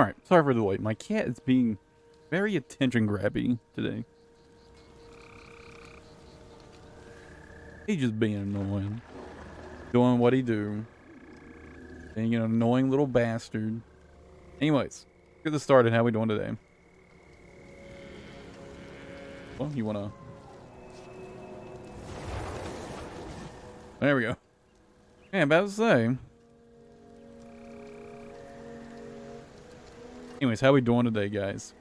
Alright, sorry for the wait. My cat is being very attention grabby today. He's just being annoying. Doing what he do. Being an annoying little bastard. Anyways, get this started. How we doing today? Well, you wanna... There we go. Yeah, I'm about to say. Anyways, how we doing today, guys?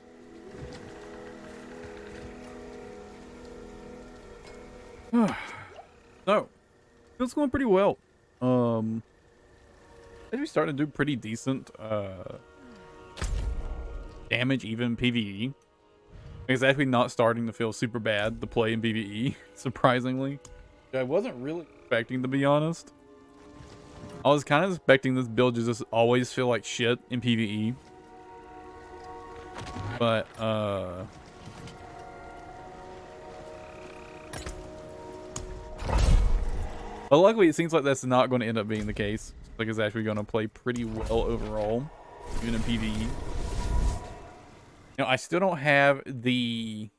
So, it's going pretty well. I think we're starting to do pretty decent damage, even PvE. It's actually not starting to feel super bad to play in PvE, surprisingly. I wasn't really expecting, to be honest. I was kind of expecting this build to just always feel like shit in PvE. But, luckily it seems like that's not going to end up being the case. Like it's actually going to play pretty well overall, even in PvE. You know, I still don't have the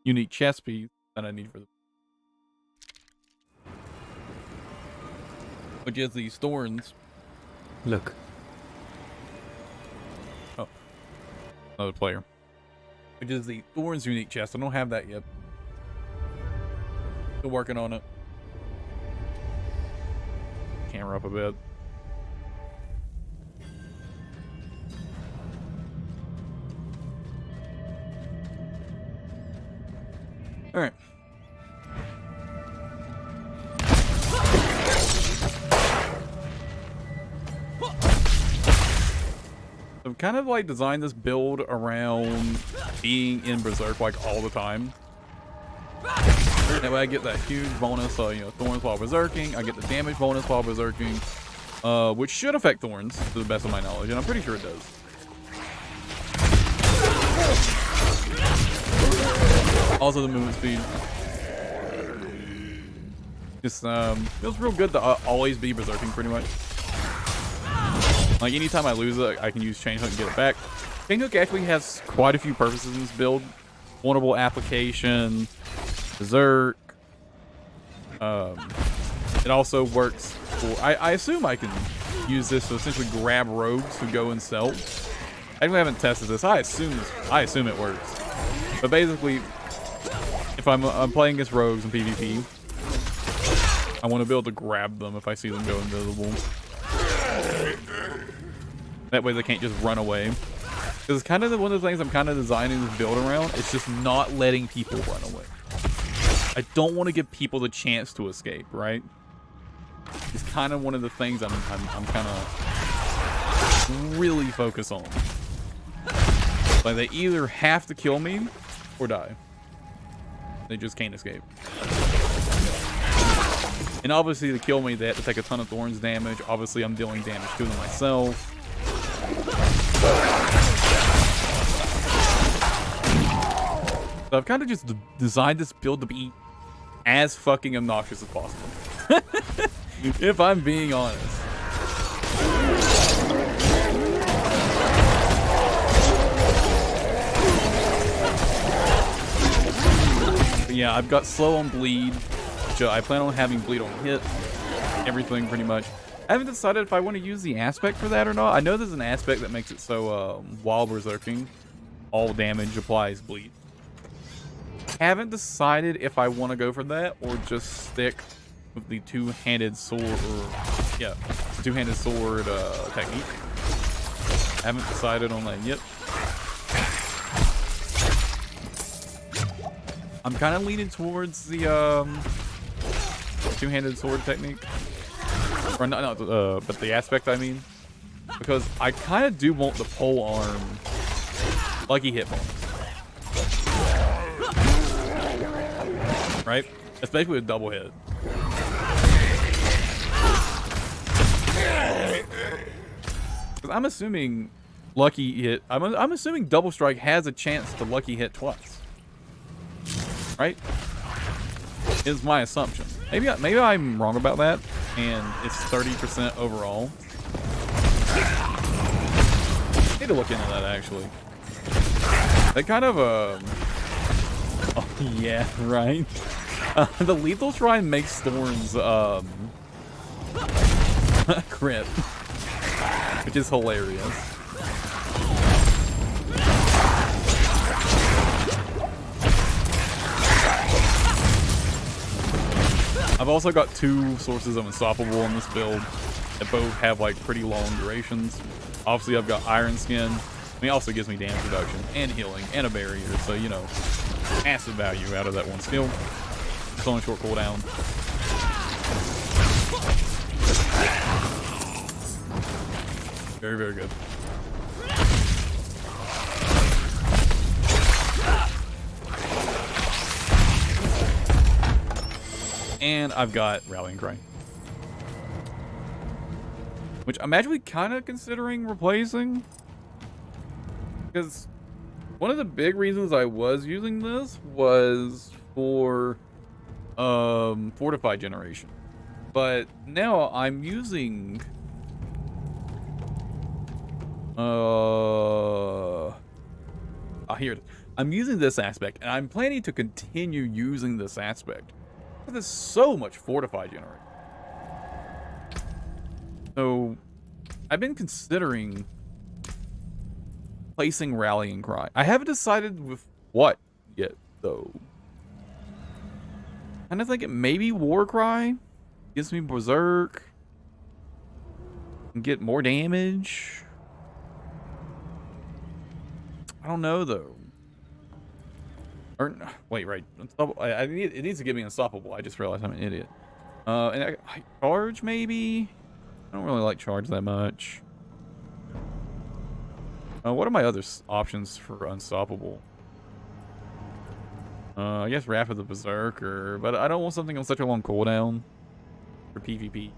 unique chest piece that I need for the... Which is these thorns. Look. Oh. Another player. Which is the thorns unique chest. I don't have that yet. Still working on it. Camera up a bit. All right. I've kind of like designed this build around being in Berserk like all the time. That way I get that huge bonus, you know, thorns while berserking. I get the damage bonus while berserking, which should affect thorns to the best of my knowledge, and I'm pretty sure it does. Also the movement speed. Just feels real good to always be berserking pretty much. Like anytime I lose it, I can use chain hook and get it back. Chain hook actually has quite a few purposes in this build. Vulnerable application, berserk. It also works for... I assume I can use this to essentially grab rogues who go and sell. I actually haven't tested this. I assume it works. But basically, if I'm playing against rogues in PvP, I want to be able to grab them if I see them go invisible. That way they can't just run away. Because it's kind of one of the things I'm kind of designing this build around. It's just not letting people run away. I don't want to give people the chance to escape, right? It's kind of one of the things I'm kind of really focused on. Like they either have to kill me or die. They just can't escape. And obviously to kill me, they have to take a ton of thorns damage. Obviously I'm dealing damage to them myself. So I've kind of just designed this build to be as fucking obnoxious as possible. If I'm being honest. But yeah, I've got slow on bleed. Which I plan on having bleed on hit. Everything pretty much. I haven't decided if I want to use the aspect for that or not. I know there's an aspect that makes it so while berserking, all damage applies bleed. Haven't decided if I want to go for that or just stick with the two-handed sword or two-handed sword technique. Haven't decided on that yet. I'm kind of leaning towards the two-handed sword technique. Or not, but the aspect, I mean. Because I kind of do want the pole arm lucky hit bonus. Right? Especially with double hit. Because I'm assuming lucky hit... I'm assuming double strike has a chance to lucky hit twice. Right? Is my assumption. Maybe I'm wrong about that, and it's 30% overall. need to look into that actually. That kind of oh yeah, right. The lethal shrine makes thorns crit, which is hilarious. I've also got 2 sources of unstoppable in this build that both have like pretty long durations. Obviously, I've got Iron Skin. I mean, it also gives me damage reduction and healing and a barrier, so you know, massive value out of that one skill. It's on a short cooldown. Very, very good. And I've got Rallying Cry, which I'm actually kind of considering replacing, because one of the big reasons I was using this was for fortified generation, but now I'm using here it is. I'm using this aspect, and I'm planning to continue using this aspect. There's so much fortified generation. So I've been considering placing Rallying Cry. I haven't decided with what yet, though. And I think it maybe War Cry gives me Berserk and get more damage. I don't know though. Or wait, right? It needs to give me Unstoppable. I just realized I'm an idiot. And Charge maybe. I don't really like Charge that much. What are my other options for Unstoppable? I guess Wrath of the Berserker, but I don't want something on such a long cooldown for PvP.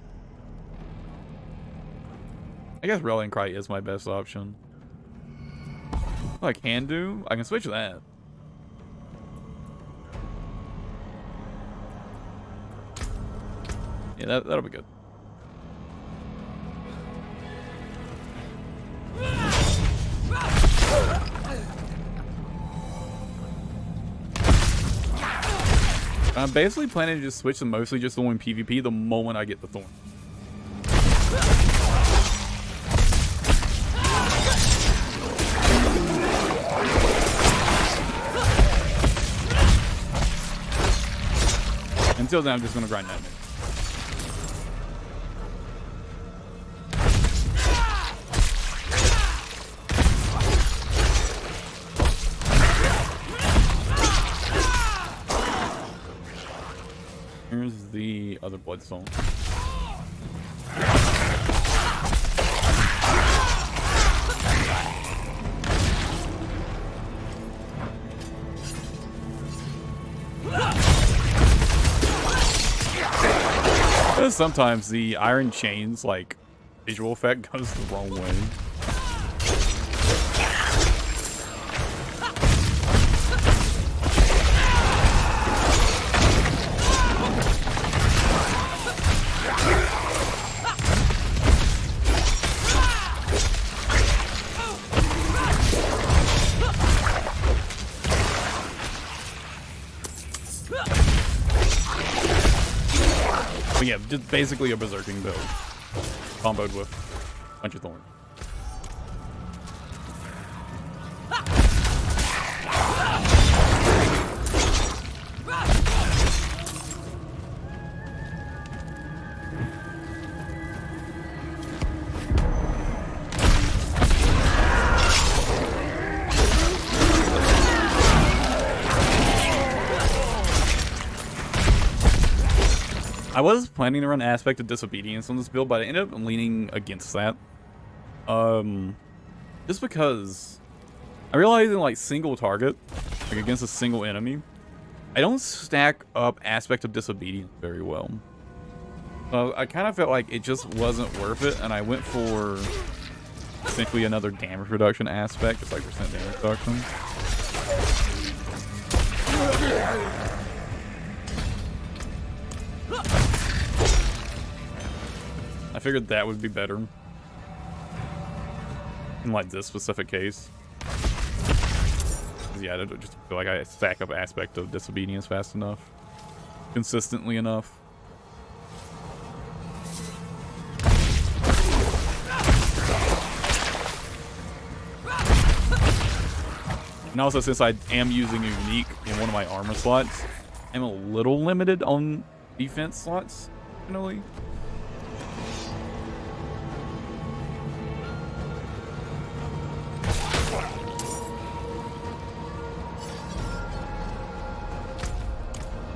I guess Rallying Cry is my best option. What I can do, I can switch that. Yeah, that'll be good. I'm basically planning to just switch to mostly just doing PvP the moment I get the thorn. Until then, I'm just gonna grind that. Here's the other bloodstone. Sometimes the iron chains like visual effect goes the wrong way. But yeah, just basically a berserking build, comboed with a bunch of thorns. I was planning to run Aspect of Disobedience on this build, but I ended up leaning against that. Just because I realized in like single target, like against a single enemy, I don't stack up Aspect of Disobedience very well. So I kind of felt like it just wasn't worth it, and I went for essentially another damage reduction aspect, just like percent damage reduction. I figured that would be better. in like this specific case. Yeah, I don't just feel like I stack up aspect of disobedience fast enough, consistently enough. And also, since I am using a unique in one of my armor slots, I'm a little limited on defense slots, generally.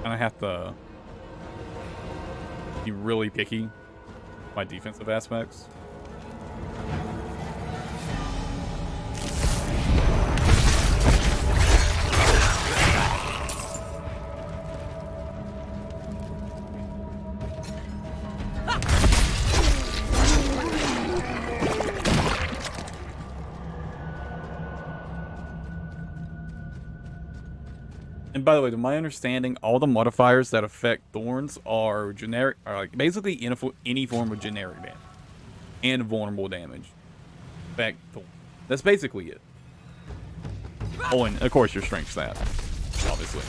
And I have to be really picky with my defensive aspects. And by the way, to my understanding, all the modifiers that affect thorns are generic, are like basically any form of generic damage and vulnerable damage. Affect thorns. That's basically it. Oh, and of course your strength stat, obviously.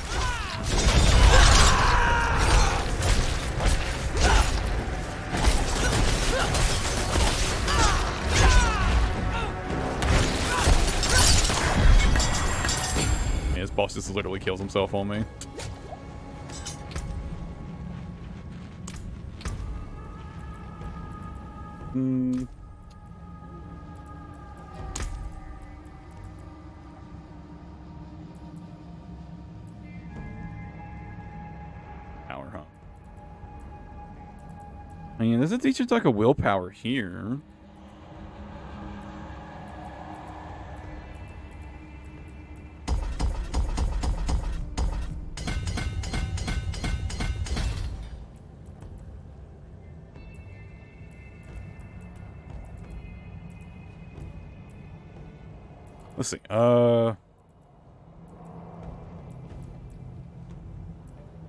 This boss just literally kills himself on me. Power, huh? I mean, this teaches like a willpower here. Let's see. Let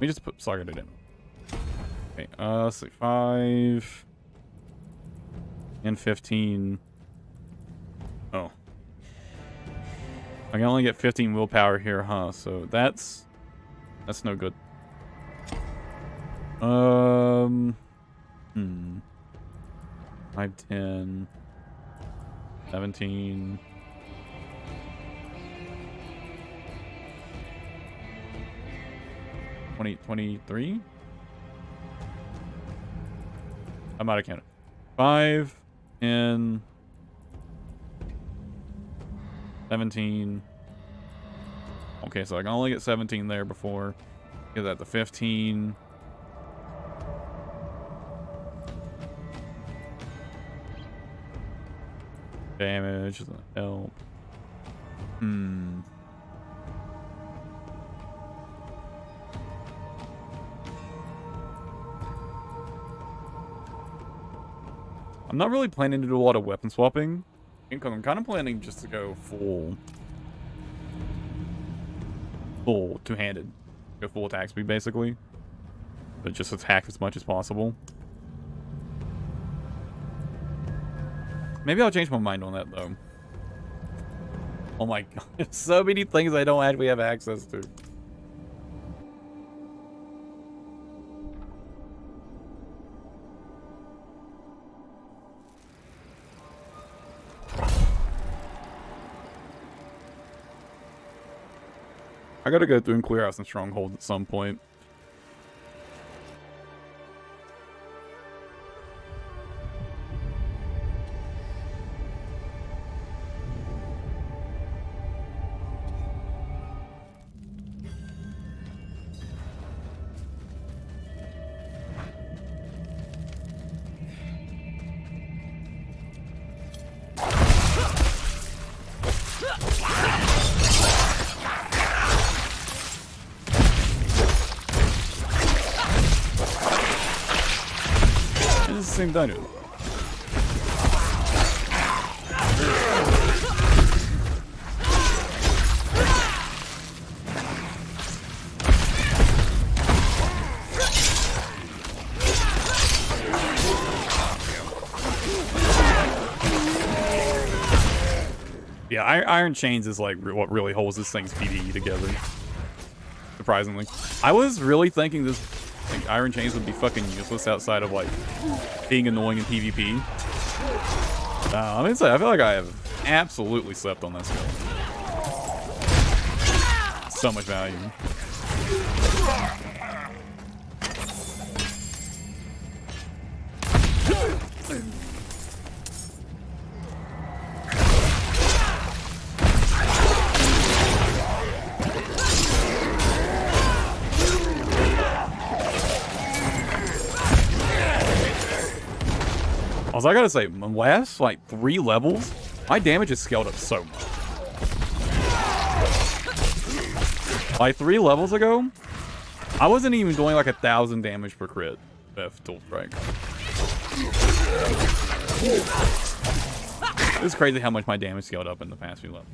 me just put Saga it in. Okay, let's see. 5 and 15. Oh. I can only get 15 willpower here, huh? So that's no good. 5, 10, 17. 23? I'm out of counting. 5 and 17. Okay, so I can only get 17 there before. Get that to 15. Damage doesn't help. I'm not really planning to do a lot of weapon swapping. I'm kind of planning just to go full two-handed. Go full attack speed, basically. But just attack as much as possible. Maybe I'll change my mind on that, though. Oh my god. There's so many things I don't actually have access to. I gotta go through and clear out some strongholds at some point. Same dino. Yeah, Iron Chains is like what really holds this thing's PvE together. Surprisingly. I was really thinking this like, Iron Chains would be fucking useless outside of like being annoying in PvP. I mean, I feel like I have absolutely slept on that skill. So much value. Also, I gotta say, my last like 3 levels, my damage has scaled up so much. Like 3 levels ago, I wasn't even doing like 1,000 damage per crit with Dual Strike. It's crazy how much my damage scaled up in the past few levels.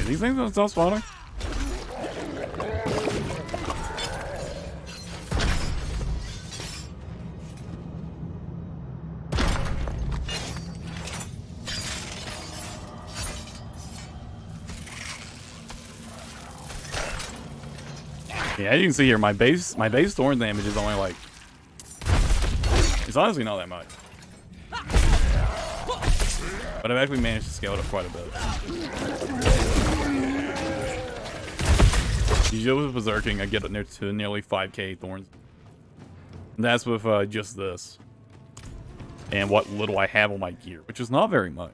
These things don't stop spawning. Yeah, as you can see here, my base thorn damage is only like, it's honestly not that much. But I've actually managed to scale it up quite a bit. Usually with Berserking, I get it to nearly 5k thorns. And that's with just this. And what little I have on my gear, which is not very much.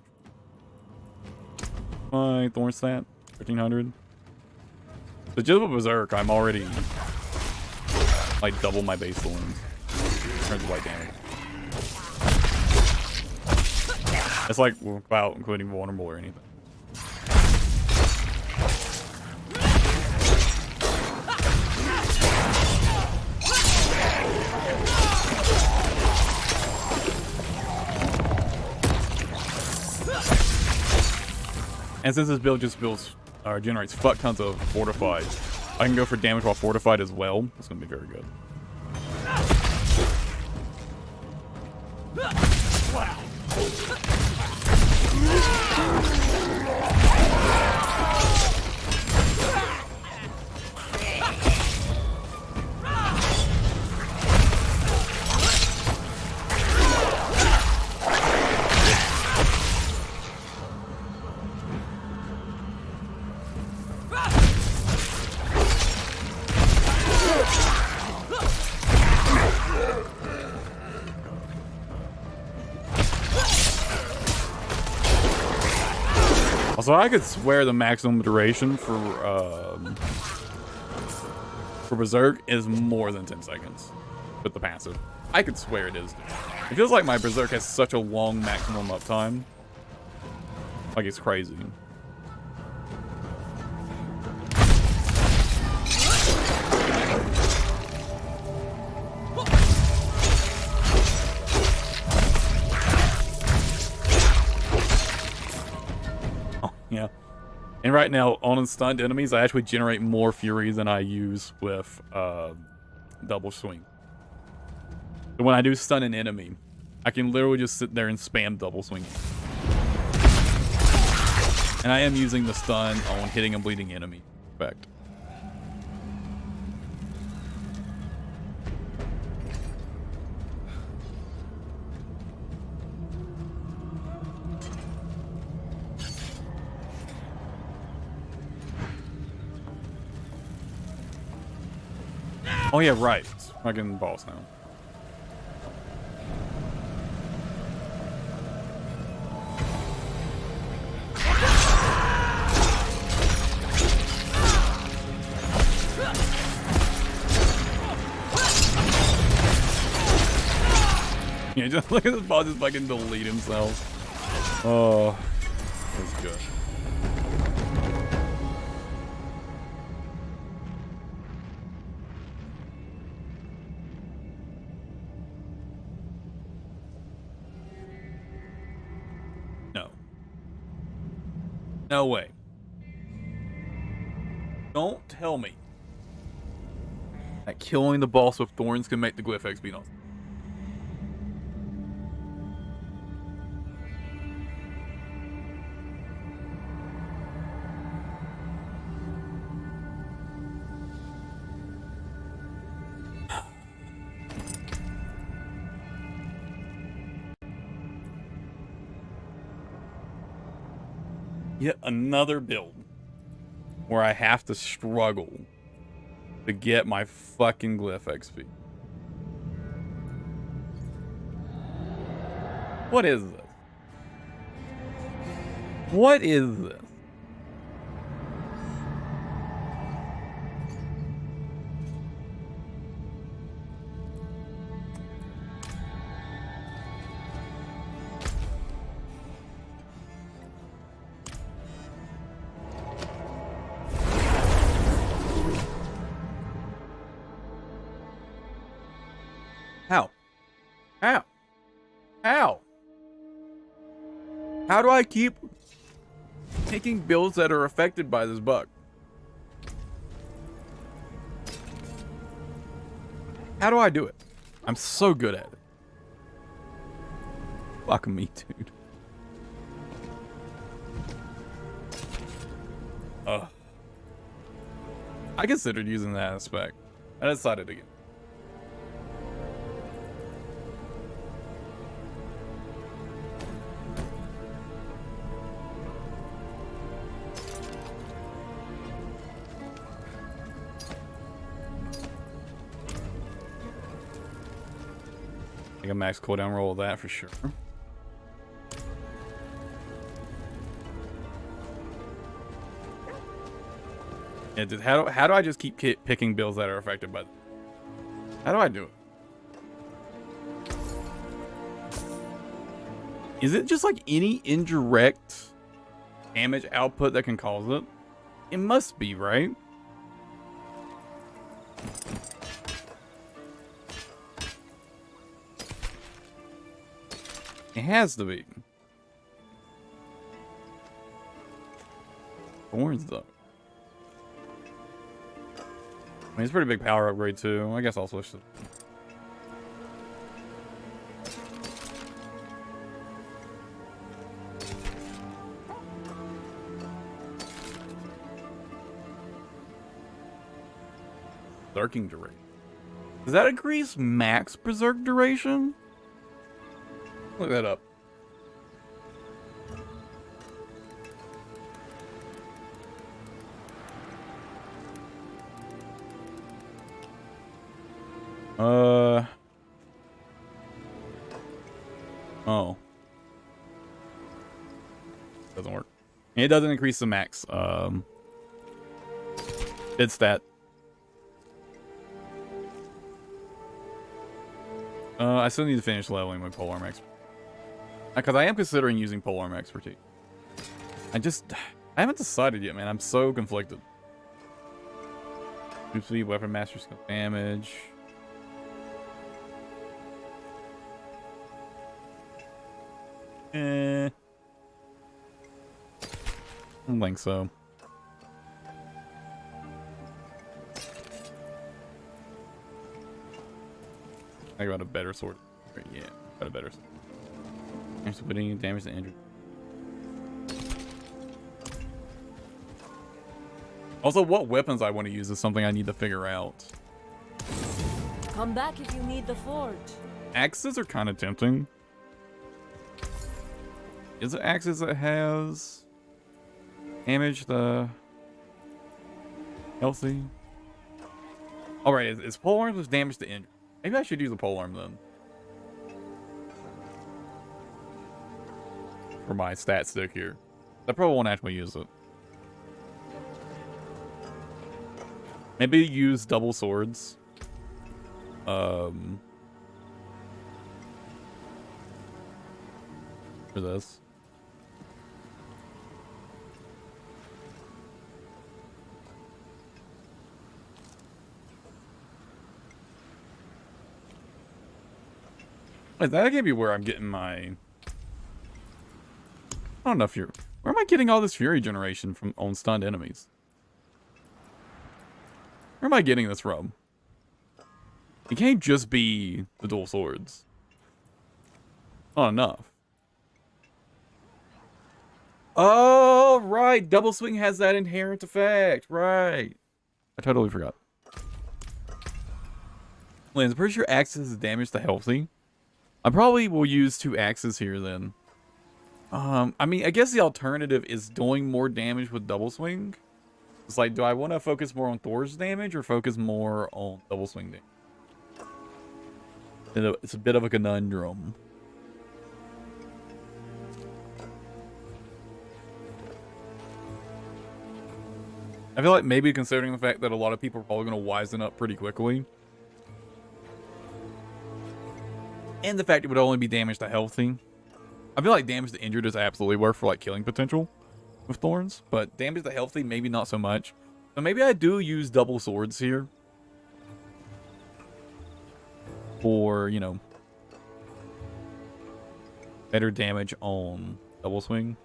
My thorn stat, 1300. So just with Berserk, I'm already like double my base thorns in terms of white damage. It's like without including vulnerable or anything. And since this build just generates fuck tons of fortified, I can go for damage while fortified as well. It's gonna be very good. Wow. Also, I could swear the maximum duration for Berserk is more than 10 seconds with the passive. I could swear it is. It feels like my Berserk has such a long maximum uptime. Like, it's crazy. Yeah. And right now, on stunned enemies, I actually generate more fury than I use with double swing. So when I do stun an enemy, I can literally just sit there and spam double swing. And I am using the stun on hitting a bleeding enemy effect. Oh yeah, right. Fucking boss now. Yeah, just look at this boss just fucking delete himself. Oh, that's good. No. No way. Don't tell me that killing the boss with thorns can make the glyph XP not. Yet another build where I have to struggle to get my fucking glyph XP. What is this? What is this? How? How? How? How do I keep taking builds that are affected by this bug? How do I do it? I'm so good at it. Fuck me, dude. Ugh. I considered using that aspect. I decided again. I think a max cooldown roll of that for sure. Yeah, dude, how do I just keep picking builds that are affected by? How do I do it? Is it just like any indirect damage output that can cause it? It must be, right? It has to be. Thorns, though. I mean, it's a pretty big power upgrade, too. I guess I'll switch to... Berserking duration. Does that increase max berserk duration? Look that up. Oh. Doesn't work. It doesn't increase the max. It's that. I still need to finish leveling my polearm expertise. Because I am considering using polearm expertise. I haven't decided yet, man. I'm so conflicted. Super speed, weapon master skill damage. I don't think so. I got a better sword. Yeah, got a better sword. Thanks for putting damage to Andrew. Also, what weapons I want to use is something I need to figure out. Come back if you need the forge. Axes are kind of tempting. Is it axes that has damage the healthy? Alright, is polearm with damage to injury? Maybe I should use a polearm then. For my stat stick here. I probably won't actually use it. Maybe use double swords. for this. Wait, that can't be where I'm getting my... I don't know if you're... Where am I getting all this fury generation from on stunned enemies? Where am I getting this from? It can't just be the dual swords. Not enough. Oh, right. Double swing has that inherent effect. Right. I totally forgot. Lance, I'm pretty sure axes is damage to healthy. I probably will use 2 axes here then. I mean, I guess the alternative is doing more damage with double swing. It's like, do I want to focus more on Thor's damage or focus more on double swing damage? It's a bit of a conundrum. I feel like maybe considering the fact that a lot of people are probably going to wisen up pretty quickly. And the fact it would only be damage to healthy. I feel like damage to injured is absolutely worth for like killing potential with thorns. But damage to healthy, maybe not so much. So maybe I do use double swords here. For, you know, better damage on double swing.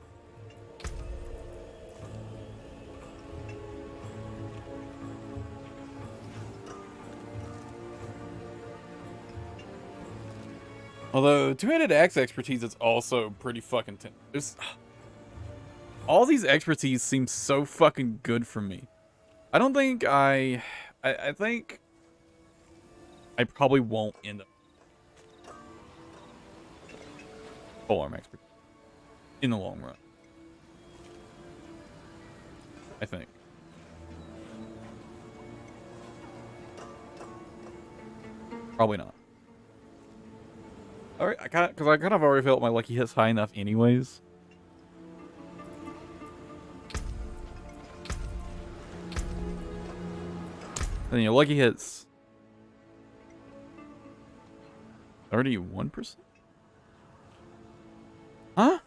Although, two-handed axe expertise is also pretty fucking all these expertise seem so fucking good for me. I don't think I think I probably won't end up polearm expertise in the long run. I think. Probably not. Alright, because I kind of already felt my lucky hit's high enough anyways. And your lucky hit's 31%? Huh?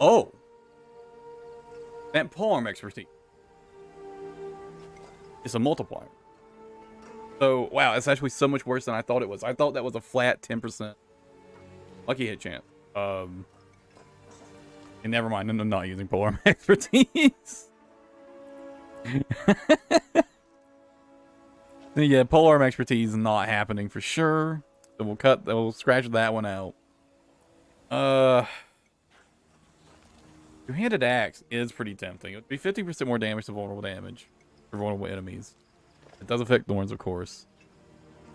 Oh. That polearm expertise. It's a multiplier. So, wow, it's actually so much worse than I thought it was. I thought that was a flat 10% lucky hit chance. And never mind, I'm not using polearm expertise. Yeah, polearm expertise is not happening for sure. So we'll scratch that one out. Two-handed axe is pretty tempting. It would be 50% more damage to vulnerable damage for vulnerable enemies. It does affect thorns, of course.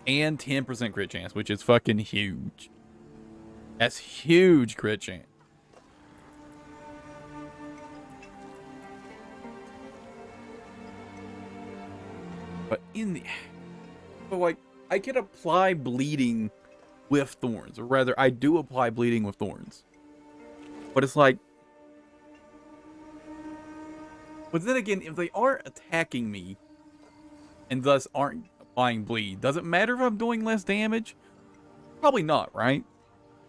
And 10% crit chance, which is fucking huge. That's huge crit chance. But like, I can apply bleeding with thorns. Or rather, I do apply bleeding with thorns. But it's like, but then again, if they aren't attacking me, and thus aren't applying bleed, does it matter if I'm doing less damage? Probably not, right?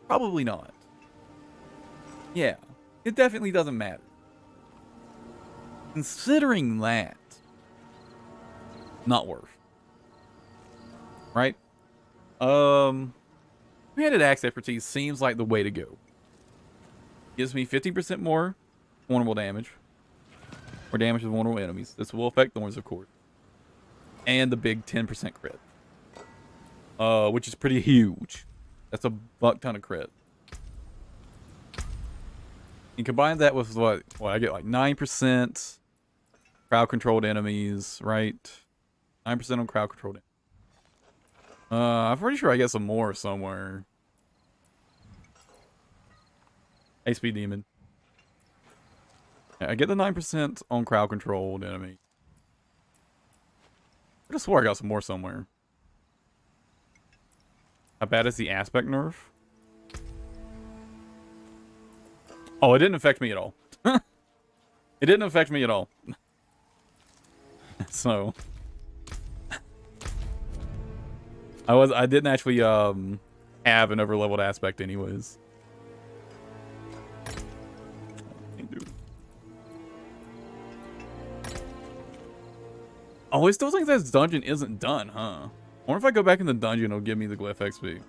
Probably not. Yeah, it definitely doesn't matter. Considering that, not worth. Right? Two-handed axe expertise seems like the way to go. Gives me 50% more vulnerable damage. Or damage to vulnerable enemies. This will affect thorns, of course. And the big 10% crit. Which is pretty huge. That's a buck ton of crit. You combine that with what I get like 9% crowd-controlled enemies, right? 9% on crowd-controlled enemies. I'm pretty sure I get some more somewhere. HP Demon. Yeah, I get the 9% on crowd-controlled enemy. I just swore I got some more somewhere. How bad is the aspect nerf? Oh, it didn't affect me at all. It didn't affect me at all. So I didn't actually have an overleveled aspect anyways. Oh, it still thinks this dungeon isn't done, huh? I wonder if I go back in the dungeon, it'll give me the glyph XP.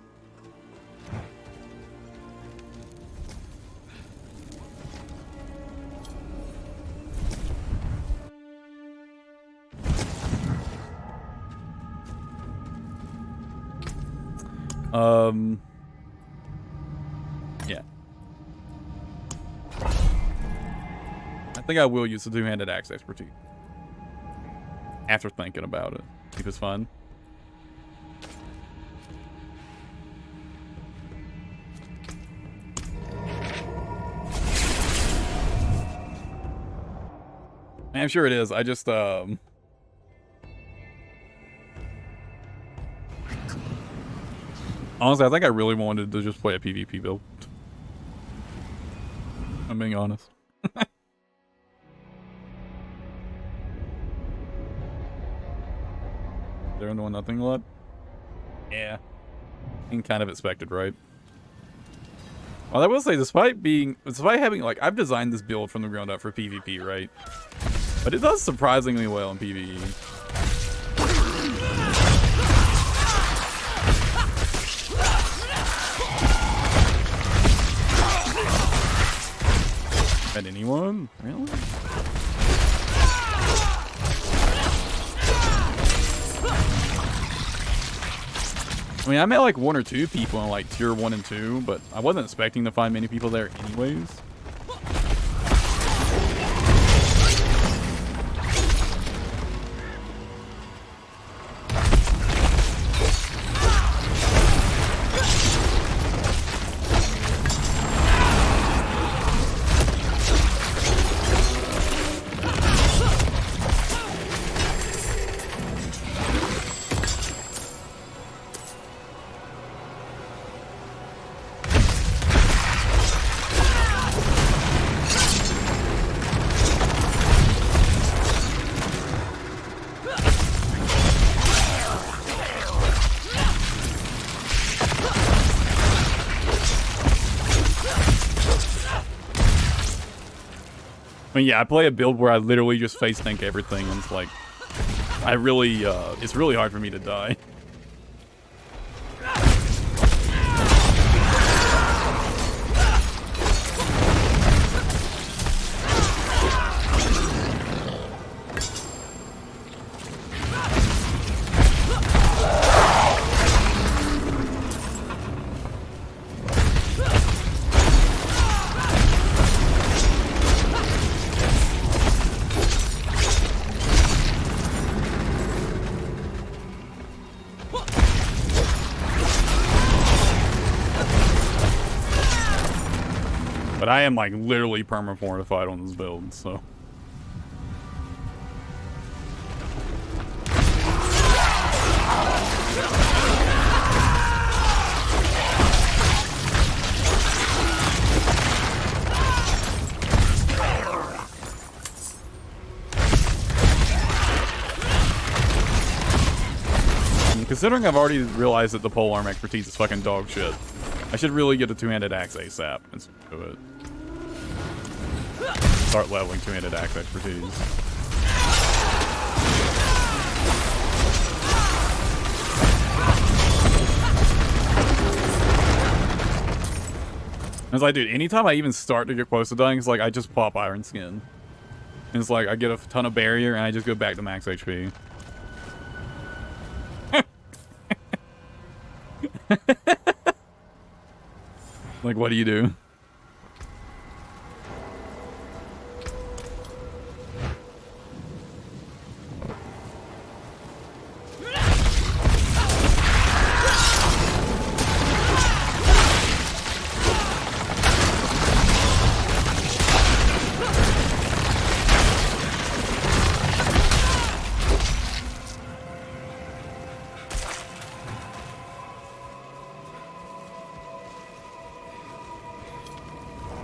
Yeah. I think I will use the two-handed axe expertise. After thinking about it. Think it's fun. I'm sure it is. I just, honestly, I think I really wanted to just play a PvP build. I'm being honest. They're doing nothing a lot? Yeah. And kind of expected, right? Well, I will say, despite having, like, I've designed this build from the ground up for PvP, right? But it does surprisingly well in PvE. At anyone? Really? I mean, I met like 1 or 2 people in like tier 1 and 2, but I wasn't expecting to find many people there anyways. I mean, yeah, I play a build where I literally just face tank everything, and it's like, it's really hard for me to die. But I am like literally perma-fortified on this build, so. And considering I've already realized that the polearm expertise is fucking dog shit, I should really get a two-handed axe ASAP and do it. Start leveling two-handed axe expertise. And it's like, dude, anytime I even start to get close to dying, it's like I just pop iron skin. And it's like I get a ton of barrier and I just go back to max HP. Like, what do you do?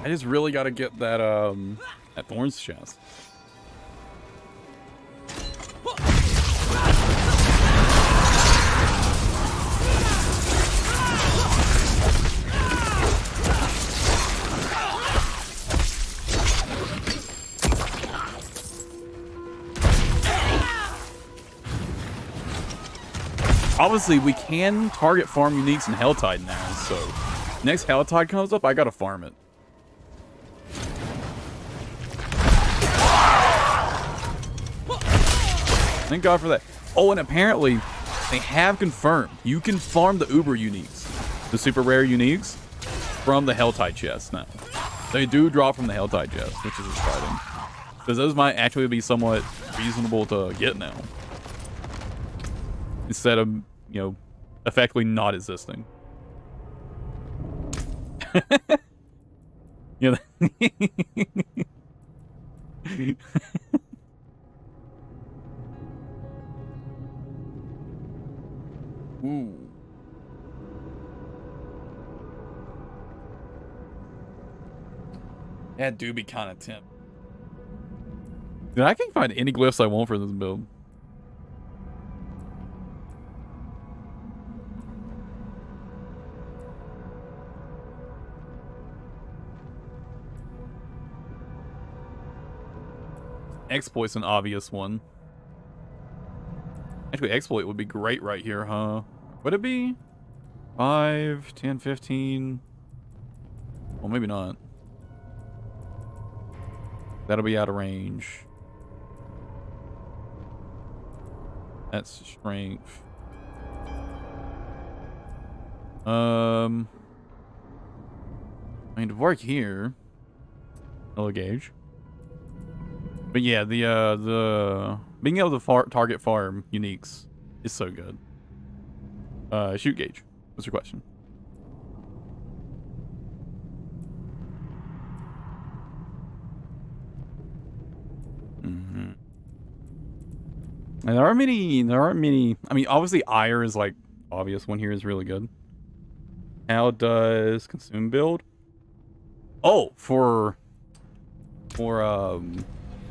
I just really got to get that that thorns chest. Obviously, we can target farm uniques in Helltide now, so next Helltide comes up, I gotta farm it. Thank God for that. Oh, and apparently, they have confirmed you can farm the Uber uniques, the super rare uniques, from the Helltide chest now. They do drop from the Helltide chest, which is exciting. Because those might actually be somewhat reasonable to get now. Instead of, you know, effectively not existing. You know. Ooh. That do be kind of tempting. Dude, I can find any glyphs I want for this build. Exploit's an obvious one. Actually, exploit would be great right here, huh? Would it be? 5, 10, 15. Well, maybe not. That'll be out of range. That's strength. I mean, to work here. Hello, gauge. But yeah, the being able to target farm uniques is so good. Shoot gauge. What's your question? Mm-hmm. And there aren't many. I mean, obviously, Ire is like obvious one here is really good. How does consume build? Oh, for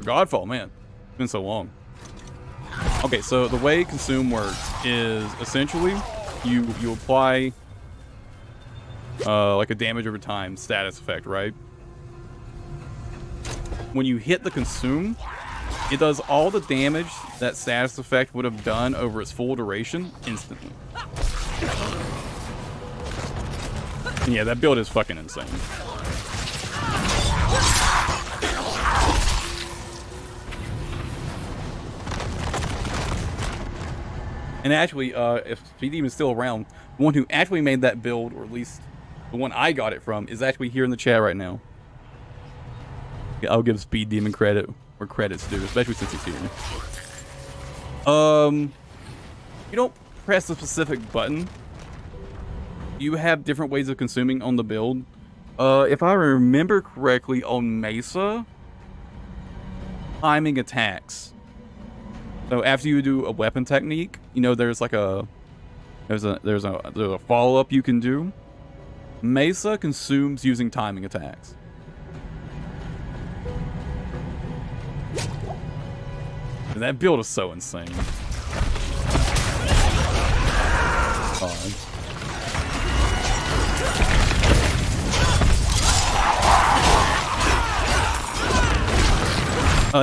Godfall, man, it's been so long. Okay, so the way consume works is essentially you apply like a damage over time status effect, right? When you hit the consume, it does all the damage that status effect would have done over its full duration instantly. And yeah, that build is fucking insane. And actually, if Speed Demon's still around, the one who actually made that build, or at least the one I got it from, is actually here in the chat right now. Yeah, I'll give Speed Demon credit where credit's due, especially since he's here. You don't press a specific button. You have different ways of consuming on the build. If I remember correctly, on Mesa, timing attacks. So after you do a weapon technique, you know there's like there's a follow up you can do. Mesa consumes using timing attacks. That build is so insane.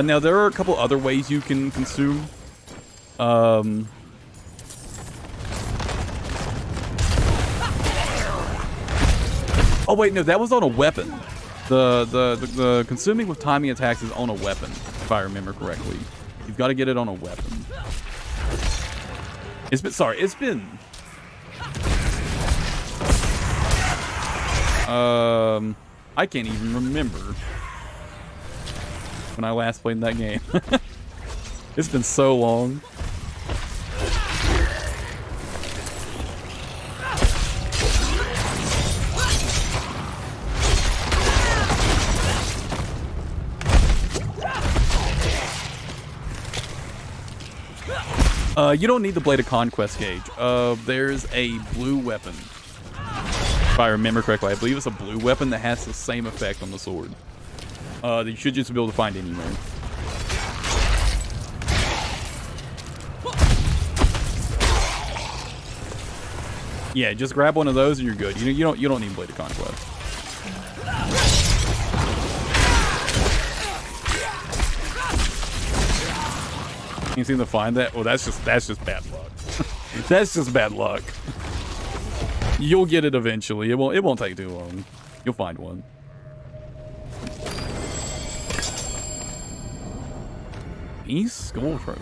Now there are a couple other ways you can consume. Oh wait, no, that was on a weapon. The consuming with timing attacks is on a weapon, if I remember correctly. You've got to get it on a weapon. It's been I can't even remember when I last played that game. It's been so long. You don't need the Blade of Conquest gauge. There's a blue weapon If I remember correctly, I believe it's a blue weapon that has the same effect on the sword. That you should just be able to find anywhere. Yeah, just grab one of those and you're good. You don't need Blade of Conquest. You seem to find that? Well, that's just bad luck. That's just bad luck. You'll get it eventually. It won't take too long. You'll find one. East Skull Trophy.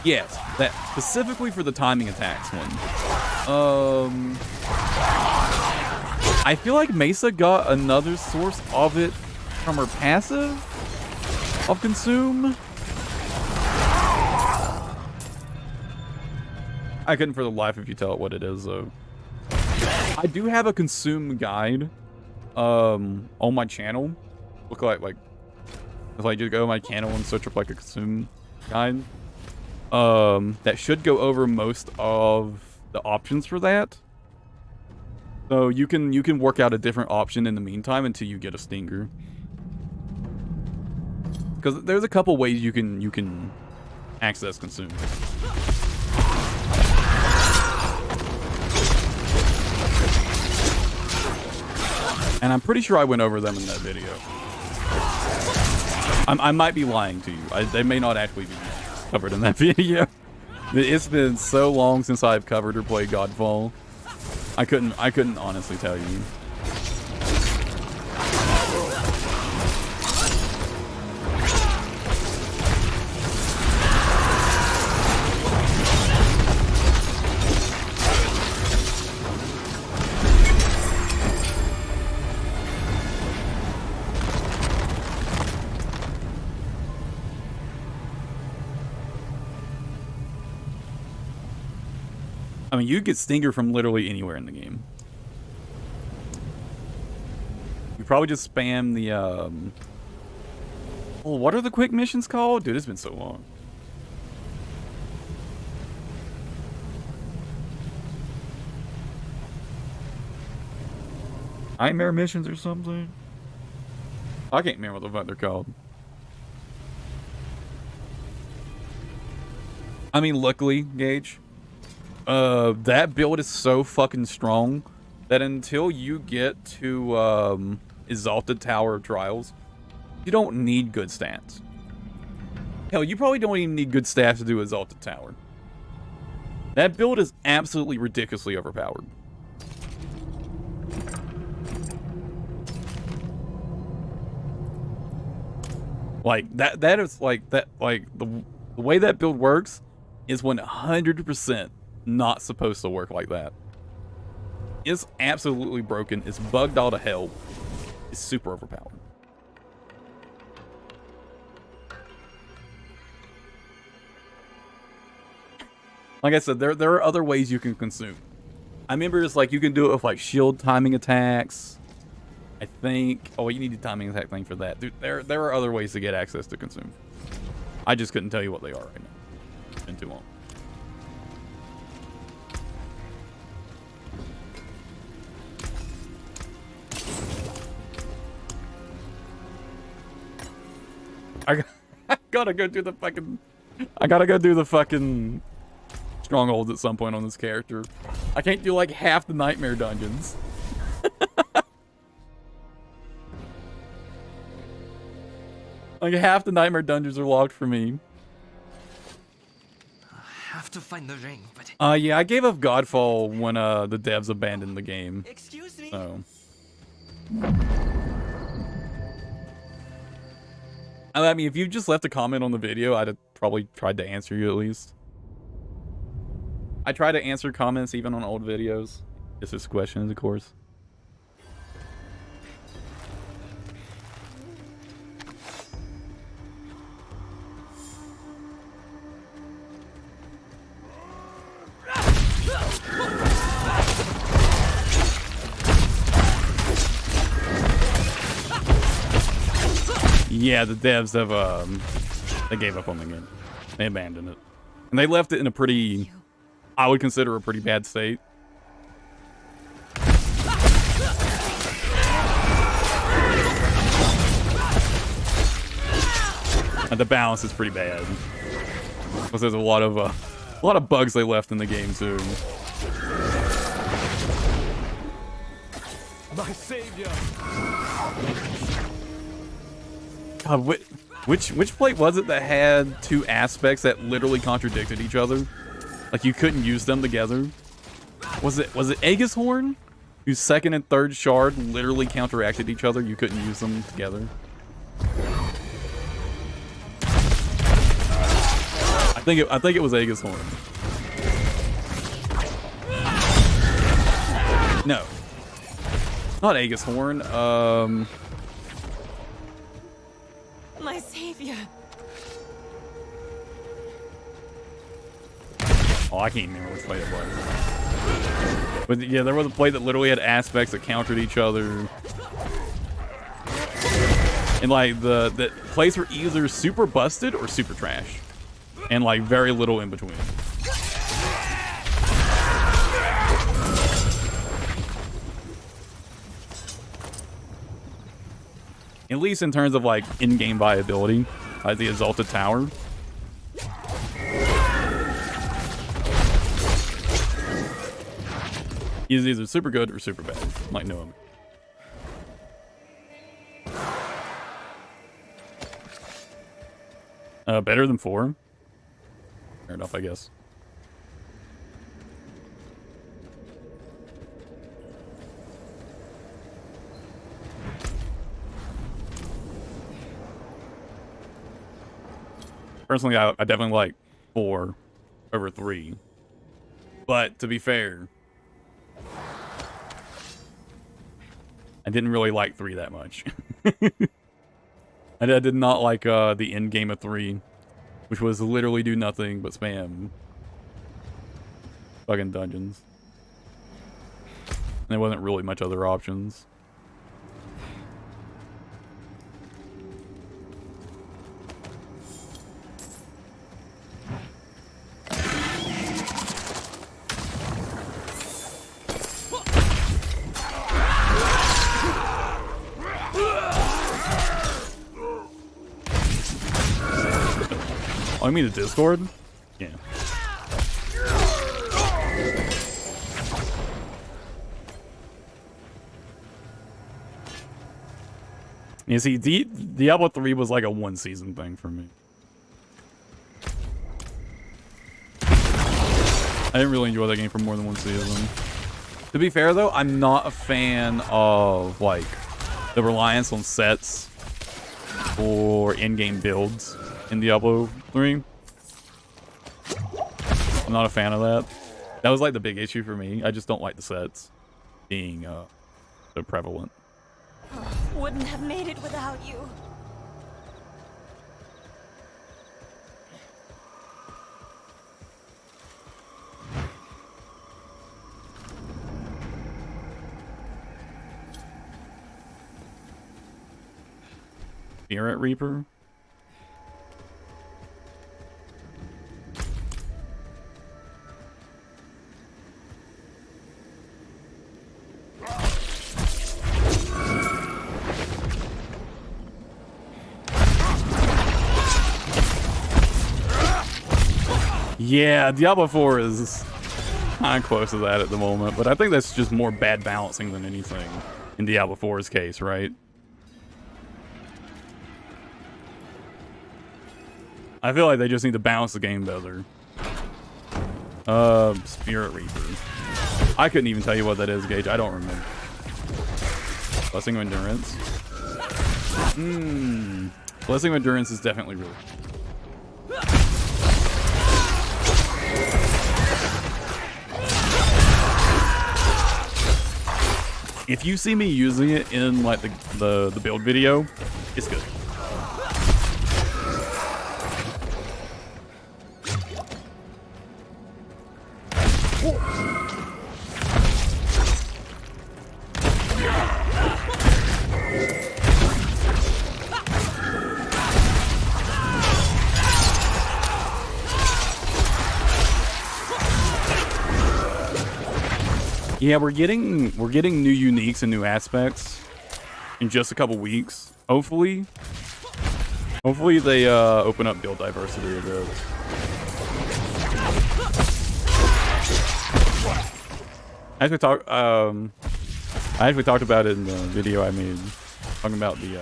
Yes, that specifically for the timing attacks one. I feel like Mesa got another source of it from her passive of Consume. I couldn't for the life of you tell it what it is though. I do have a Consume guide on my channel. Look like if I just go to my channel and search up like a Consume guide. That should go over most of the options for that. So you can work out a different option in the meantime until you get a Stinger. Because there's a couple ways you can access Consume. And I'm pretty sure I went over them in that video. I might be lying to you. They may not actually be covered in that video. It's been so long since I've covered or played Godfall. I couldn't honestly tell you. I mean, you get Stinger from literally anywhere in the game. You probably just spam the, oh, what are the quick missions called? Dude, it's been so long. Nightmare missions or something? I can't remember what the fuck they're called. I mean, luckily, Gage, that build is so fucking strong that until you get to Exalted Tower of Trials, you don't need good stats. Hell, you probably don't even need good stats to do Exalted Tower. That build is absolutely ridiculously overpowered. Like that is like that the way that build works is 100% not supposed to work like that. It's absolutely broken. It's bugged all to hell. It's super overpowered. Like I said, there are other ways you can consume. I remember it's like you can do it with like shield timing attacks. I think. Oh, you need a timing attack thing for that. Dude, there are other ways to get access to consume. I just couldn't tell you what they are right now. It's been too long. I gotta go do the fucking strongholds at some point on this character. I can't do like half the nightmare dungeons. Like half the nightmare dungeons are locked for me. I have to find the ring, but yeah, I gave up Godfall when the devs abandoned the game. excuse me. So I mean, if you just left a comment on the video, I'd have probably tried to answer you at least. I try to answer comments even on old videos. Just as questions, of course. Yeah, the devs have They gave up on the game. They abandoned it. And they left it in a pretty, I would consider a pretty bad state. And the balance is pretty bad. Because there's a lot of bugs they left in the game too. My savior. God, which plate was it that had two aspects that literally contradicted each other? Like you couldn't use them together? Was it Aegis Horn? Whose second and third shard literally counteracted each other? You couldn't use them together? I think it was Aegis Horn. No. Not Aegis Horn. My savior. Oh, I can't remember which plate it was. But yeah, there was a plate that literally had aspects that countered each other. And like the plates were either super busted or super trash. And like very little in between. At least in terms of like in-game viability, like the Exalted Tower. He's either super good or super bad, like Noam. Better than 4. Fair enough, I guess. Personally, I definitely like 4 over 3. But to be fair, I didn't really like 3 that much. I did not like the end game of 3, which was literally do nothing but spam fucking dungeons. And there wasn't really much other options. Oh, you mean the Discord? Yeah. You see, Diablo 3 was like a 1-season thing for me. I didn't really enjoy that game for more than 1 season. To be fair, though, I'm not a fan of, like, the reliance on sets or in-game builds in Diablo 3. I'm not a fan of that. That was like the big issue for me. I just don't like the sets being so prevalent. Wouldn't have made it without you. Spirit Reaper? Yeah, Diablo 4 is kind of close to that at the moment, but I think that's just more bad balancing than anything in Diablo 4's case, right? I feel like they just need to balance the game better. Spirit Reaper. I couldn't even tell you what that is, Gage. I don't remember. Blessing of Endurance. Blessing of Endurance is definitely really cool. If you see me using it in like the build video, it's good. Yeah, we're getting new uniques and new aspects in just a couple weeks. Hopefully they open up build diversity a bit. I actually talked about it in the video I made talking about the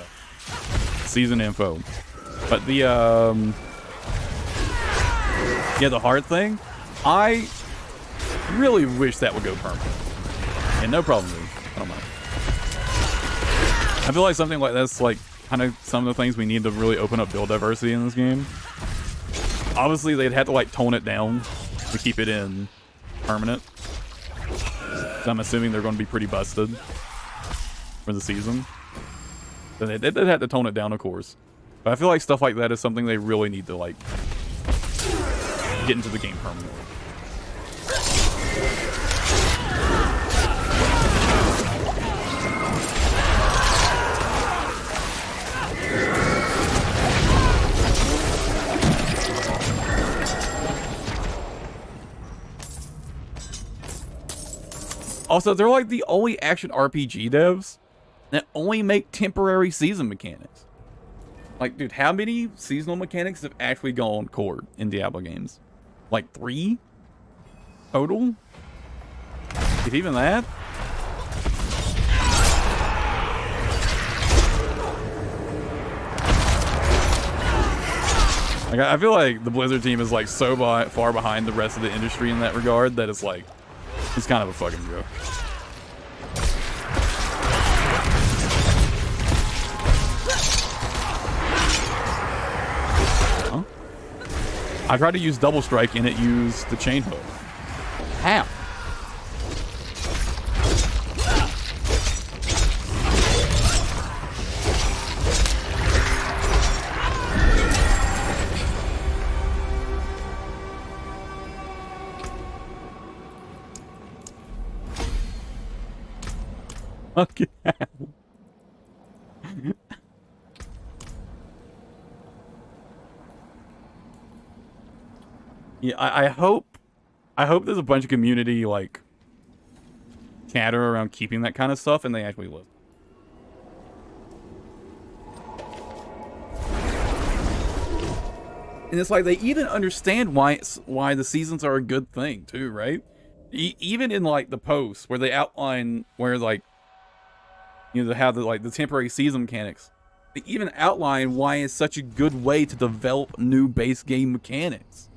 season info. But the yeah, the heart thing, I really wish that would go permanent. And no problem, dude. I don't mind. I feel like something like that's like kind of some of the things we need to really open up build diversity in this game. Obviously, they'd have to like tone it down to keep it in permanent. So I'm assuming they're going to be pretty busted for the season. So they'd have to tone it down, of course. But I feel like stuff like that is something they really need to like get into the game permanently. Also, they're like the only action RPG devs that only make temporary season mechanics. Like, dude, how many seasonal mechanics have actually gone core in Diablo games? Like 3 total? If even that? Like, I feel like the Blizzard team is like so far behind the rest of the industry in that regard that it's like, it's kind of a fucking joke. Huh? I tried to use double strike and it used the chain hook. How? Fucking hell. Yeah, I hope there's a bunch of community like chatter around keeping that kind of stuff and they actually live. And it's like they even understand why the seasons are a good thing too, right? Even in like the posts where they outline where like, you know, they have the temporary season mechanics. They even outline why it's such a good way to develop new base game mechanics.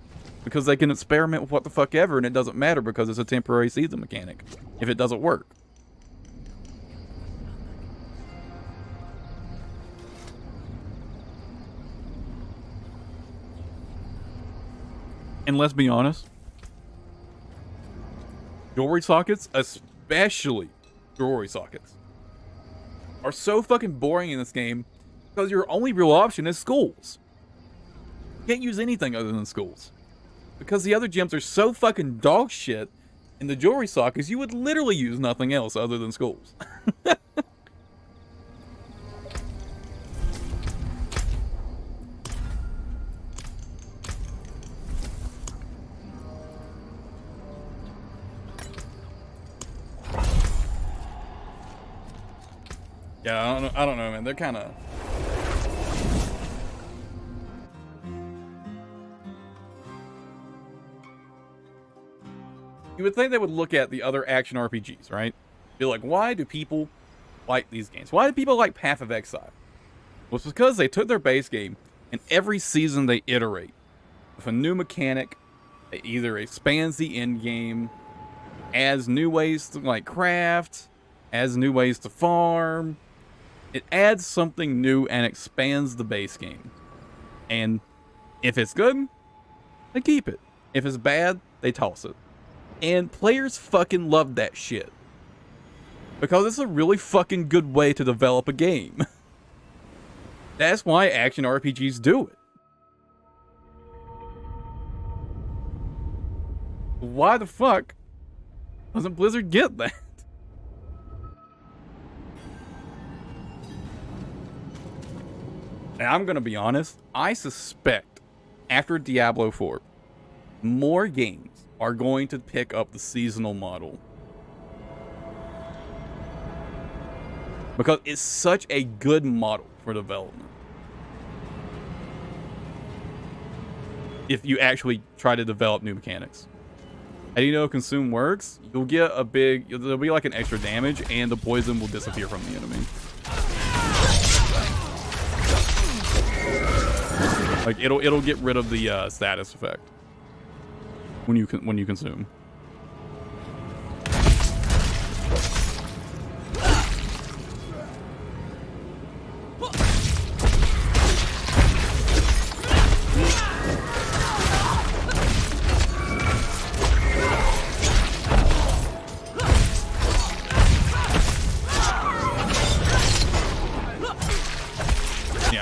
Because they can experiment with what the fuck ever and it doesn't matter because it's a temporary season mechanic if it doesn't work. And let's be honest, jewelry sockets, especially jewelry sockets, are so fucking boring in this game because your only real option is schools. You can't use anything other than schools. Because the other gems are so fucking dog shit in the jewelry sockets, you would literally use nothing else other than schools. Yeah, I don't know, man. They're kind of... You would think they would look at the other action RPGs, right? Be like, why do people like these games? Why do people like Path of Exile? Well, it's because they took their base game, and every season they iterate with a new mechanic that either expands the end game, adds new ways to like craft, adds new ways to farm. It adds something new and expands the base game. And if it's good, they keep it. If it's bad, they toss it. And players fucking love that shit. Because it's a really fucking good way to develop a game. That's why action RPGs do it. Why the fuck doesn't Blizzard get that? And I'm gonna be honest, I suspect after Diablo IV, more games are going to pick up the seasonal model because it's such a good model for development. If you actually try to develop new mechanics. How do you know consume works? You'll get a big, there'll be like an extra damage and the poison will disappear from the enemy. Like it'll get rid of the status effect when you consume.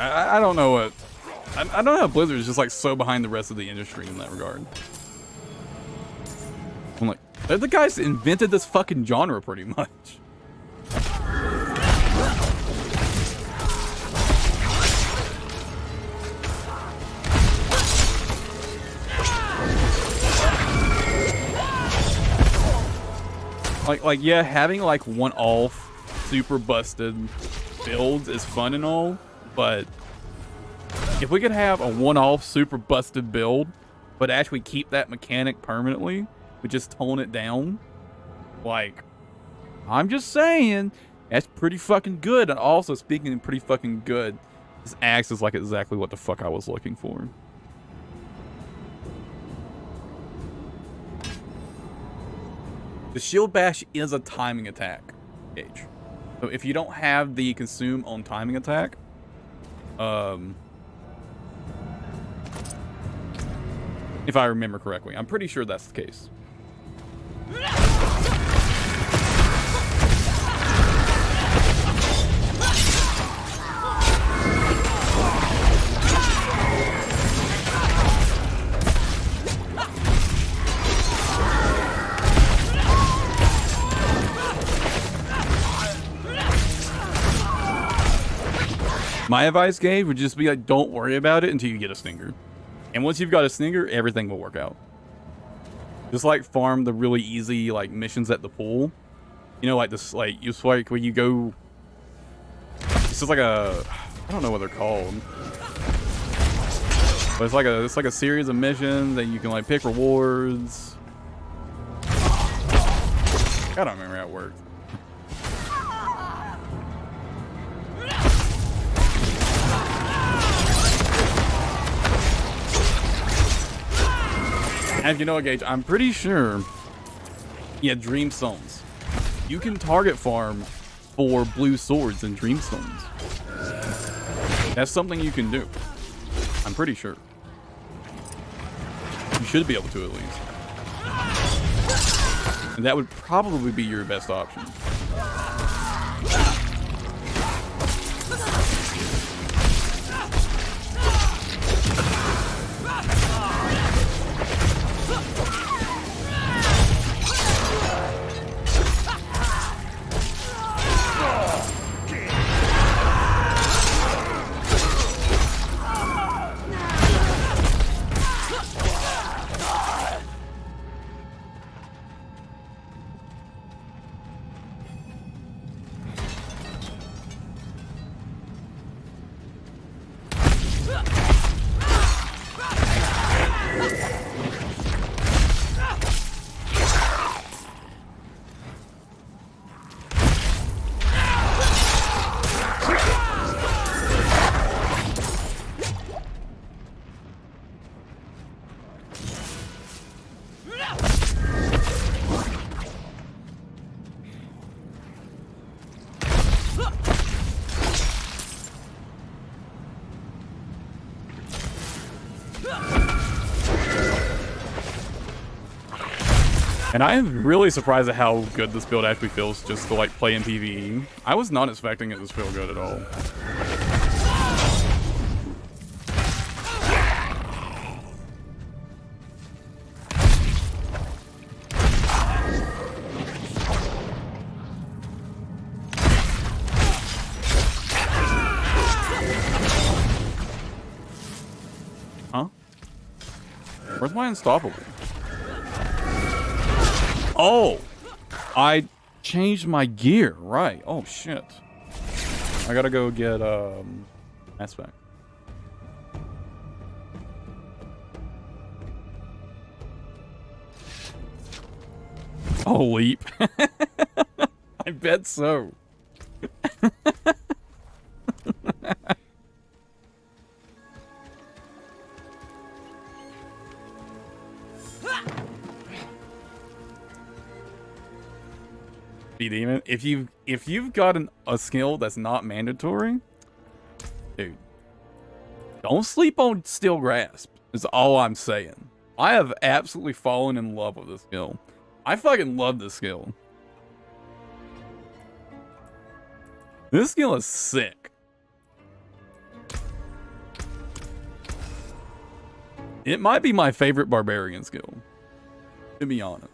I don't know what. I don't know how Blizzard is just like so behind the rest of the industry in that regard. I'm like, they're the guys that invented this fucking genre pretty much. Like yeah, having like one-off super busted builds is fun and all, but if we could have a one-off super busted build, but actually keep that mechanic permanently, but just tone it down, like, I'm just saying, that's pretty fucking good. And also, speaking of pretty fucking good, this axe is like exactly what the fuck I was looking for. The shield bash is a timing attack, Gage. So if you don't have the consume on timing attack, if I remember correctly. I'm pretty sure that's the case. My advice, Gabe, would just be like, don't worry about it until you get a stinger. And once you've got a stinger, everything will work out. Just like farm the really easy like missions at the pool. You know, like this, like it's like when you go. This is like a, I don't know what they're called, but it's like a series of missions that you can like pick rewards. I don't remember how it worked. And you know what, Gage, I'm pretty sure, yeah, Dreamstones. You can target farm for blue swords and Dreamstones. That's something you can do. I'm pretty sure. You should be able to at least. And that would probably be your best option. And I am really surprised at how good this build actually feels just to like play in PvE. I was not expecting it to feel good at all. Huh? Where's my unstoppable? Oh, I changed my gear, right? Oh shit. I gotta go get aspect. Oh, leap. I bet so. Demon. If you've got a skill that's not mandatory, dude, don't sleep on Steel Grasp. Is all I'm saying. I have absolutely fallen in love with this skill. I fucking love this skill. This skill is sick. It might be my favorite barbarian skill, to be honest.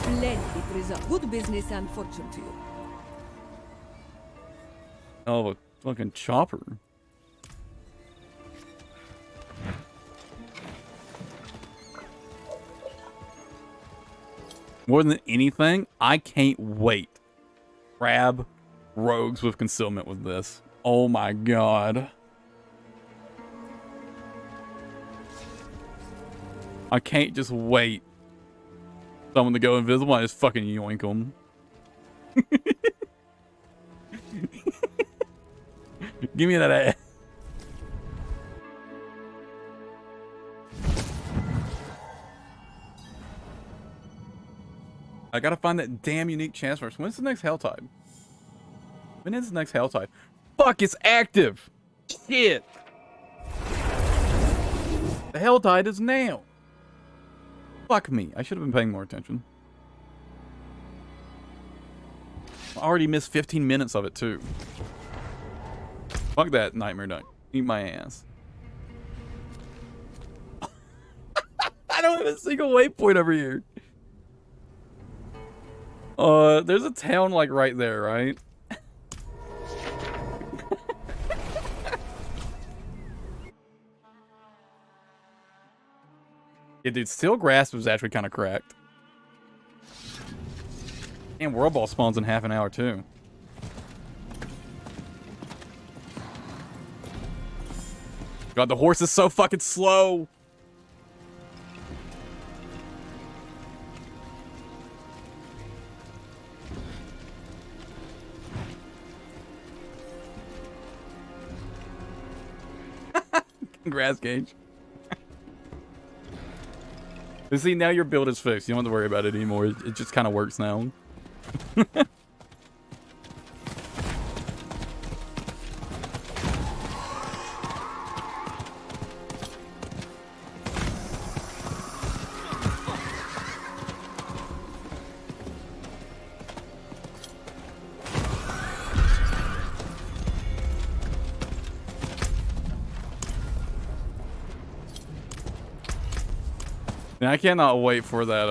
Splendid result. Good business and fortune to you. Oh, a fucking chopper. More than anything, I can't wait. Grab rogues with concealment with this. Oh my god. I can't just wait. Someone to go invisible, I just fucking yoink them. Give me that ass. I gotta find that damn unique chance first. When's the next Helltide? When is the next Helltide? Fuck, it's active! Shit! The Helltide is now! Fuck me. I should have been paying more attention. I already missed 15 minutes of it, too. Fuck that Nightmare Duck. Eat my ass. I don't have a single waypoint over here. There's a town, like, right there, right? Yeah, dude, Steel Grasp was actually kind of cracked. And World Ball spawns in half an hour, too. God, the horse is so fucking slow. Congrats, Gage. But see, now your build is fixed. You don't have to worry about it anymore. It just kind of works now. And I cannot wait for that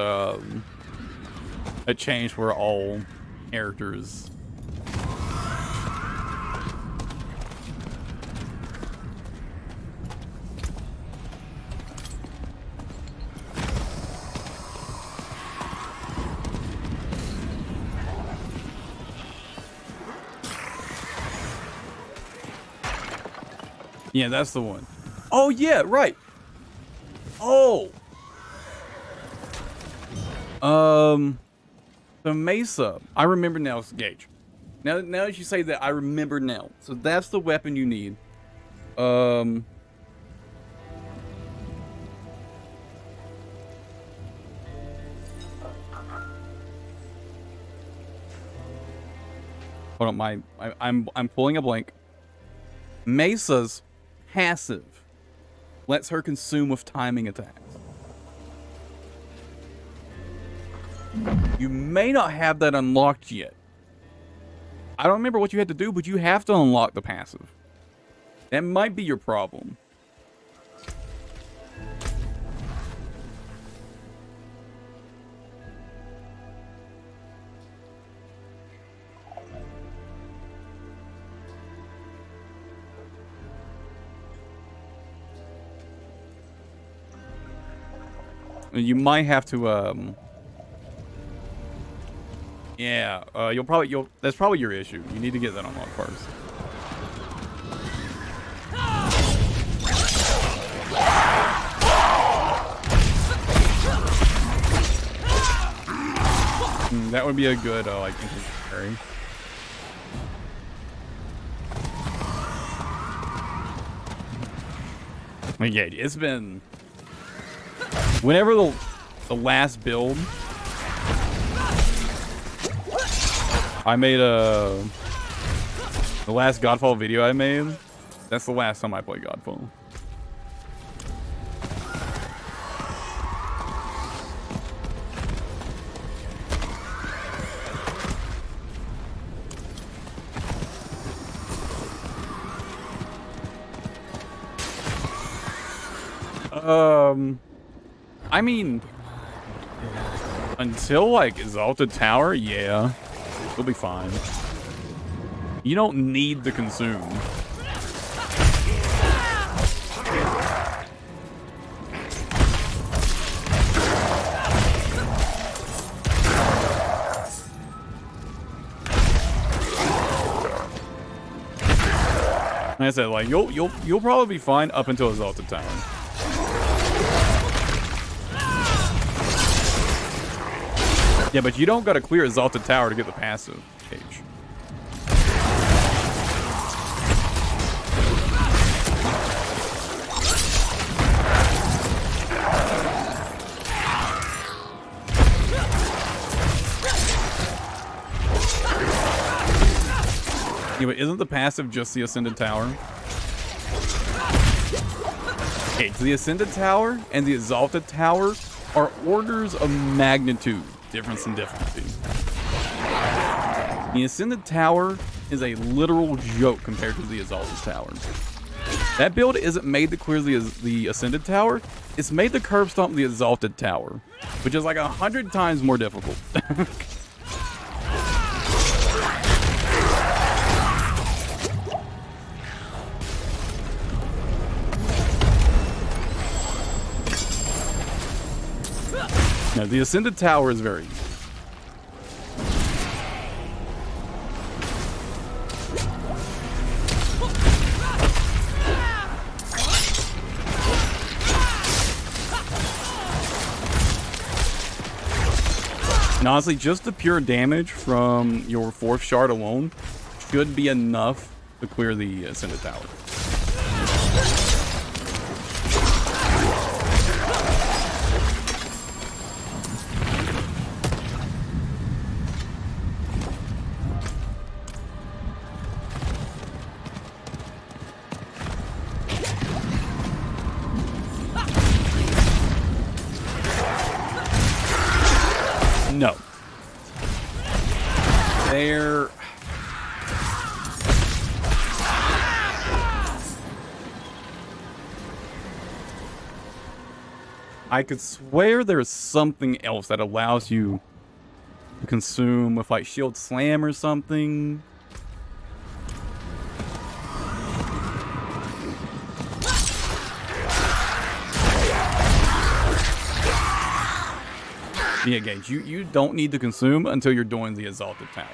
a change where all characters yeah, that's the one. Oh yeah, right. Oh. The Mesa. I remember now, Gage. Now that you say that, I remember now. So that's the weapon you need. Hold on, I'm pulling a blank. Mesa's passive lets her consume with timing attacks. You may not have that unlocked yet. I don't remember what you had to do, but you have to unlock the passive. That might be your problem. You might have to, yeah, that's probably your issue. You need to get that unlocked first. That would be a good, like, carry. Like, yeah, it's been... Whenever the last build... I made the last Godfall video I made, that's the last time I played Godfall. I mean, until like Exalted Tower, yeah, it'll be fine. You don't need to consume. Like I said, like you'll probably be fine up until Exalted Tower. Yeah, but you don't gotta clear Exalted Tower to get the passive page. Yeah, but isn't the passive just the Ascended Tower? Okay, so the Ascended Tower and the Exalted Tower are orders of magnitude difference in difficulty. The Ascended Tower is a literal joke compared to the Exalted Tower. That build isn't made to clear the Ascended Tower, it's made to curb stomp the Exalted Tower, which is like 100 times more difficult. Now, the Ascended Tower is very easy. And honestly, just the pure damage from your 4th shard alone should be enough to clear the Ascended Tower. No. They're... I could swear there's something else that allows you to consume with like Shield Slam or something. Yeah, Gage, you don't need to consume until you're doing the Exalted Tower.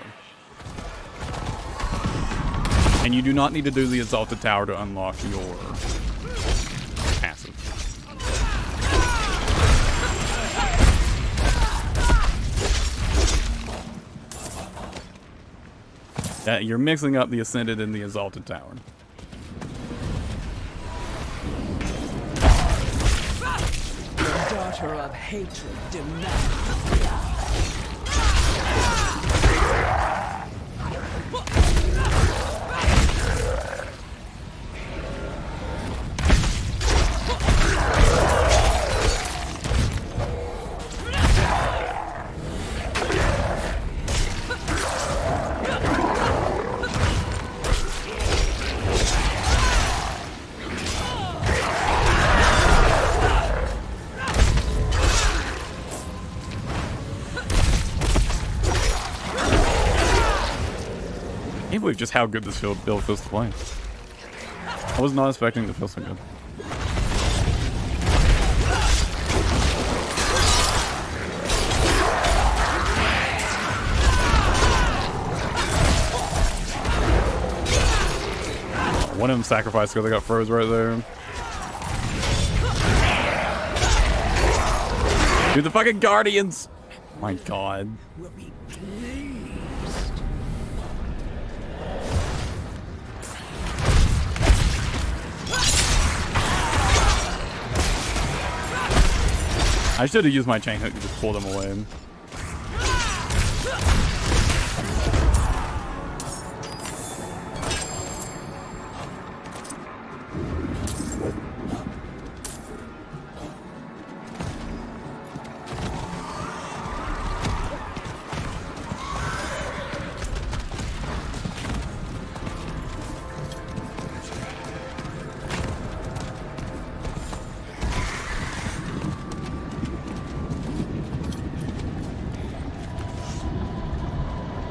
And you do not need to do the Exalted Tower to unlock your passive. You're mixing up the Ascended and the Exalted Tower. Daughter of hatred demands. I can't believe just how good this build feels to play. I was not expecting it to feel so good. One of them sacrificed because they got froze right there. Dude, the fucking Guardians! My god. Will be pleased. I should have used my chain hook to just pull them away.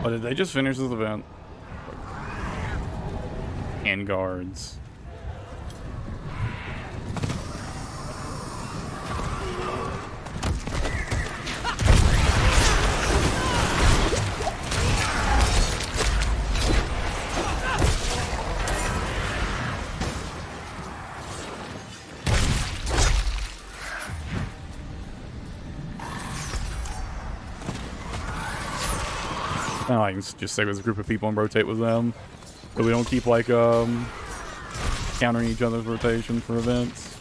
Oh, did they just finish this event? Hand guards. Oh, I can just stay with a group of people and rotate with them. So we don't keep like countering each other's rotation for events.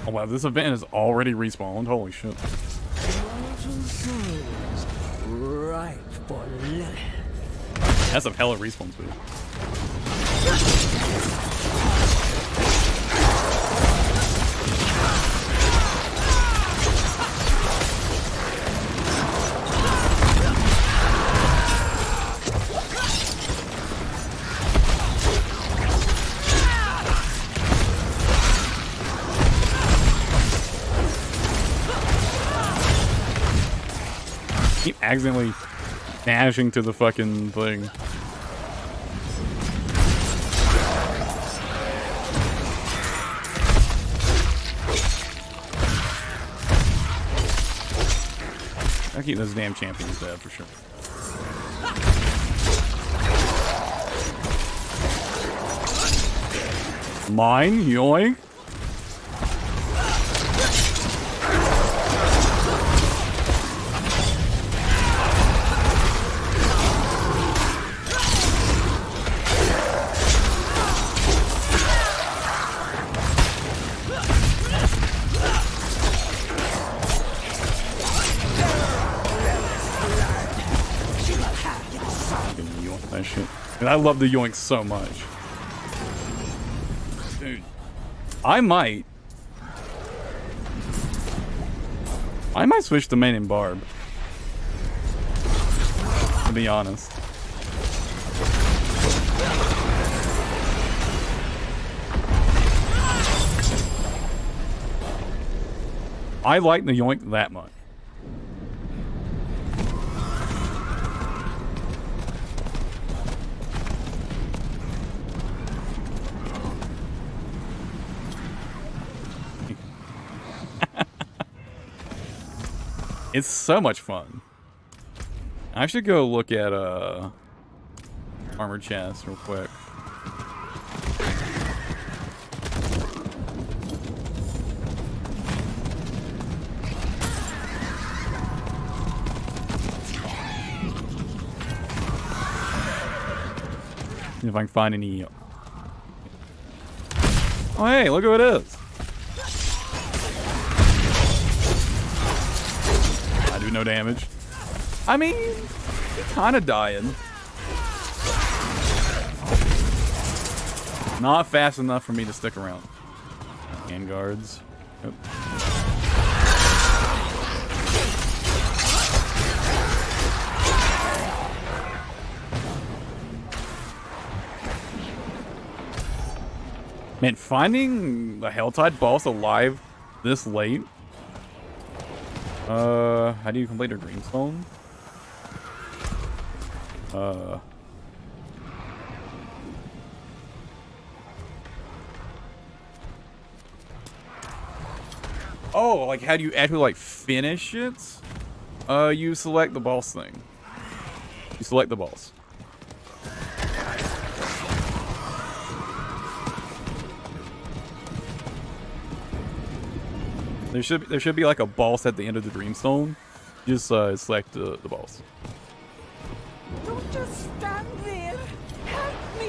Oh wow, this event is already respawned. Holy shit. Ripe for life. That's a hella respawn speed. Keep accidentally dashing to the fucking thing. I keep those damn champions dead for sure. Mine, yoink. That shit. And I love the yoink so much. Dude. I might switch to main and barb. To be honest. I like the yoink that much. It's so much fun. I should go look at armor chest real quick. If I can find any. Oh hey, look who it is. I do no damage. I mean, kind of dying. Not fast enough for me to stick around. Hand guards. Yep. Man, finding the Helltide boss alive this late How do you complete a dreamstone? Oh, like how do you actually like finish it? You select the boss thing. You select the boss. There should be like a boss at the end of the dreamstone. Just select the boss. Don't just stand there. Help me.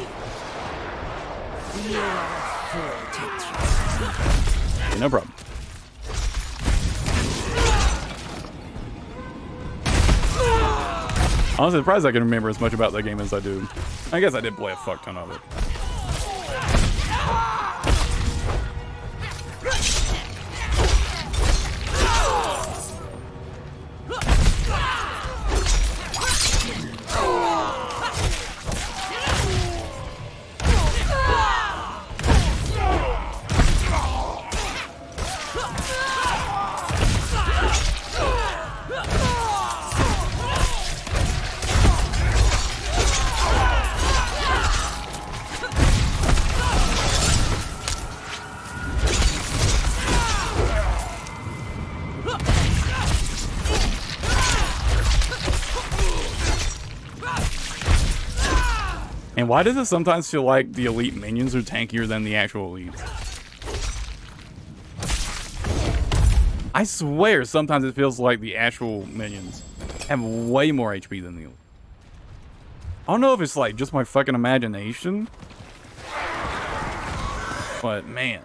Okay, no problem. Honestly, surprised I can remember as much about that game as I do. I guess I did play a fuck ton of it. And why does it sometimes feel like the elite minions are tankier than the actual elites? I swear sometimes it feels like the actual minions have way more HP than the elite. I don't know if it's like just my fucking imagination, but man.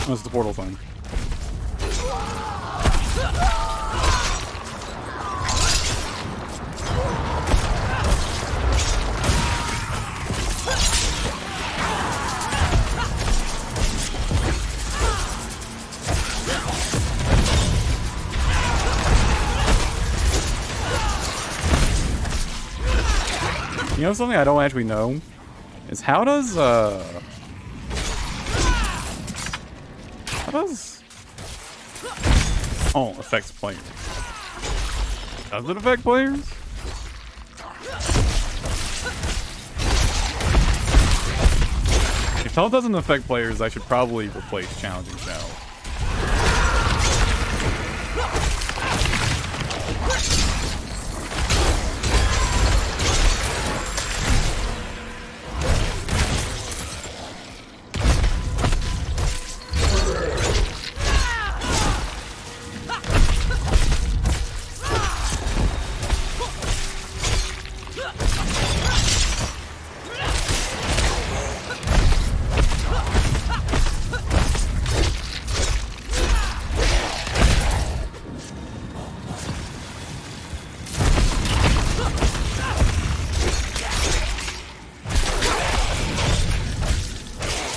That's the portal thing. You know something I don't actually know is how does oh, affects players. Does it affect players? If health doesn't affect players, I should probably replace challenging channel.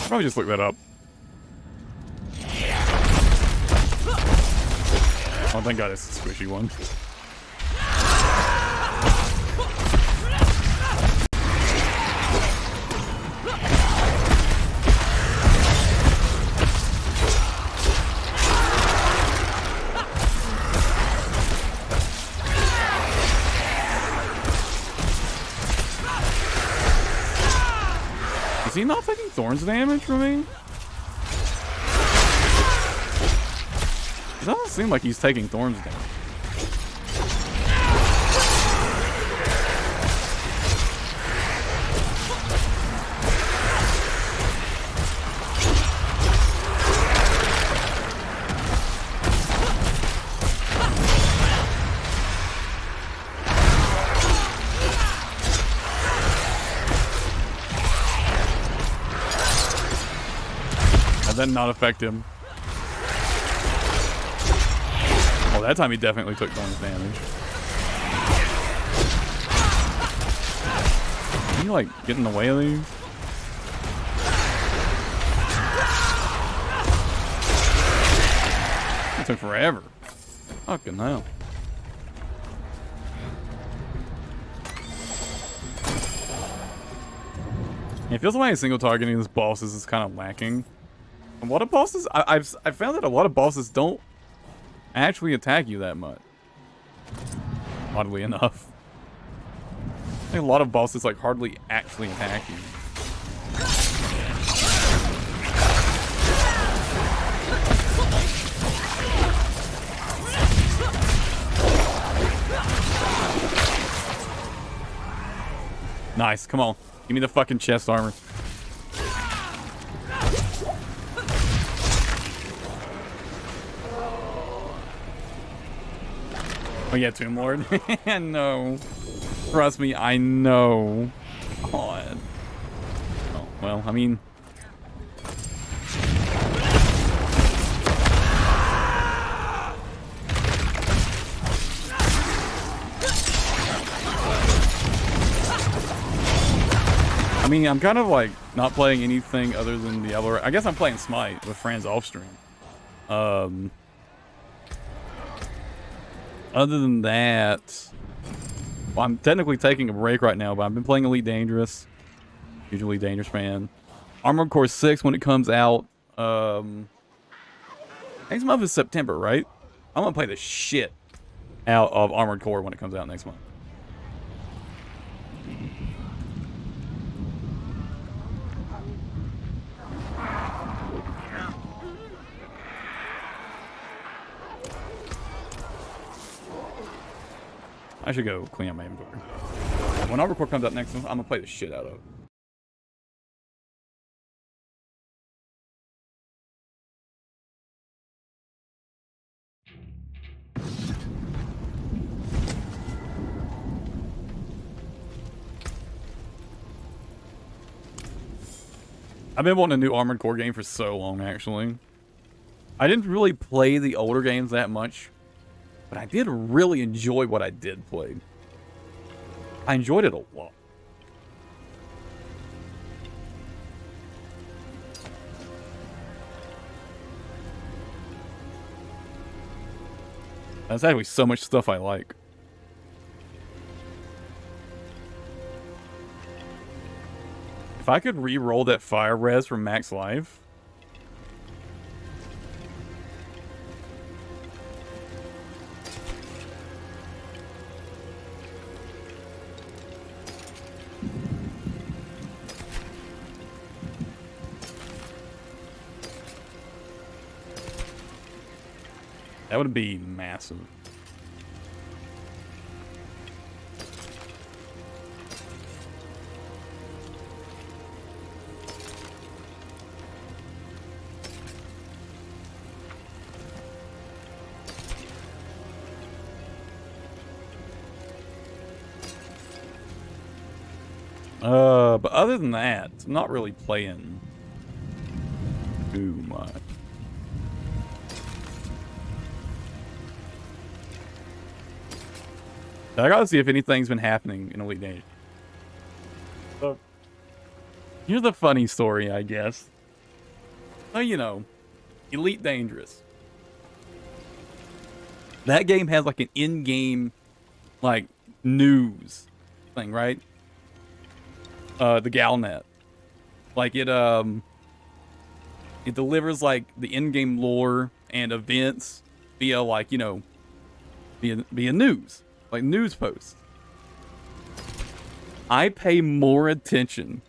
Probably just look that up. Oh, thank God it's a squishy one. Is he not taking thorns damage from me? It doesn't seem like he's taking thorns damage. that did not affect him. Oh, that time he definitely took bonus damage. Can you, like, get in the way of these? It took forever. Fucking hell. It feels like single targeting these bosses is kind of lacking. A lot of bosses, I've found that a lot of bosses don't actually attack you that much. Oddly enough. I think a lot of bosses like hardly actually attack you. Nice, come on. Give me the fucking chest armor. Oh yeah, Tomb Lord. No. Trust me, I know. God. Oh, well, I mean... I'm kind of like not playing anything other than Diablo. I guess I'm playing Smite with friends off stream. Other than that, well, I'm technically taking a break right now, but I've been playing Elite Dangerous. Huge Elite Dangerous fan. Armored Core 6 when it comes out. Next month is September, right? I'm gonna play the shit out of Armored Core when it comes out next month. I should go clean up my inventory. When Armored Core comes out next month, I'm gonna play the shit out of it. I've been wanting a new Armored Core game for so long, actually. I didn't really play the older games that much, but I did really enjoy what I did play. I enjoyed it a lot. There's actually so much stuff I like. If I could re-roll that fire res from max life. That would be massive. But other than that, I'm not really playing too much. I gotta see if anything's been happening in Elite Dangerous. So, here's the funny story, I guess. So, you know, Elite Dangerous. That game has like an in-game, like, news thing, right? The Galnet. Like, it delivers, like, the in-game lore and events via, like, you know, via news. Like news posts. I pay more attention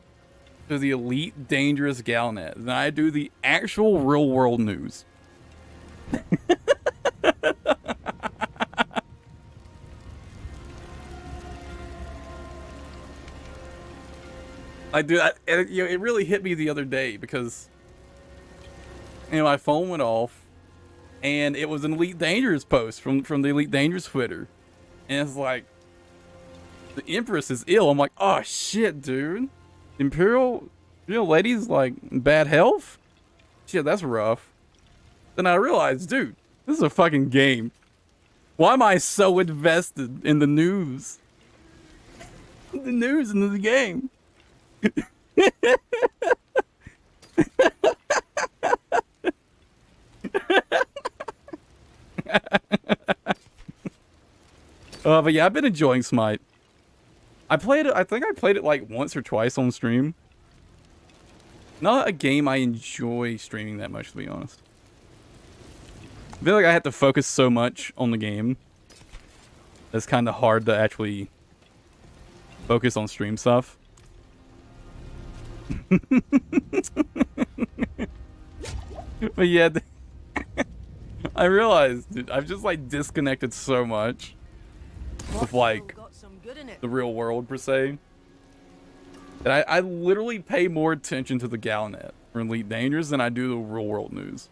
to the Elite Dangerous Galnet than I do the actual real world news. It really hit me the other day because, you know, my phone went off and it was an Elite Dangerous post from the Elite Dangerous Twitter. And it's like, the Empress is ill. I'm like, oh shit, dude. Imperial lady's like in bad health? shit, that's rough. Then I realized, dude, this is a fucking game. Why am I so invested in the news? The news into the game. But yeah, I've been enjoying Smite. I played it, I think I played it like once or twice on stream. Not a game I enjoy streaming that much, to be honest. I feel like I have to focus so much on the game. It's kind of hard to actually focus on stream stuff. But yeah, I realized, dude, I've just like disconnected so much with like the real world per se. And I literally pay more attention to the Galnet for Elite Dangerous than I do the real world news.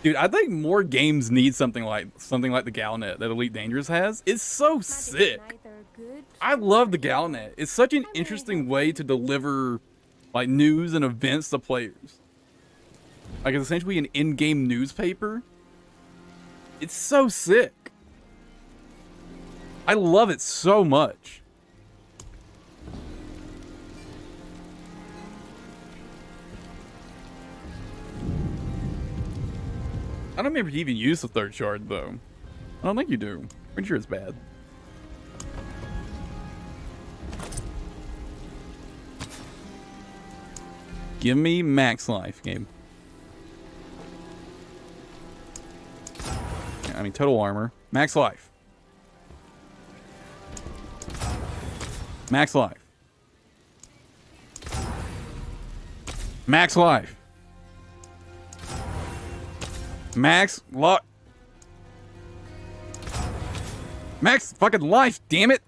Dude, I think more games need something like the Galnet that Elite Dangerous has. It's so sick. I love the Galnet. It's such an interesting way to deliver like news and events to players. Like it's essentially an in-game newspaper. It's so sick. I love it so much. I don't remember if you even use the third shard, though. I don't think you do. Pretty sure it's bad. Give me max life, game. I mean, total armor. Max life. Max life. Max life. Max luck. Max fucking life, damn it.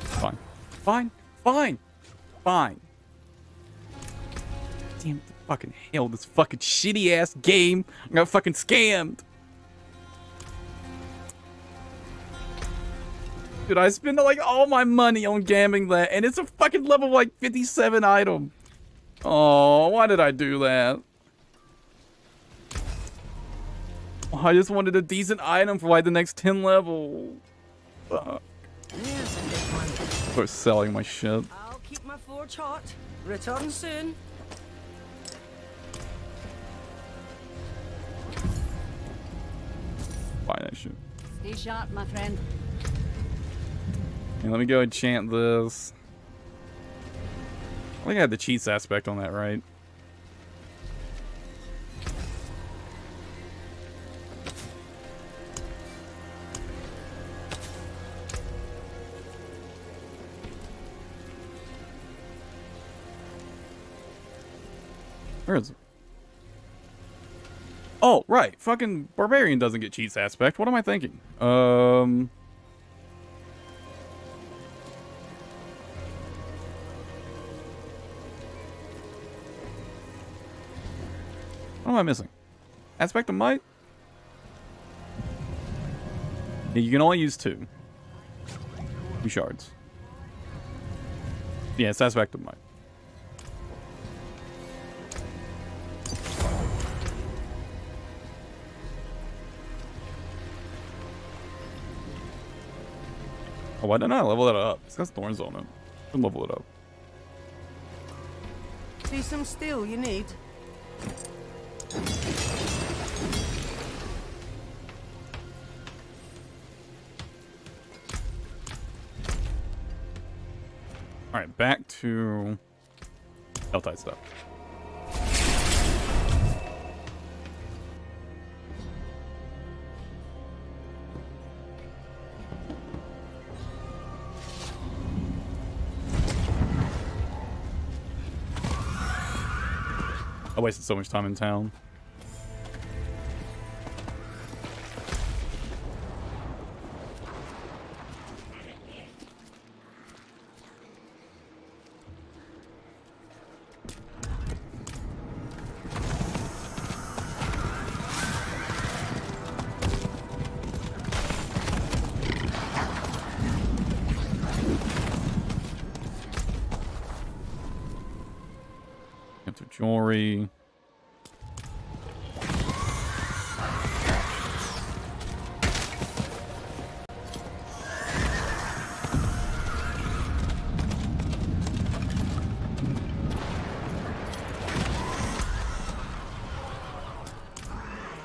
Fine. Fine. Fine. Fine. Damn the fucking hell, this fucking shitty ass game. I got fucking scammed. Dude, I spend like all my money on gambling that, and it's a fucking level like 57 item. Oh, why did I do that? Oh, I just wanted a decent item for like the next 10 levels. Fuck. Start selling my shit. I'll keep my forge hot. Return soon. Buy that shit. Stay sharp, my friend. And let me go enchant this. I think I had the cheats aspect on that, right? Where is it? Oh, right. Fucking Barbarian doesn't get cheats aspect. What am I thinking? What am I missing? Aspect of Might? Yeah, you can only use 2. 2 shards. Yeah, it's Aspect of Might. Oh, why didn't I level that up? It's got thorns on it. I can level it up. See some steel you need. Alright, back to Helltide stuff. wasted so much time in town. Jewelry.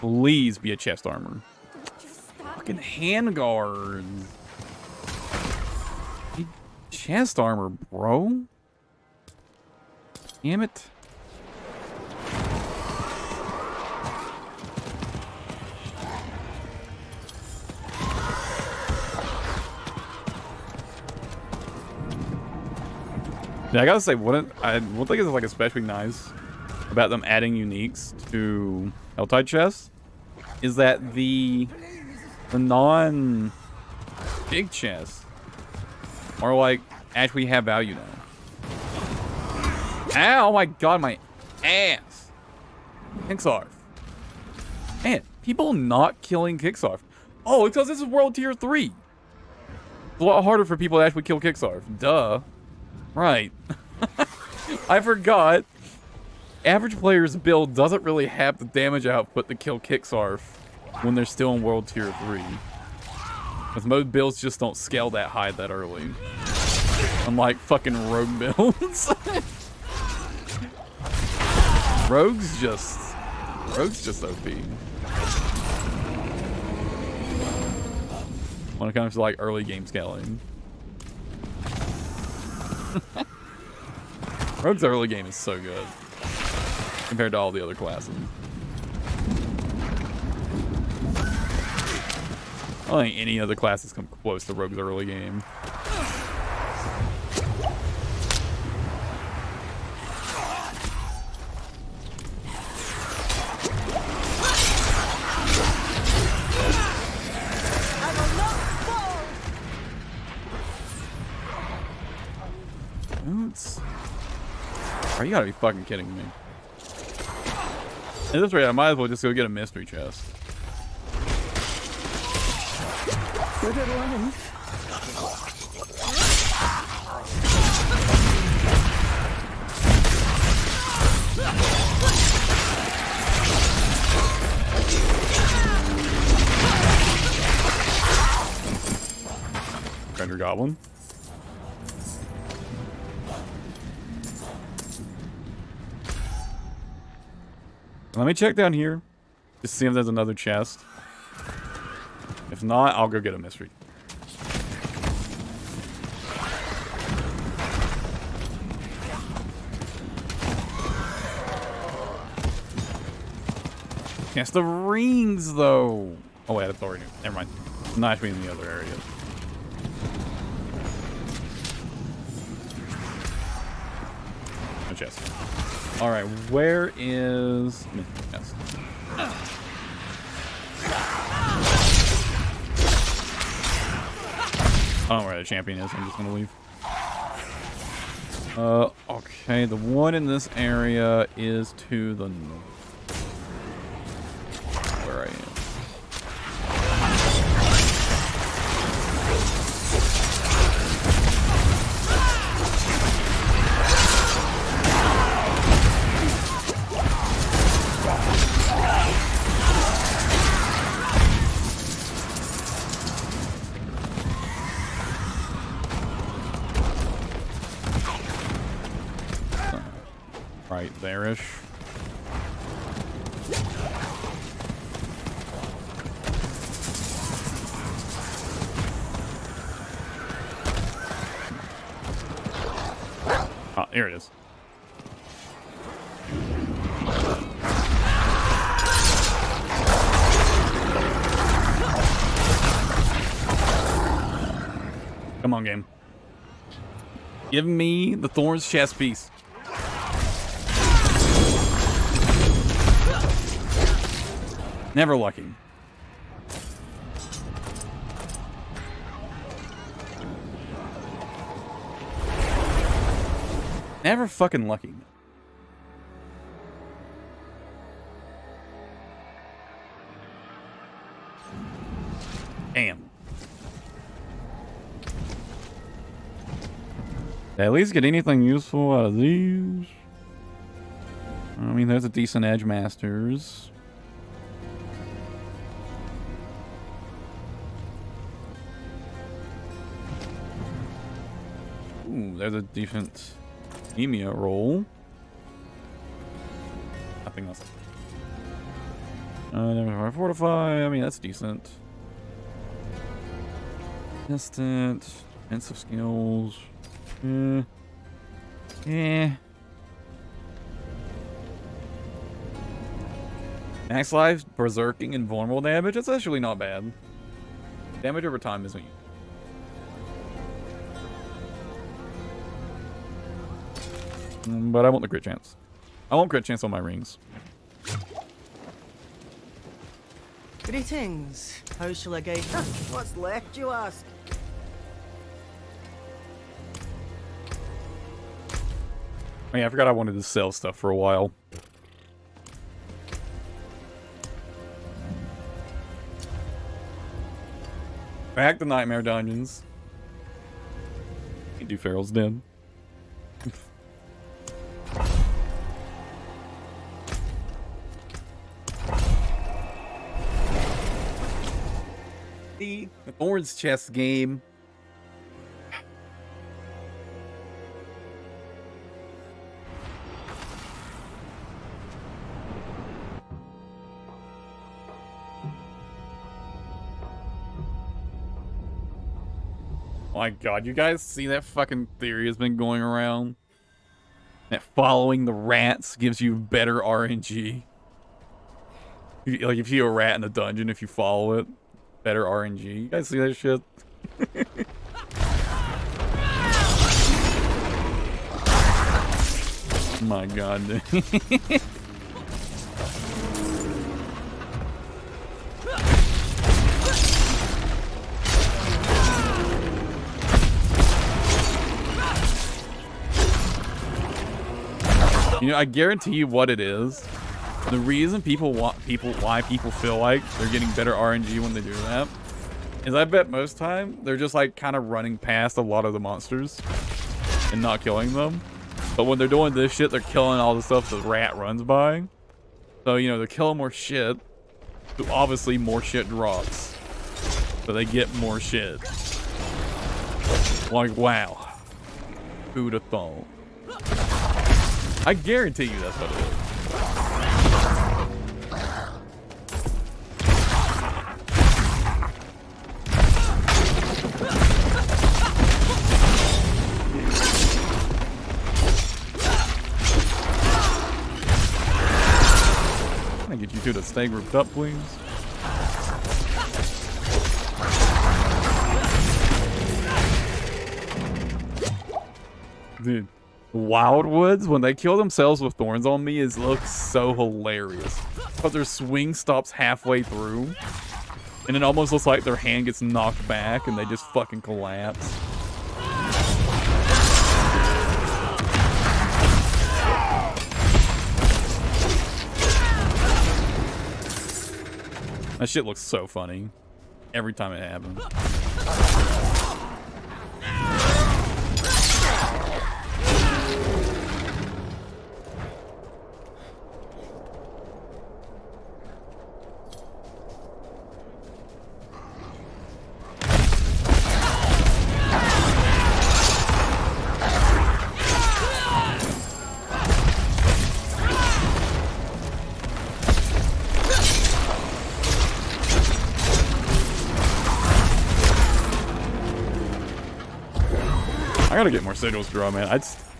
Please be a chest armor. Fucking handguards. Chest armor, bro. Damn it. Yeah, I gotta say, one thing is like especially nice about them adding uniques to Helltide chests is that the non-big chests are like actually have value now. Ow, oh my god, my ass. Kicksarf. Man, people not killing Kicksarf. Oh, it's because this is World Tier 3. It's a lot harder for people to actually kill Kicksarf. Duh. Right. I forgot. Average player's build doesn't really have the damage output to kill Kicksarf when they're still in World Tier 3. Because most builds just don't scale that high that early. Unlike fucking rogue builds. Rogue's just OP. When it comes to like early game scaling. Rogue's early game is so good compared to all the other classes. I don't think any other classes come close to Rogue's early game. Oh, you gotta be fucking kidding me. At this rate, I might as well just go get a mystery chest. Good one. Treasure Goblin. Let me check down here. Just see if there's another chest. If not, I'll go get a mystery. Chest of rings, though. Oh, wait, that's already new. Never mind. It's not actually in the other area. No chest. All right, where is... Yes. I don't know where the champion is. I'm just gonna leave. Okay, the one in this area is to the north. Where I am. Right there-ish. Oh, here it is. Come on, game. Give me the thorns chest piece. Never lucky. Never fucking lucky. Damn. Did I at least get anything useful out of these? I mean, there's a decent Edge Masters. Ooh, there's a decent Emia roll. Nothing else. Never fortify. I mean, that's decent. Instant. Defensive skills. Yeah. Max life, berserking, and vulnerable damage. It's actually not bad. Damage over time isn't. But I want the crit chance. I want crit chance on my rings. Greetings. How shall I guide? What's left, you ask? Oh yeah, I forgot I wanted to sell stuff for a while. Back to Nightmare Dungeons. Can't do Pharaoh's Den. The Thorns chess game. Oh my god, you guys see that fucking theory has been going around? That following the rats gives you better RNG. Like if you're a rat in a dungeon, if you follow it, better RNG. You guys see that shit? My god, dude. You know, I guarantee you what it is. The reason why people feel like they're getting better RNG when they do that is I bet most time they're just like kind of running past a lot of the monsters and not killing them. But when they're doing this shit, they're killing all the stuff the rat runs by. So, you know, they're killing more shit. So obviously more shit drops. So they get more shit. Like, wow. Who'd have thought? I guarantee you that's what it is. Can I get you two to stay grouped up, please? Dude. Wildwoods, when they kill themselves with thorns on me, looks so hilarious. But their swing stops halfway through. And it almost looks like their hand gets knocked back and they just fucking collapse. That shit looks so funny. Every time it happens. I gotta get more sigils to draw, man.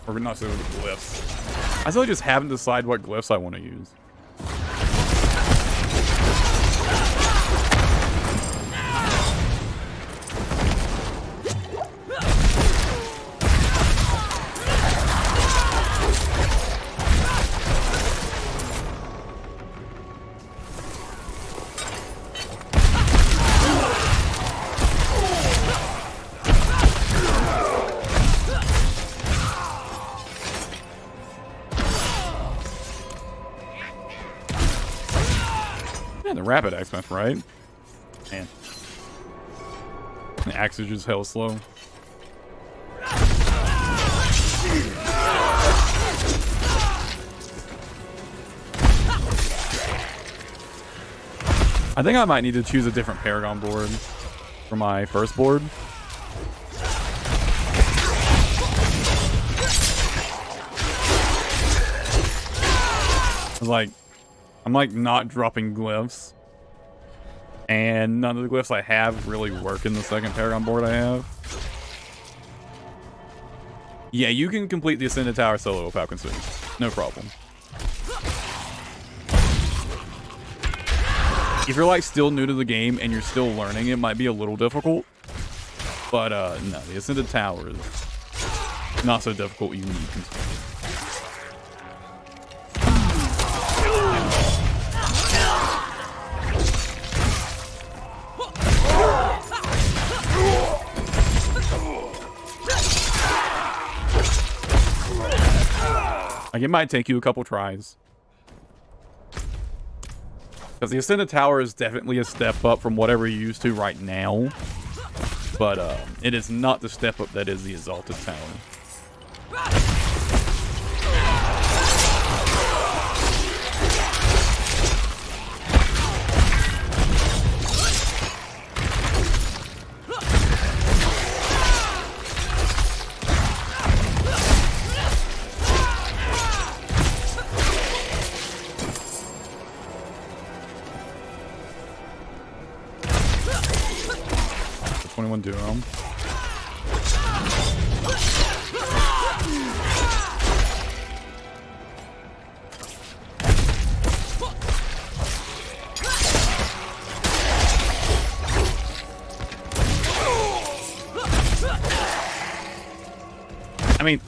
Or not sigils, glyphs. I still just haven't decided what glyphs I want to use. Yeah, the rapid axe method, right? Man. The axe is just hella slow. I think I might need to choose a different Paragon board for my first board. I'm like not dropping glyphs. And none of the glyphs I have really work in the second Paragon board I have. Yeah, you can complete the Ascended Tower solo with Falcon Swing. No problem. If you're like still new to the game and you're still learning, it might be a little difficult. But no, the Ascended Tower is not so difficult you need to. Like, it might take you a couple tries. Because the Ascended Tower is definitely a step up from whatever you're used to right now. But it is not the step up that is the Exalted Tower. Duo. I mean,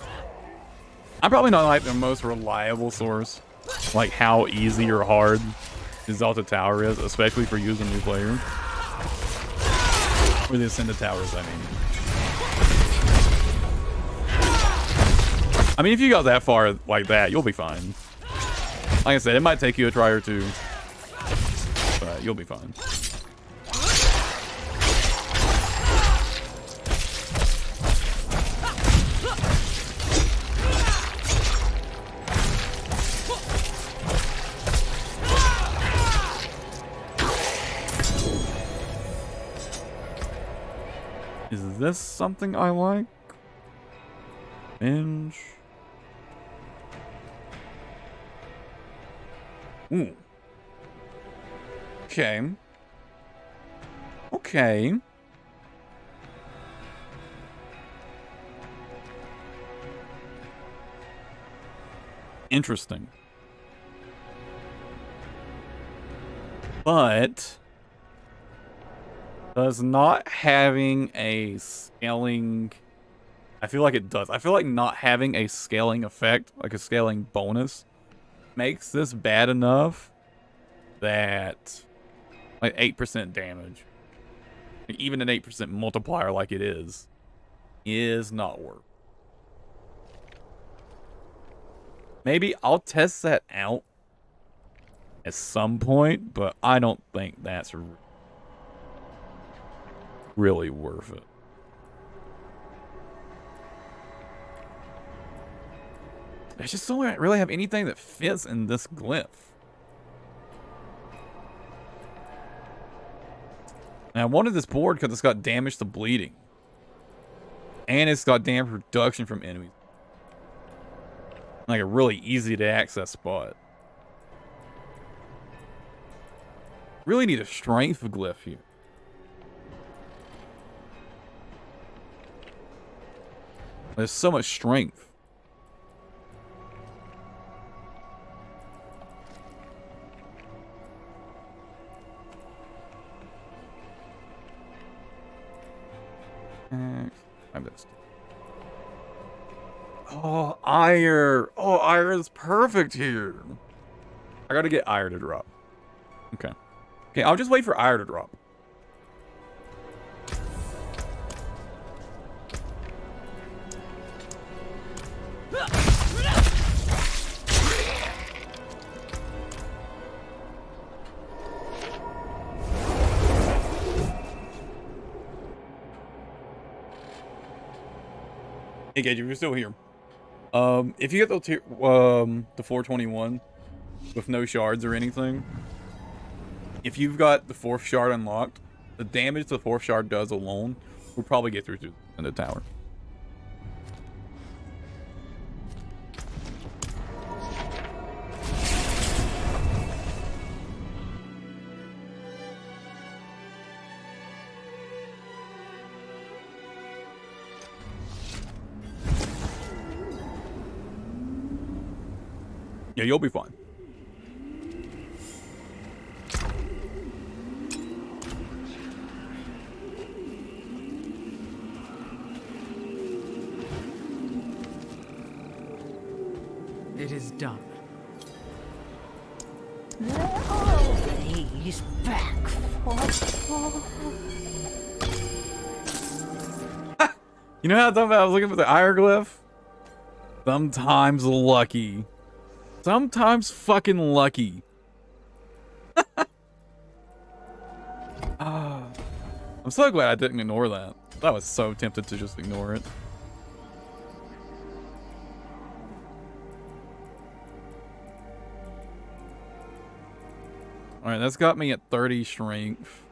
I'm probably not like the most reliable source, like how easy or hard Exalted Tower is, especially for you as a new player. Or the Ascended Towers, I mean, if you got that far like that, you'll be fine. Like I said, it might take you a try or two, but you'll be fine. Is this something I like? Binge. Ooh. Okay. Okay. Interesting. But does not having a scaling... I feel like it does. I feel like not having a scaling effect, like a scaling bonus, makes this bad enough that like 8% damage, like even an 8% multiplier like it is not worth. Maybe I'll test that out at some point, but I don't think that's really worth it. I just don't really have anything that fits in this glyph. And I wanted this board because it's got damage to bleeding. And it's got damage reduction from enemies. Like a really easy to access spot. Really need a strength glyph here. There's so much strength. I missed. Oh, Ire. Oh, Ire is perfect here. I gotta get Ire to drop. Okay. Okay, I'll just wait for Ire to drop. Hey, Gage, if you're still here, if you get the 421 with no shards or anything, if you've got the 4th shard unlocked, the damage the 4th shard does alone will probably get through to the tower. Yeah, you'll be fine. It is done. He's back for. You know how I was looking for the hieroglyph? Sometimes lucky. Sometimes fucking lucky. I'm so glad I didn't ignore that. I was so tempted to just ignore it. Alright, that's got me at 30 strength.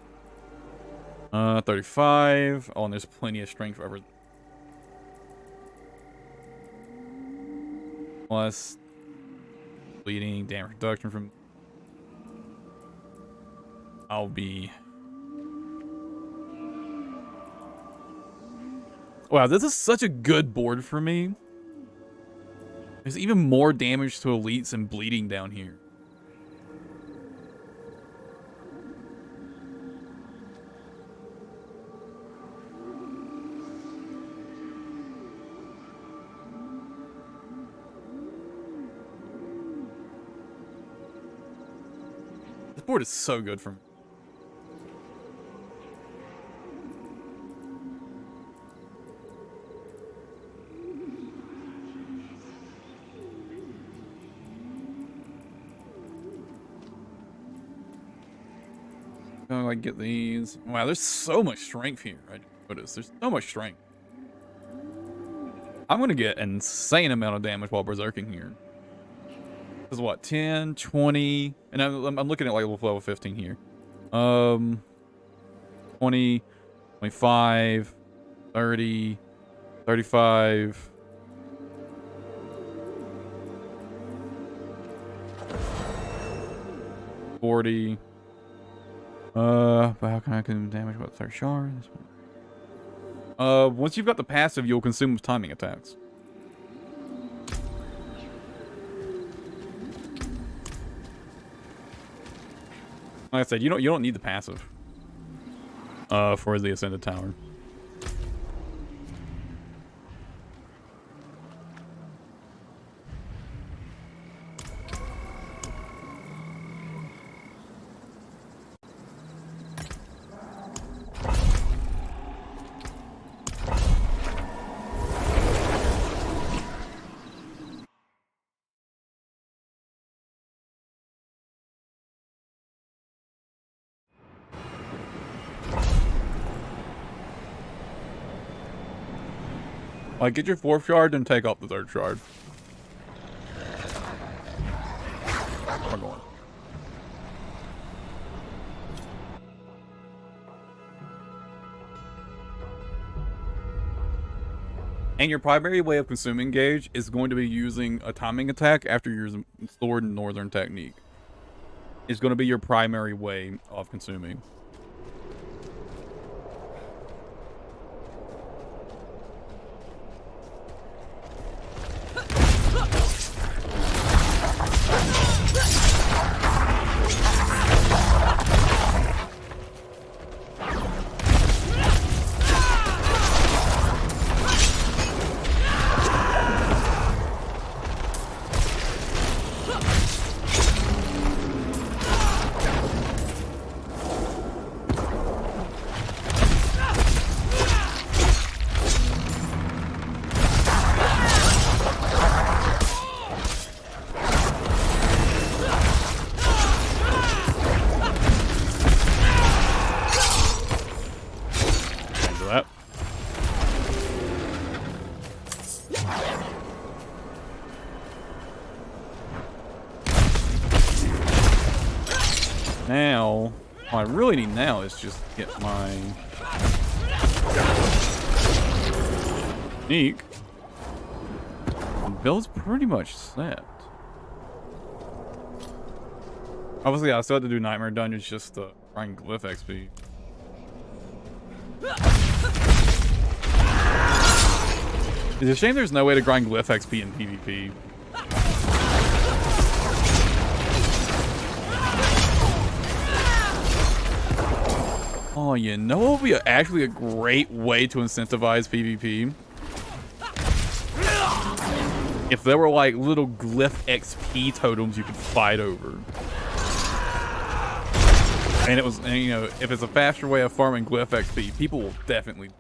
35. Oh, and there's plenty of strength over. Plus bleeding, damage reduction from. I'll be. Wow, this is such a good board for me. There's even more damage to elites and bleeding down here. This board is so good for me. Oh, I get these. Wow, there's so much strength here. I noticed there's so much strength. I'm gonna get an insane amount of damage while berserking here. This is what, 10, 20, and I'm looking at like level 15 here. 20, 25, 30, 35. $40. But how can I consume damage with third shard? This one. Once you've got the passive, you'll consume with timing attacks. Like I said, you don't need the passive. For the Ascended Tower. Like, get your 4th shard and take off the 3rd shard. We're going. And your primary way of consuming Gauge is going to be using a timing attack after your Sword and Northern technique. It's going to be your primary way of consuming. Now, what I really need now is just get my sneak. And build's pretty much set. Obviously, I still have to do Nightmare Dungeons just to grind glyph XP. It's a shame there's no way to grind glyph XP in PvP. Oh, you know what would be actually a great way to incentivize PvP? If there were like little glyph XP totems you could fight over. And it was, and, you know, if it's a faster way of farming glyph XP, people will definitely.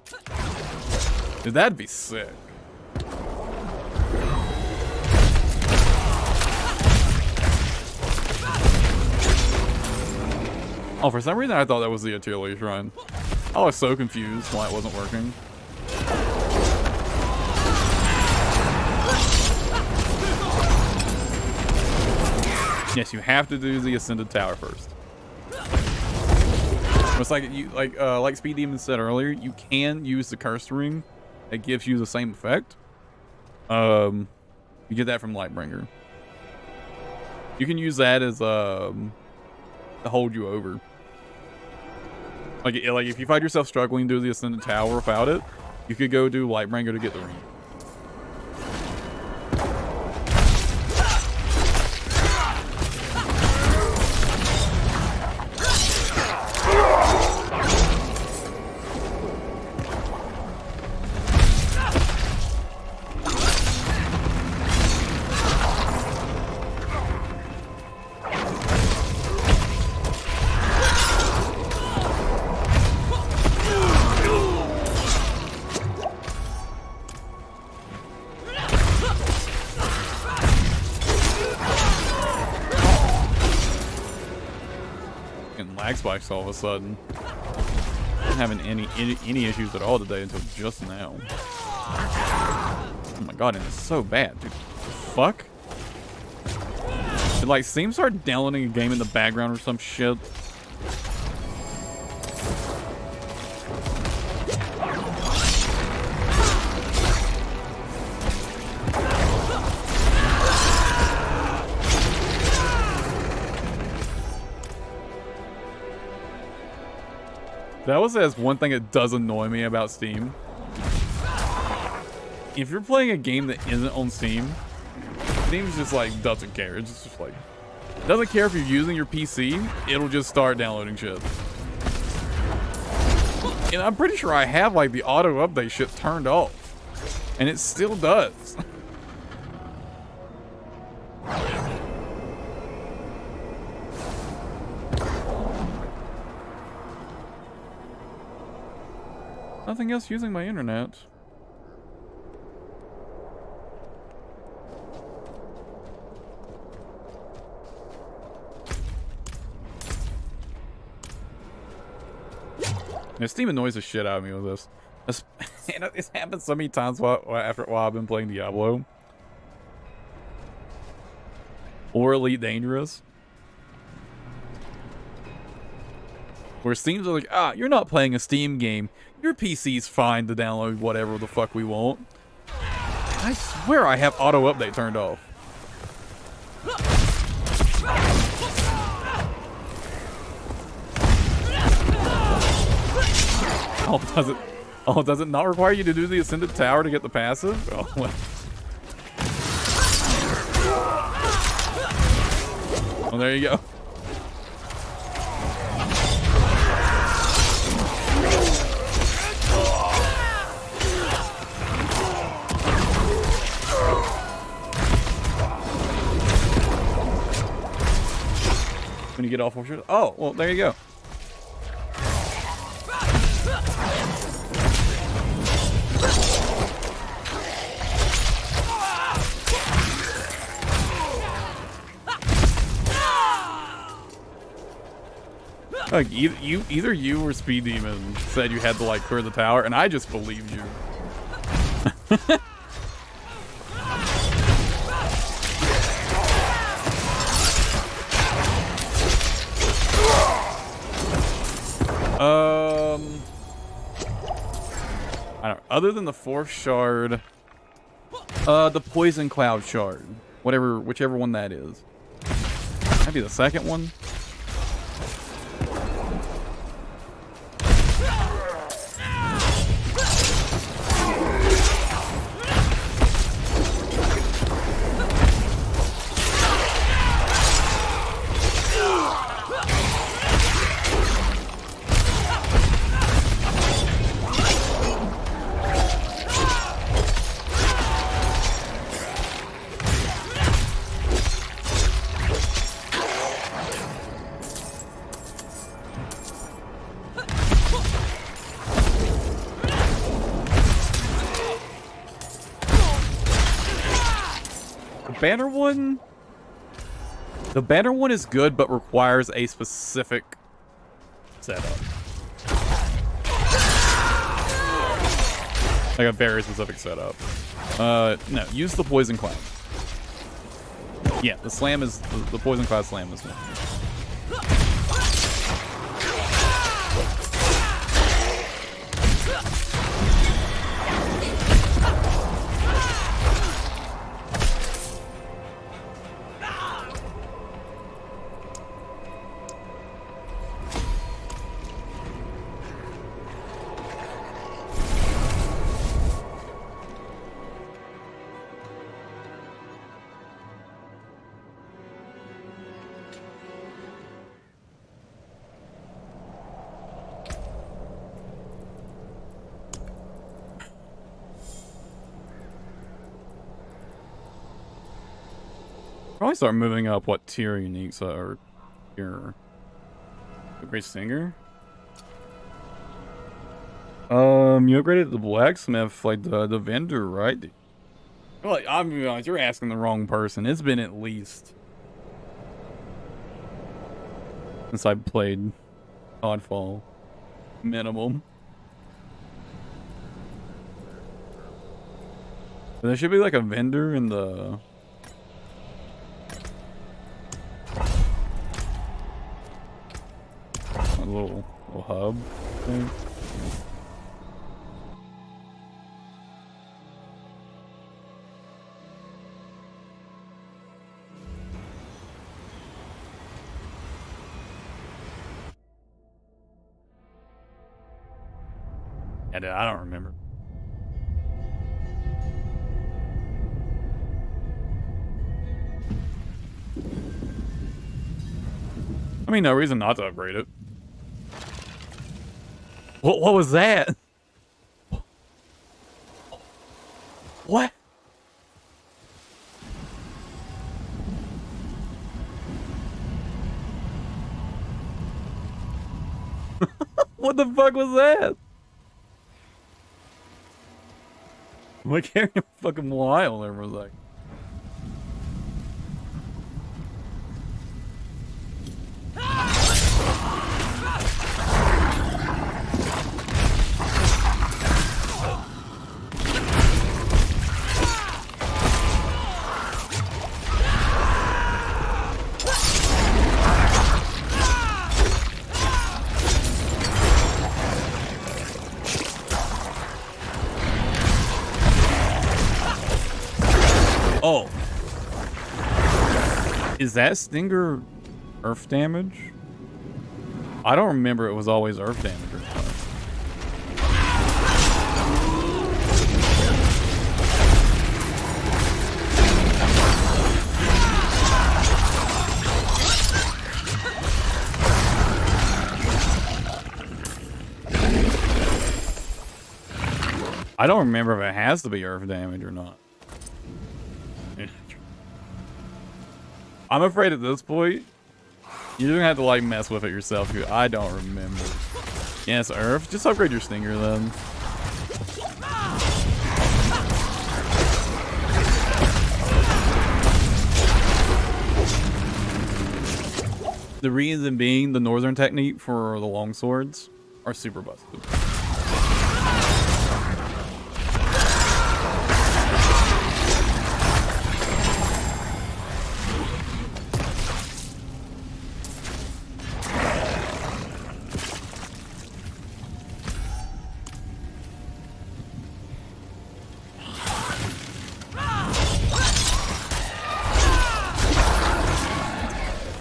Dude, that'd be sick. Oh, for some reason I thought that was the Atelier Shrine. I was so confused why it wasn't working. Yes, you have to do the Ascended Tower first. It's like like Speed Demon said earlier, you can use the Curse Ring. It gives you the same effect. You get that from Lightbringer. You can use that as to hold you over. Like if you find yourself struggling to do the Ascended Tower without it, you could go do Lightbringer to get the ring. Spikes all of a sudden. I'm having any issues at all today until just now. Oh my god, and it's so bad, dude. Fuck. Did like Steam start downloading a game in the background or some shit? That was one thing that does annoy me about Steam. If you're playing a game that isn't on Steam, Steam's just like doesn't care. It's just like doesn't care if you're using your PC. It'll just start downloading shit. And I'm pretty sure I have like the auto update shit turned off, and it still does. Nothing else using my internet. Yeah, Steam annoys the shit out of me with this. It's happened so many times while I've been playing Diablo. Or Elite Dangerous. Where Steam's like, you're not playing a Steam game. Your PC's fine to download whatever the fuck we want. I swear I have auto update turned off. Does it not require you to do the Ascended Tower to get the passive? Oh, well. Well, there you go. When you get all 4 shooters. Oh, well, there you go. Like either you or Speed Demon said you had to like clear the tower, and I just believed you. I don't. Other than the fourth shard, the poison cloud shard, whichever one that is. Maybe the second one. The banner one is good, but requires a specific setup. Like a very specific setup. No, use the poison cloud. Yeah, the slam is the poison cloud slam is one. Probably start moving up what tier uniques are here. A great singer. You upgraded the blacksmith, like the vendor, right? Like, I'm gonna be honest, you're asking the wrong person. It's been at least since I played Oddfall, minimum. But there should be like a vendor in the little hub thing. Yeah, dude, I don't remember. I mean, no reason not to upgrade it. What was that? What? What the fuck was that? I'm like hearing a fucking while there for a second. Oh. Is that Stinger earth damage? I don't remember it was always earth damage or not. I don't remember if it has to be earth damage or not. I'm afraid at this point, you're gonna have to like mess with it yourself. Because I don't remember. Yes, Earth. Just upgrade your Stinger then. The reason being, the northern technique for the long swords are super busted.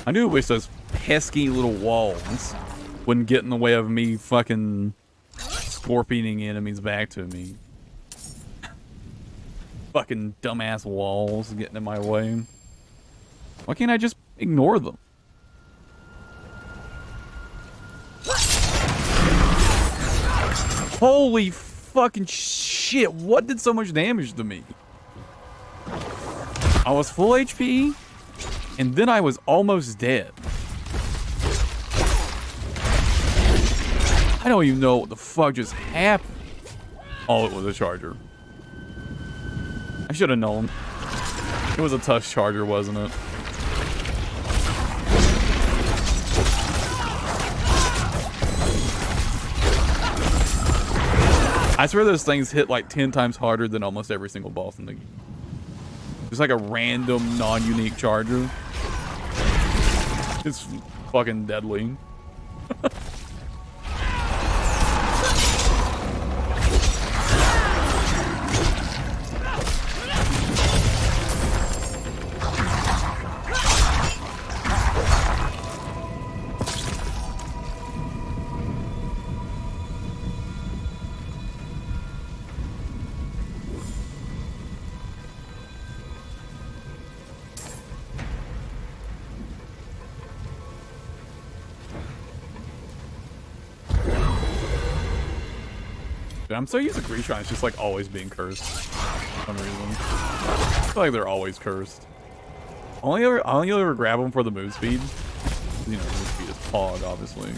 I do wish those pesky little walls wouldn't get in the way of me fucking scorpioning enemies back to me. Fucking dumbass walls getting in my way. Why can't I just ignore them? Holy fucking shit, what did so much damage to me? I was full HP, and then I was almost dead. I don't even know what the fuck just happened. Oh, it was a charger. I should have known. It was a tough charger, wasn't it? I swear those things hit like 10 times harder than almost every single boss in the game. Just like a random, non-unique charger. It's fucking deadly. Dude, I'm so used to Grease Shrines just like always being cursed for some reason. I feel like they're always cursed. I only ever grab them for the move speed. You know, move speed is Pog, obviously.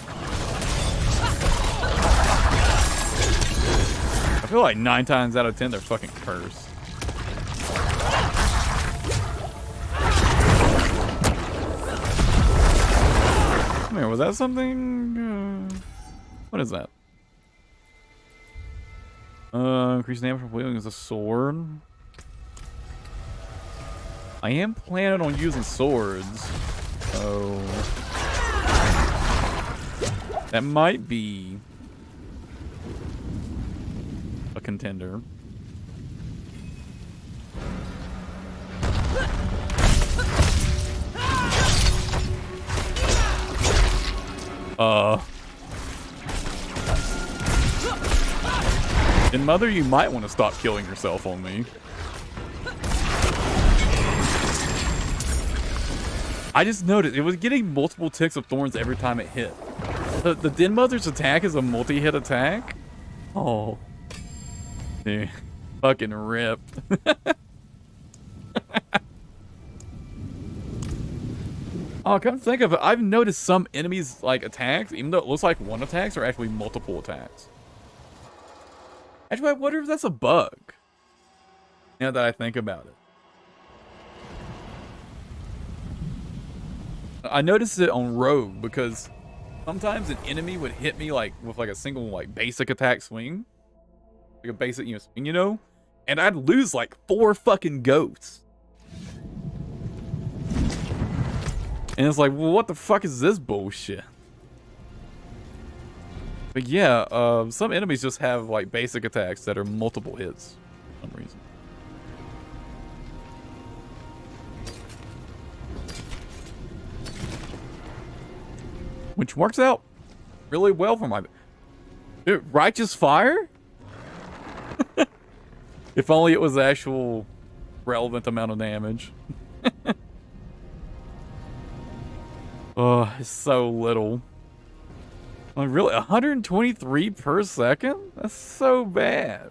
I feel like 9 times out of 10 they're fucking cursed. Come here, was that something? What is that? Increase damage from wielding as a sword. I am planning on using swords, so that might be a contender. And Mother, you might want to stop killing yourself on me. I just noticed it was getting multiple ticks of thorns every time it hit. The Den Mother's attack is a multi-hit attack? Oh. Dude. Fucking rip. Oh, come to think of it, I've noticed some enemies like attacks, even though it looks like one attacks, are actually multiple attacks. Actually, I wonder if that's a bug. Now that I think about it. I noticed it on Rogue because sometimes an enemy would hit me like with like a single like basic attack swing. Like a basic, you know, swing, you know? And I'd lose like 4 fucking ghosts. And it's like, well, what the fuck is this bullshit? But yeah, some enemies just have like basic attacks that are multiple hits for some reason. Which works out really well for my... Dude, Righteous Fire? If only it was the actual relevant amount of damage. Oh, it's so little. Like, really? 123 per second? That's so bad.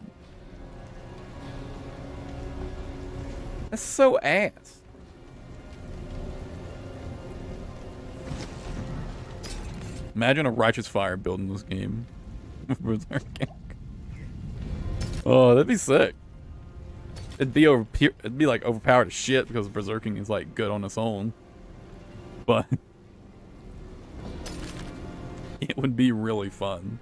That's so ass. Imagine a Righteous Fire build in this game. Oh, that'd be sick. It'd be like overpowered as shit because Berserking is like good on its own. But it would be really fun.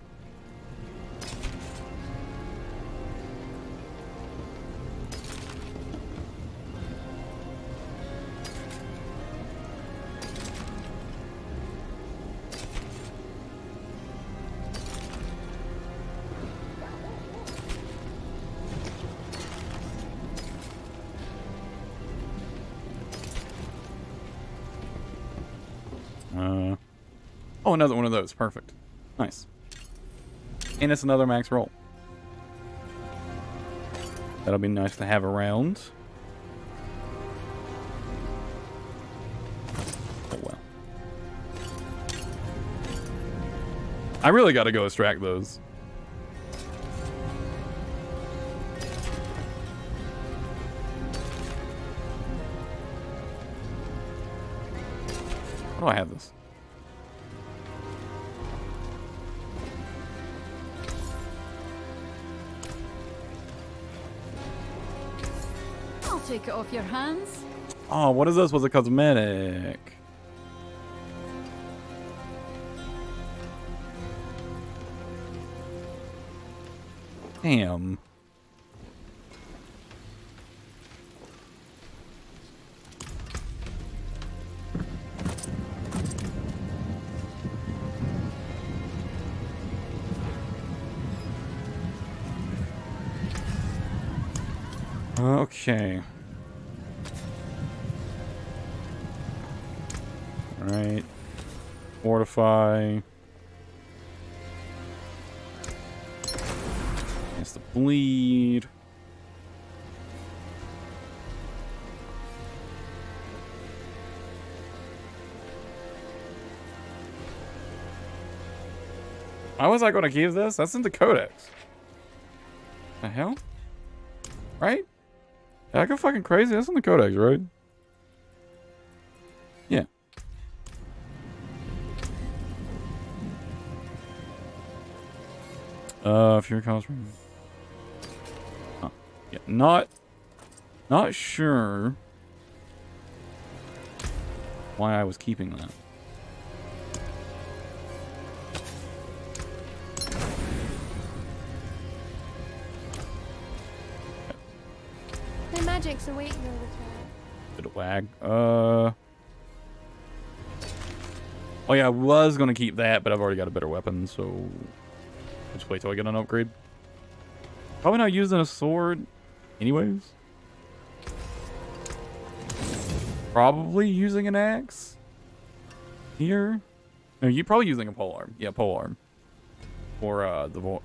Oh, another one of those. Perfect. Nice. And it's another max roll. That'll be nice to have around. Oh, well. I really got to go extract those. How do I have this? I'll take it off your hands. Oh, what is this? Was a cosmetic? Damn. Okay. All right. Fortify. It's the bleed. How was I going to keep this? That's in the codex. The hell? Right? Did I go fucking crazy? That's in the codex, right? Yeah. Fear comes from. Oh, yeah, not sure why I was keeping that. My magic's awake all the time. Bit of wag. Oh yeah, I was gonna keep that, but I've already got a better weapon, so just wait till I get an upgrade. Probably not using a sword anyways. Probably using an axe here. No, you're probably using a polearm. Yeah, polearm for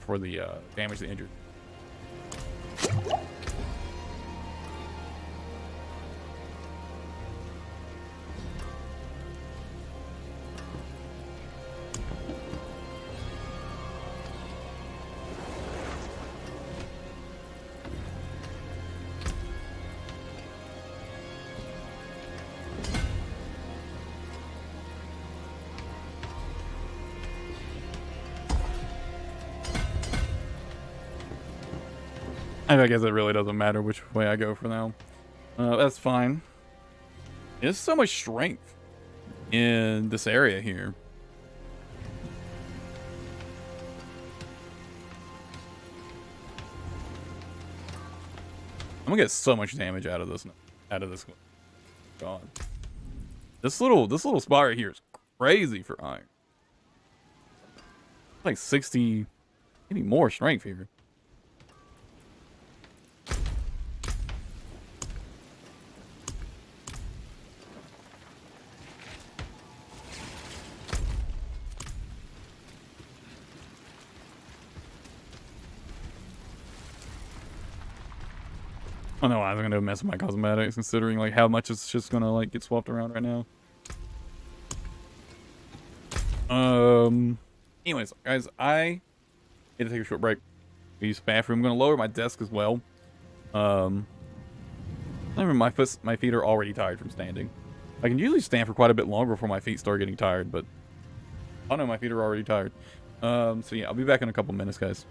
the damage to injured. I guess it really doesn't matter which way I go for now. That's fine. There's so much strength in this area here. I'm gonna get so much damage out of this. God, this little spot right here is crazy for iron. Like 60, maybe more strength here. I don't know why I'm gonna mess with my cosmetics, considering like how much it's just gonna like get swapped around right now. Anyways, guys, I need to take a short break. Use the bathroom. I'm gonna lower my desk as well. I mean, my feet are already tired from standing. I can usually stand for quite a bit longer before my feet start getting tired, but I don't know, my feet are already tired. So yeah, I'll be back in a couple minutes, guys.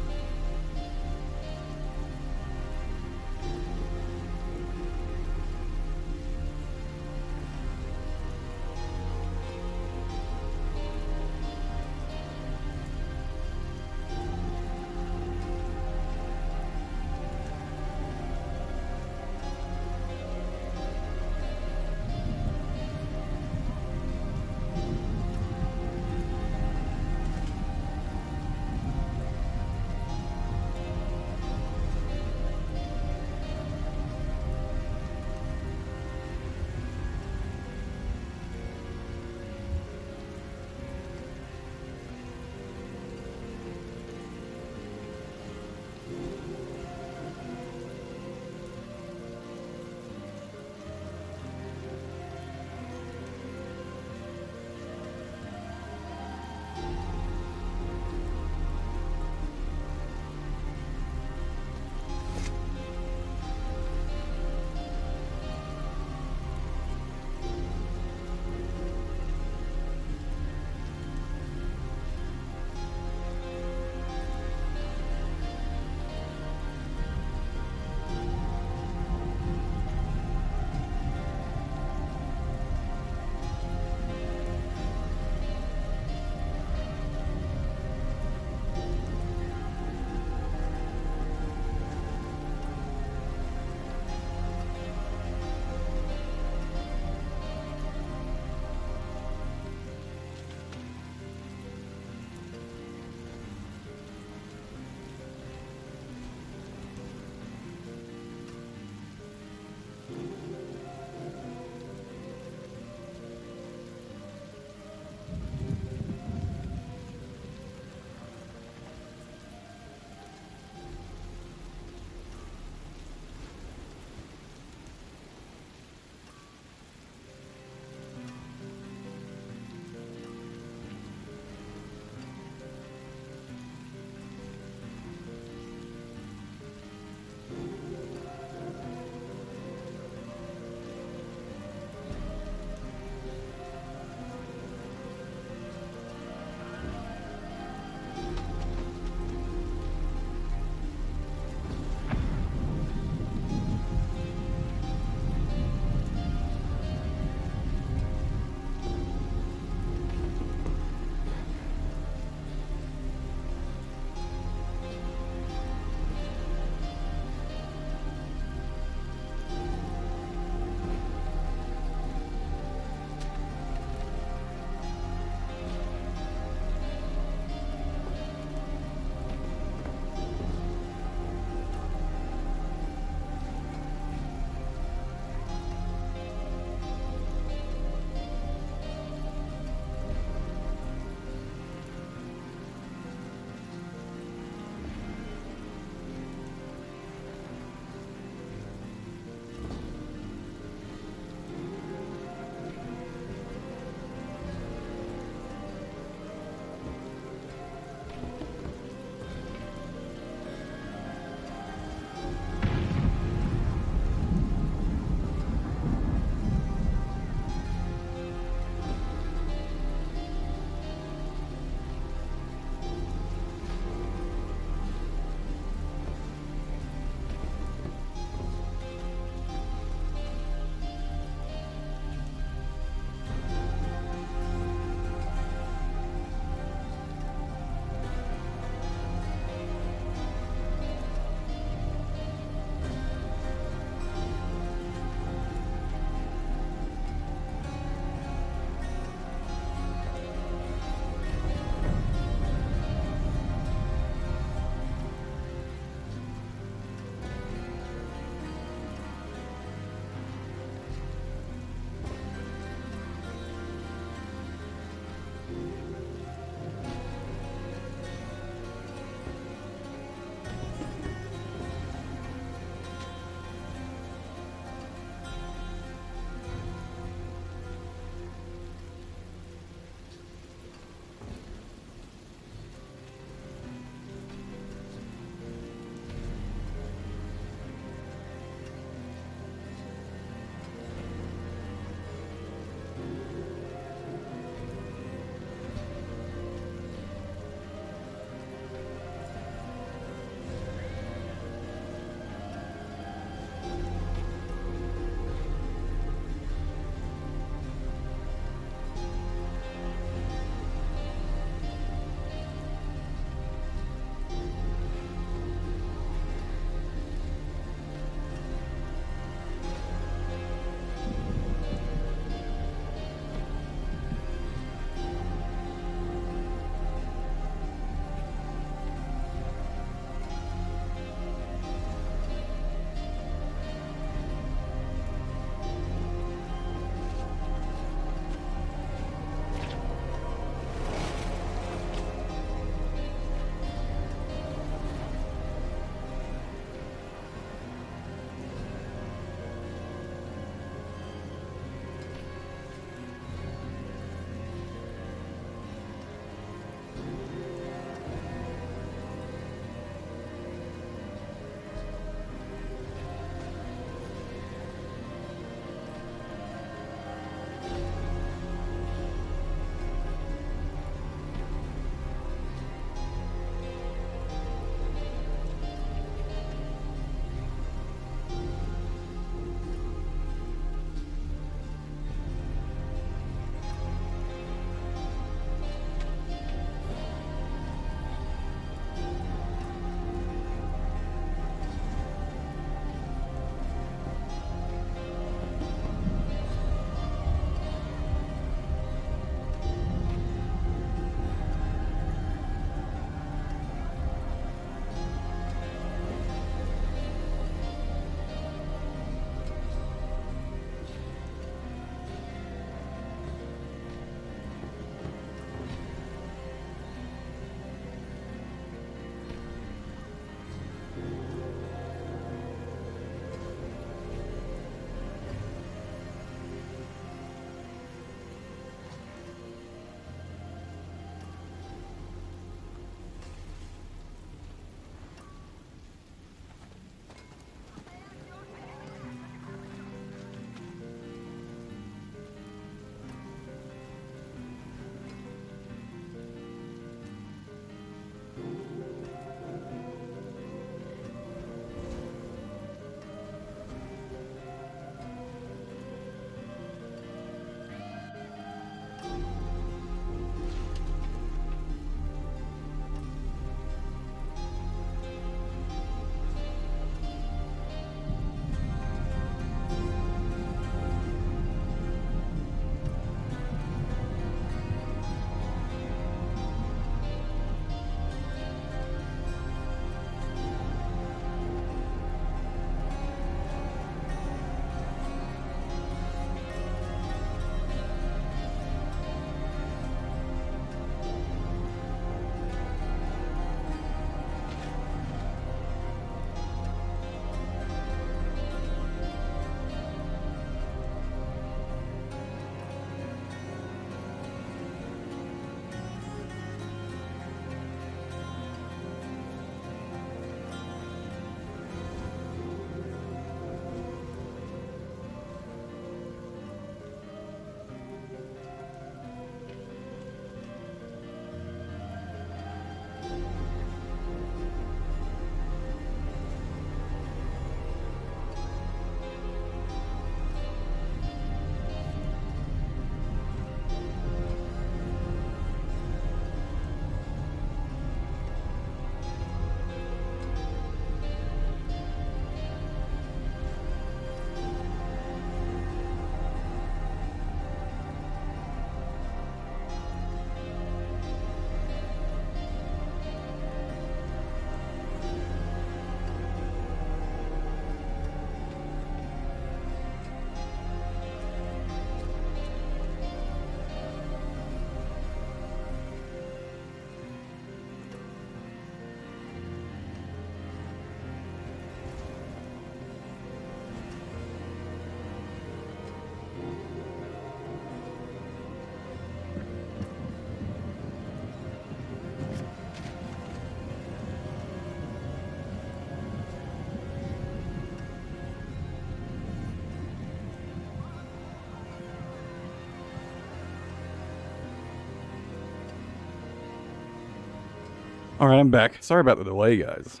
All right, I'm back. Sorry about the delay, guys.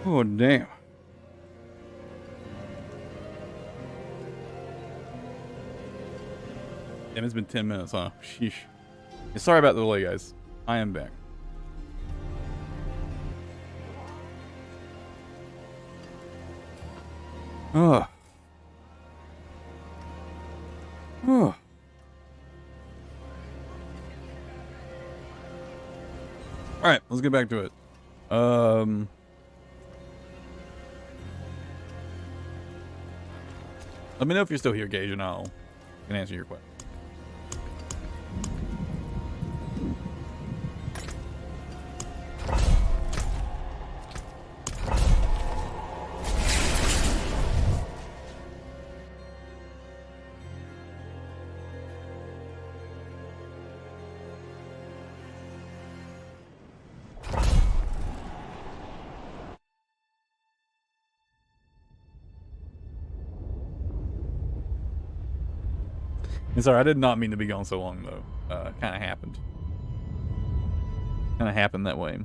Oh, damn. Damn, it's been 10 minutes, huh? Sheesh. Yeah, sorry about the delay, guys. I am back. Ugh. Ugh. Alright, let's get back to it. Let me know if you're still here, Gage, and I can answer your question. And sorry, I did not mean to be gone so long, though. Kind of happened. Kind of happened that way.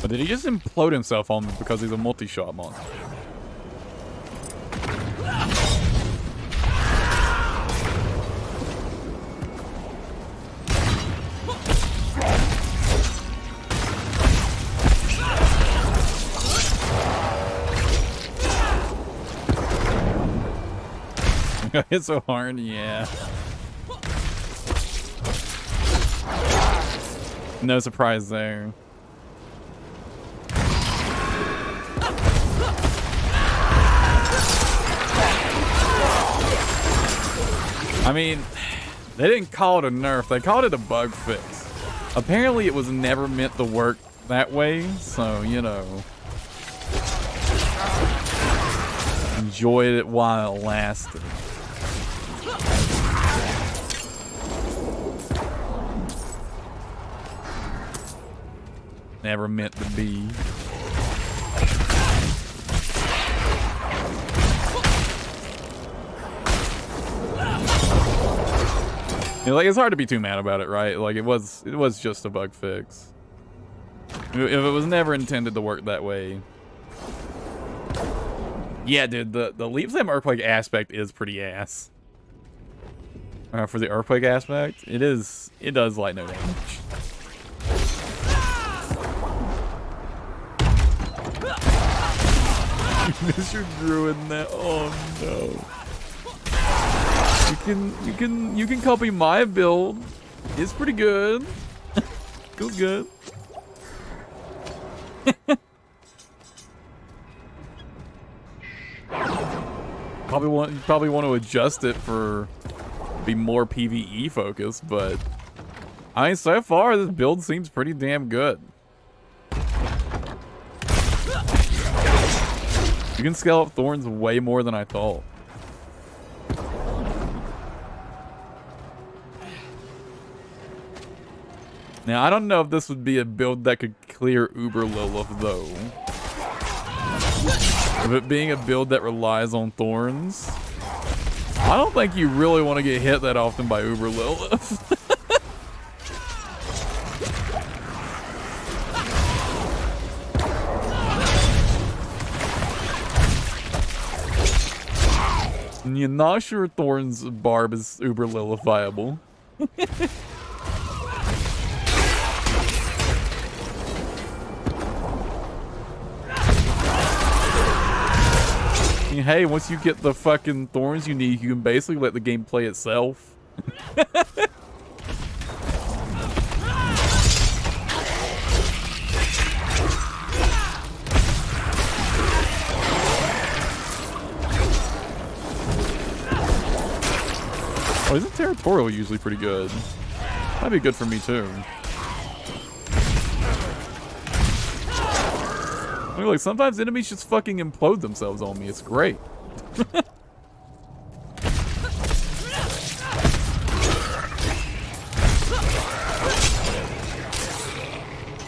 But did he just implode himself on me because he's a multi-shot monster? It's so hard, yeah. No surprise there. I mean, they didn't call it a nerf, they called it a bug fix. Apparently it was never meant to work that way, so, you know. Enjoyed it while it lasted. Never meant to be. You know, like, it's hard to be too mad about it, right? Like, it was just a bug fix. If it was never intended to work that way. Yeah, dude, the Leap Slam Earthquake aspect is pretty ass. For the Earthquake aspect, it does like no damage. Mr. Druid that, oh no. You can copy my build. It's pretty good. Feels good. Probably want to adjust it for be more PvE focused, but I mean, so far this build seems pretty damn good. You can scale up thorns way more than I thought. Now, I don't know if this would be a build that could clear Uber Lilith, though. Of it being a build that relies on thorns, I don't think you really want to get hit that often by Uber Lilith. And you're not sure Thorn's barb is Uber Lilith viable. Hey, once you get the fucking thorns you need, you can basically let the game play itself. Oh, isn't territorial usually pretty good? That'd be good for me too. I mean, like sometimes enemies just fucking implode themselves on me. It's great.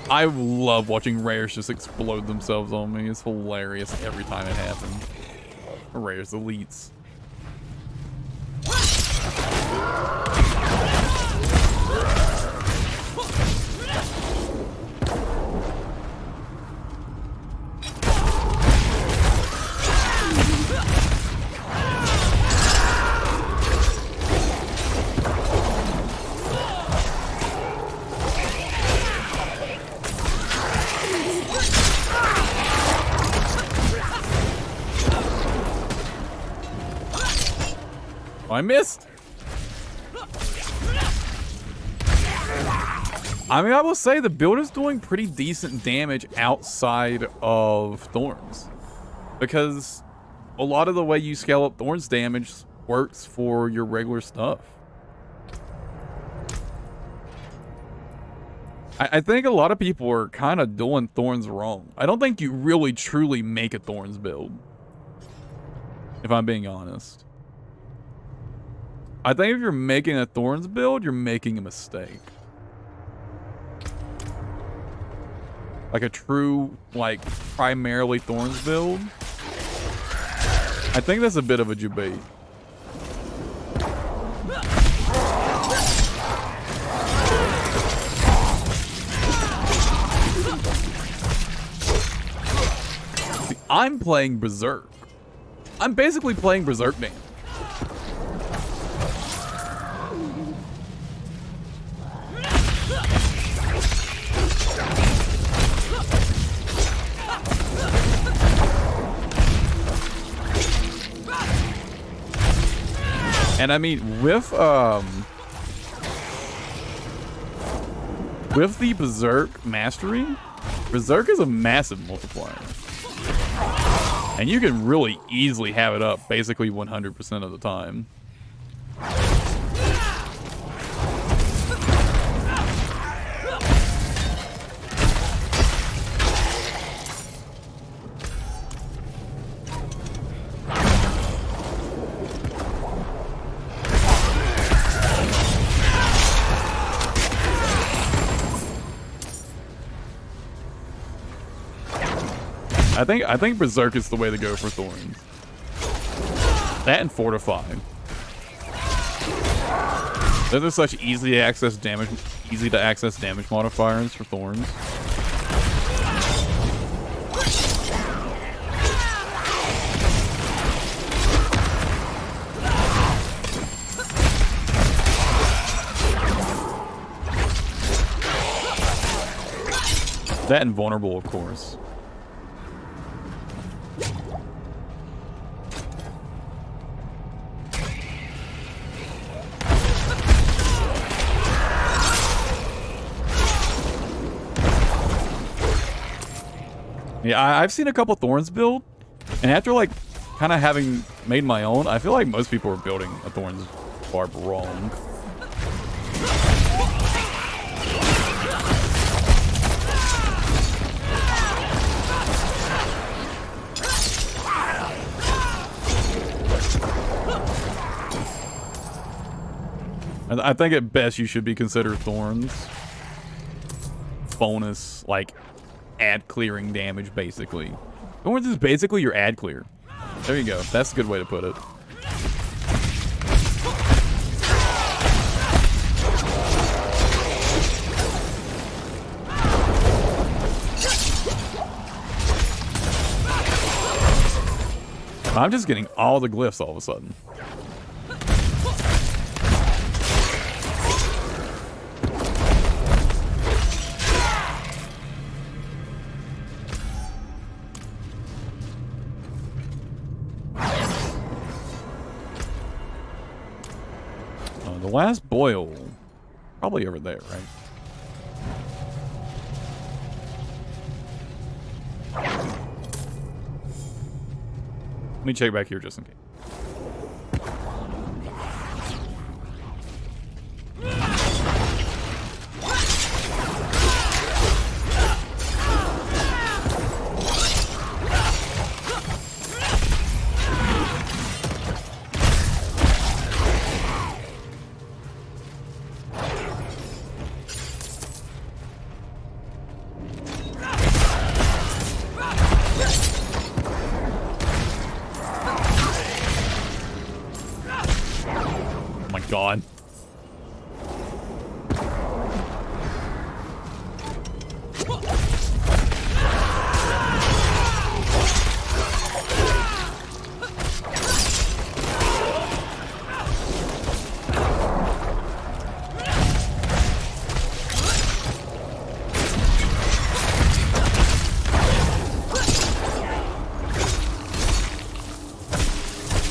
I love watching rares just explode themselves on me. It's hilarious every time it happens. Rares elites. I missed. I mean, I will say the build is doing pretty decent damage outside of thorns, because a lot of the way you scale up thorns damage works for your regular stuff. I think a lot of people are kind of doing thorns wrong. I don't think you really truly make a thorns build, if I'm being honest. I think if you're making a thorns build, you're making a mistake. Like a true, like, primarily thorns build. I think that's a bit of a debate. See, I'm playing Berserk. I'm basically playing Berserk damage. And I mean, with the Berserk mastery, Berserk is a massive multiplier. And you can really easily have it up basically 100% of the time. I think Berserk is the way to go for thorns. That and Fortify. Those are such easy to access damage modifiers for thorns. That and vulnerable, of course. Yeah, I've seen a couple thorns build, and after like kind of having made my own, I feel like most people are building a thorns barb wrong. I think at best you should be considered thorns. Bonus, like, ad clearing damage, basically. Thorns is basically your ad clear. There you go. That's a good way to put it. I'm just getting all the glyphs all of a sudden. The last boil, probably over there, right? Let me check back here just in case. God.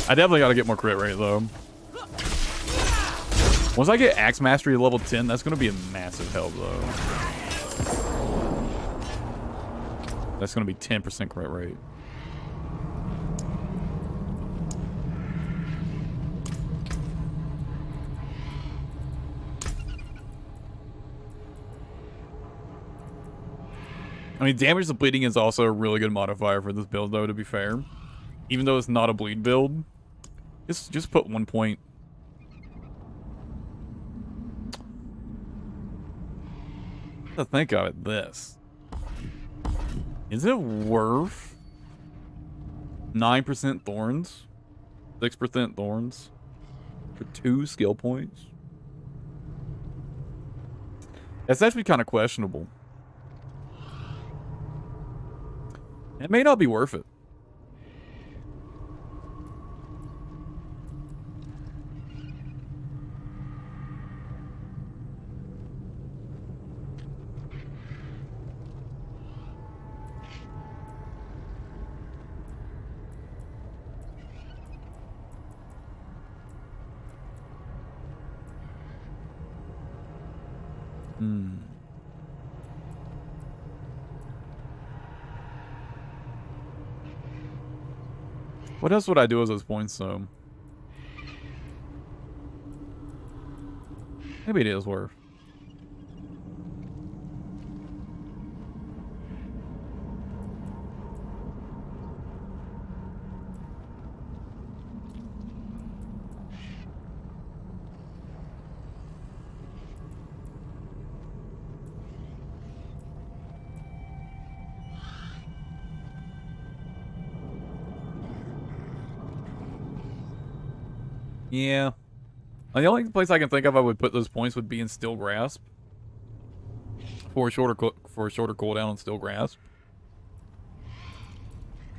I definitely got to get more crit rate, though. Once I get Axe Mastery to level 10, that's going to be a massive help, though. That's going to be 10% crit rate. I mean, damage to bleeding is also a really good modifier for this build, though, to be fair. Even though it's not a bleed build. Just put 1 point. To think of it, this. Is it worth 9% thorns? 6% thorns? For 2 skill points? That's actually kind of questionable. It may not be worth it. What else would I do with those points, though? Maybe it is worth. Yeah. The only place I can think of I would put those points would be in Still Grasp. For a shorter cooldown on Still Grasp.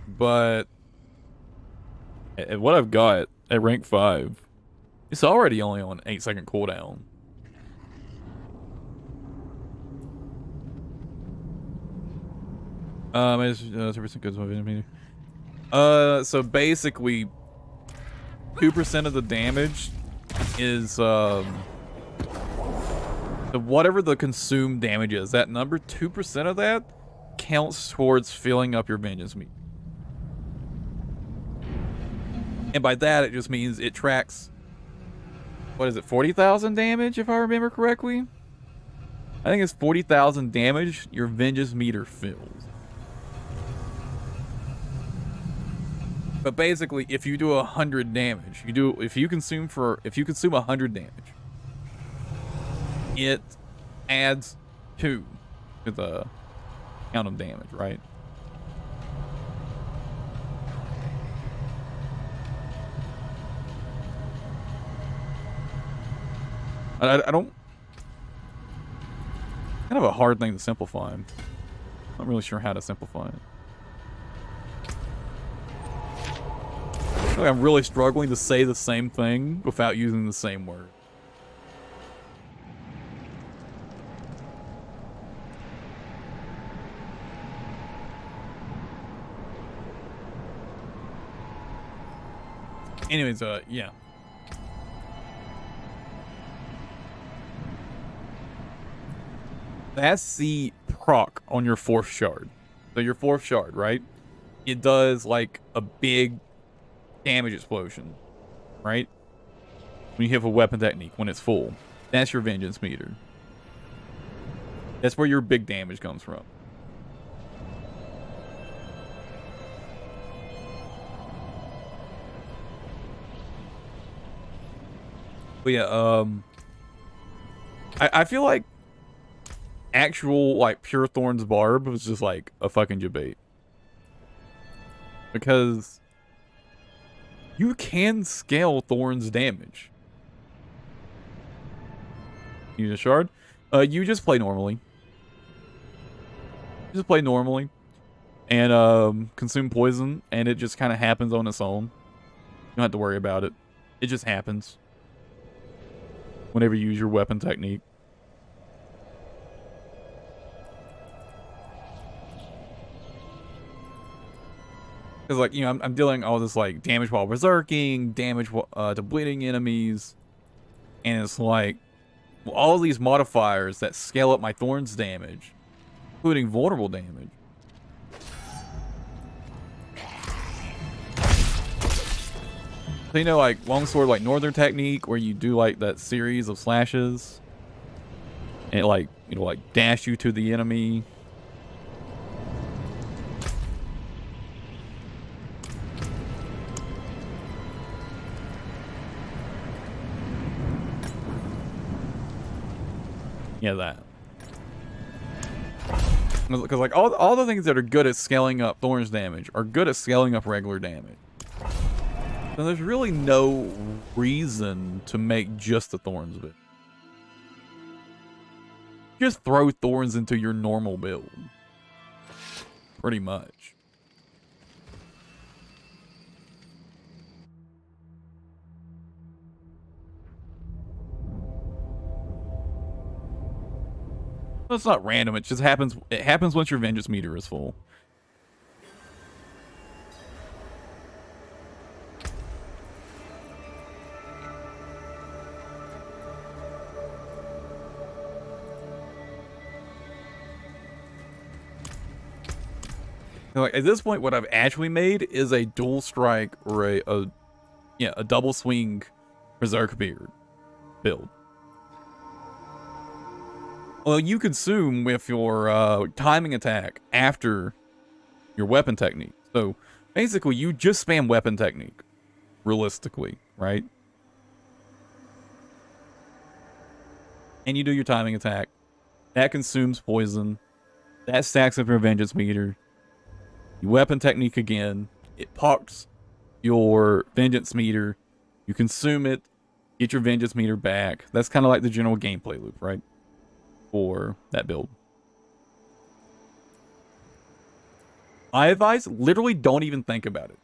But at what I've got at rank 5, it's already only on 8-second cooldown. It's 2% goes my meter. So basically 2% of the damage is so whatever the consumed damage is, that number, 2% of that counts towards filling up your vengeance meter. And by that, it just means it tracks, what is it, 40,000 damage, if I remember correctly? I think it's 40,000 damage your vengeance meter fills. But basically, if you do 100 damage, if you consume 100 damage, it adds 2 to the count of damage, right? I don't. Kind of a hard thing to simplify. I'm not really sure how to simplify it. I feel like I'm really struggling to say the same thing without using the same word. Anyways, yeah. That's the proc on your 4th shard. So your 4th shard, right? It does like a big damage explosion, right? When you have a weapon technique, when it's full. That's your vengeance meter. That's where your big damage comes from. But yeah, I feel like actual, like, pure Thorns Barb was just like a fucking debate. Because you can scale Thorns damage. You need a shard? You just play normally. Just play normally. And consume poison, and it just kind of happens on its own. You don't have to worry about it. It just happens. Whenever you use your weapon technique. Because, like, you know, I'm dealing all this, like, damage while berserking, damage to bleeding enemies. And it's like, well, all these modifiers that scale up my thorns damage, including vulnerable damage. So, you know, like, longsword, like, northern technique, where you do, like, that series of slashes. And it, like, you know, like, dash you to the enemy. Yeah, that. Because, like, all the things that are good at scaling up thorns damage are good at scaling up regular damage. So there's really no reason to make just the thorns bit. Just throw thorns into your normal build. Pretty much. It's not random. It just happens. It happens once your vengeance meter is full. Like, at this point, what I've actually made is a dual strike or a double swing berserk beard build. Well, you consume with your timing attack after your weapon technique. So basically, you just spam weapon technique, realistically, right? And you do your timing attack. That consumes poison. That stacks up your vengeance meter. You weapon technique again. It pops your vengeance meter. You consume it. Get your vengeance meter back. That's kind of like the general gameplay loop, right? For that build. I advise, literally don't even think about it.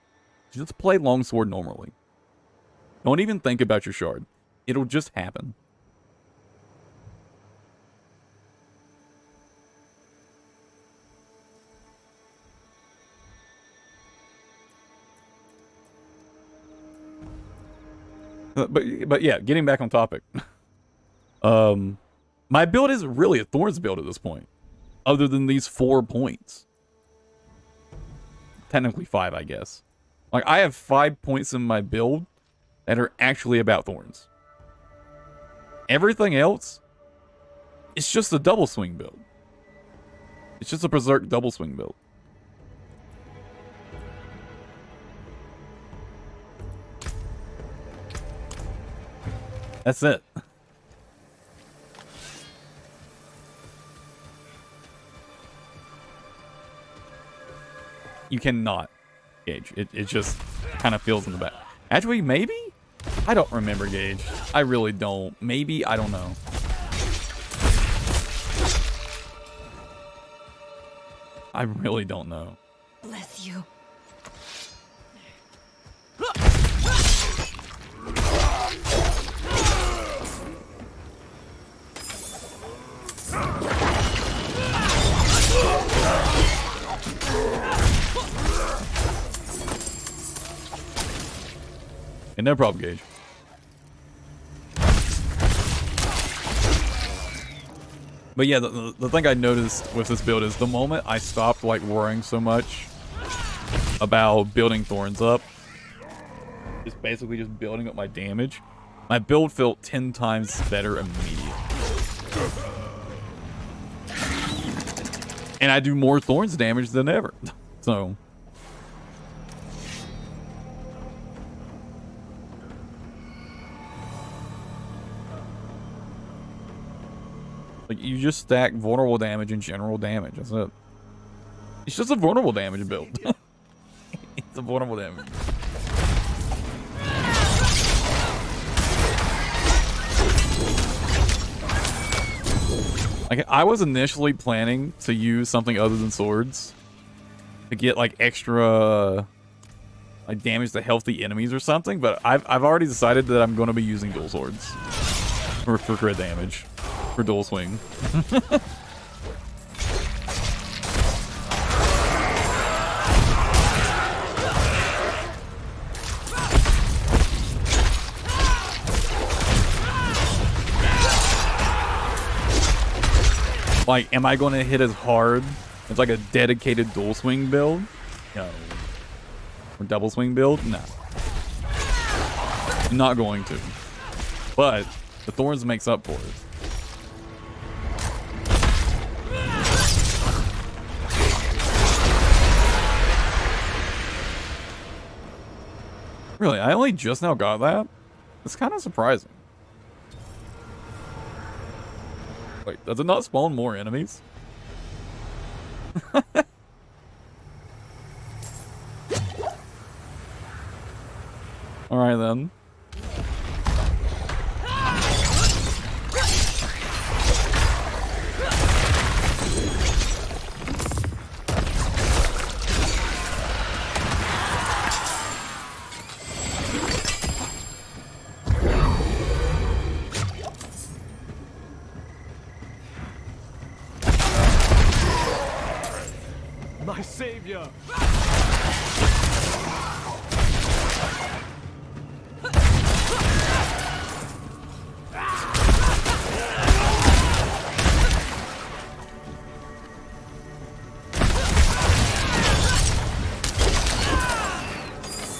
Just play longsword normally. Don't even think about your shard. It'll just happen. But yeah, getting back on topic. My build isn't really a thorns build at this point, other than these 4 points. Technically 5, I guess. Like, I have 5 points in my build that are actually about thorns. Everything else, it's just a double swing build. It's just a berserk double swing build. That's it. You cannot gauge. It just kind of feels in the back. Actually, maybe? I don't remember gauge. I really don't. Maybe? I don't know. I really don't know. Bless you. And no problem, Gage. But yeah, the thing I noticed with this build is the moment I stopped like worrying so much about building thorns up, just basically just building up my damage, my build felt 10 times better immediately. And I do more thorns damage than ever. So you just stack vulnerable damage and general damage. That's it. It's just a vulnerable damage build. It's a vulnerable damage. Like, I was initially planning to use something other than swords to get like extra like damage to healthy enemies or something, but I've already decided that I'm going to be using dual swords for crit damage for dual swing. Like, am I going to hit as hard as like a dedicated dual swing build? No. Or double swing build? No. I'm not going to. But the thorns makes up for it. Really, I only just now got that? It's kind of surprising. Wait, does it not spawn more enemies? Alright then. My savior!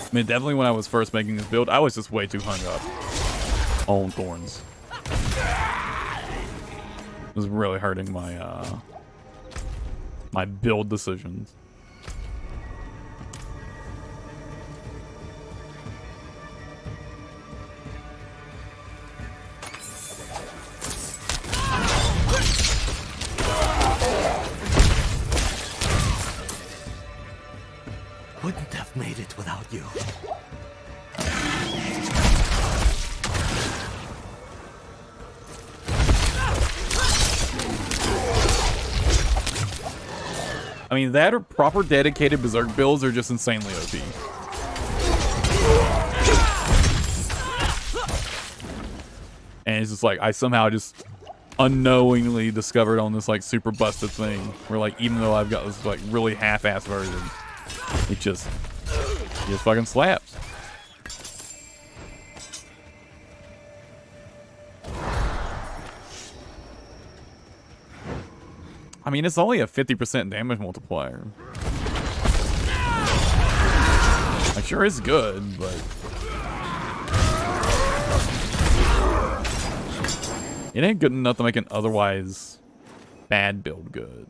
I mean, definitely when I was first making this build, I was just way too hung up on thorns. It was really hurting my my build decisions. Wouldn't have made it without you. I mean, that or proper dedicated berserk builds are just insanely OP. And it's just like, I somehow just unknowingly discovered on this like super busted thing where like, even though I've got this like really half-ass version, it just fucking slaps. I mean, it's only a 50% damage multiplier. Like, sure, it's good, but it ain't good enough to make an otherwise bad build good.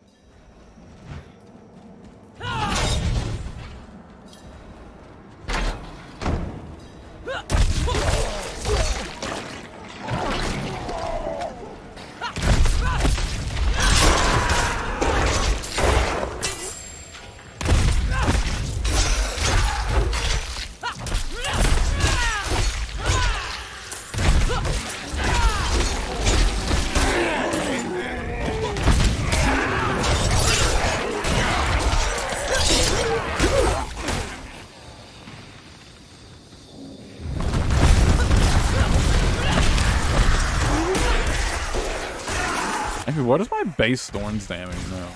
Actually, what is my base thorns damage now?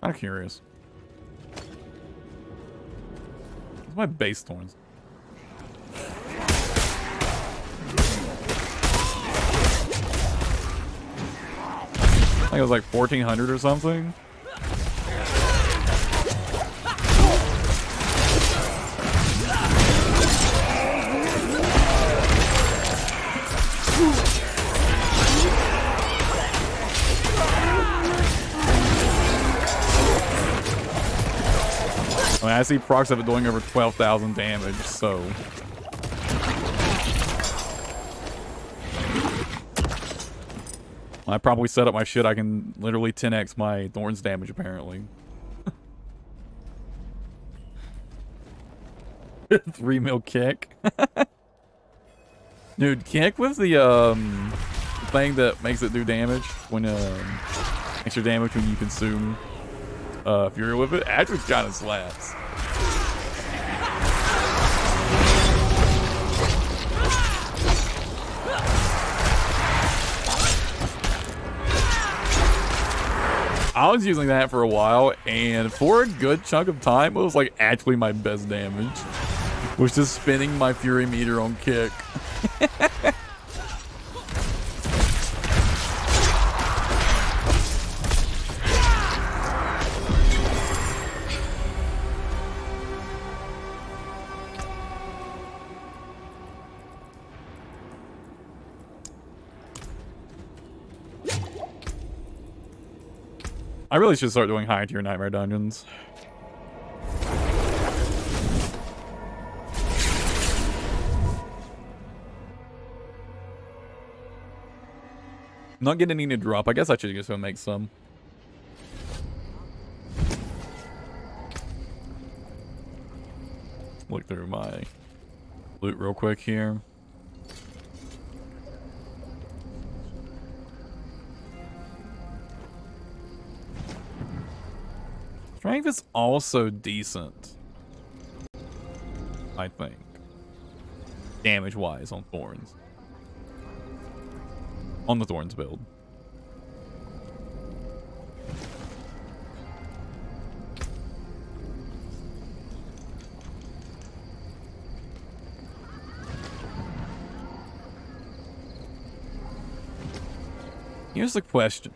Kind of curious. What's my base thorns? I think it was like 1400 or something. I mean, I see procs of it doing over 12,000 damage, so I probably set up my shit. I can literally 10x my thorns damage, apparently. 3 mil kick. Dude, kick with the thing that makes it do damage when extra damage when you consume Fury with it actually kind of slaps. I was using that for a while, and for a good chunk of time, it was like actually my best damage. Was just spinning my Fury meter on kick. I really should start doing high tier nightmare dungeons. Not getting any to drop. I guess I should just go make some. Look through my loot real quick here. Strength is also decent, I think, damage-wise on thorns. On the thorns build. Here's the question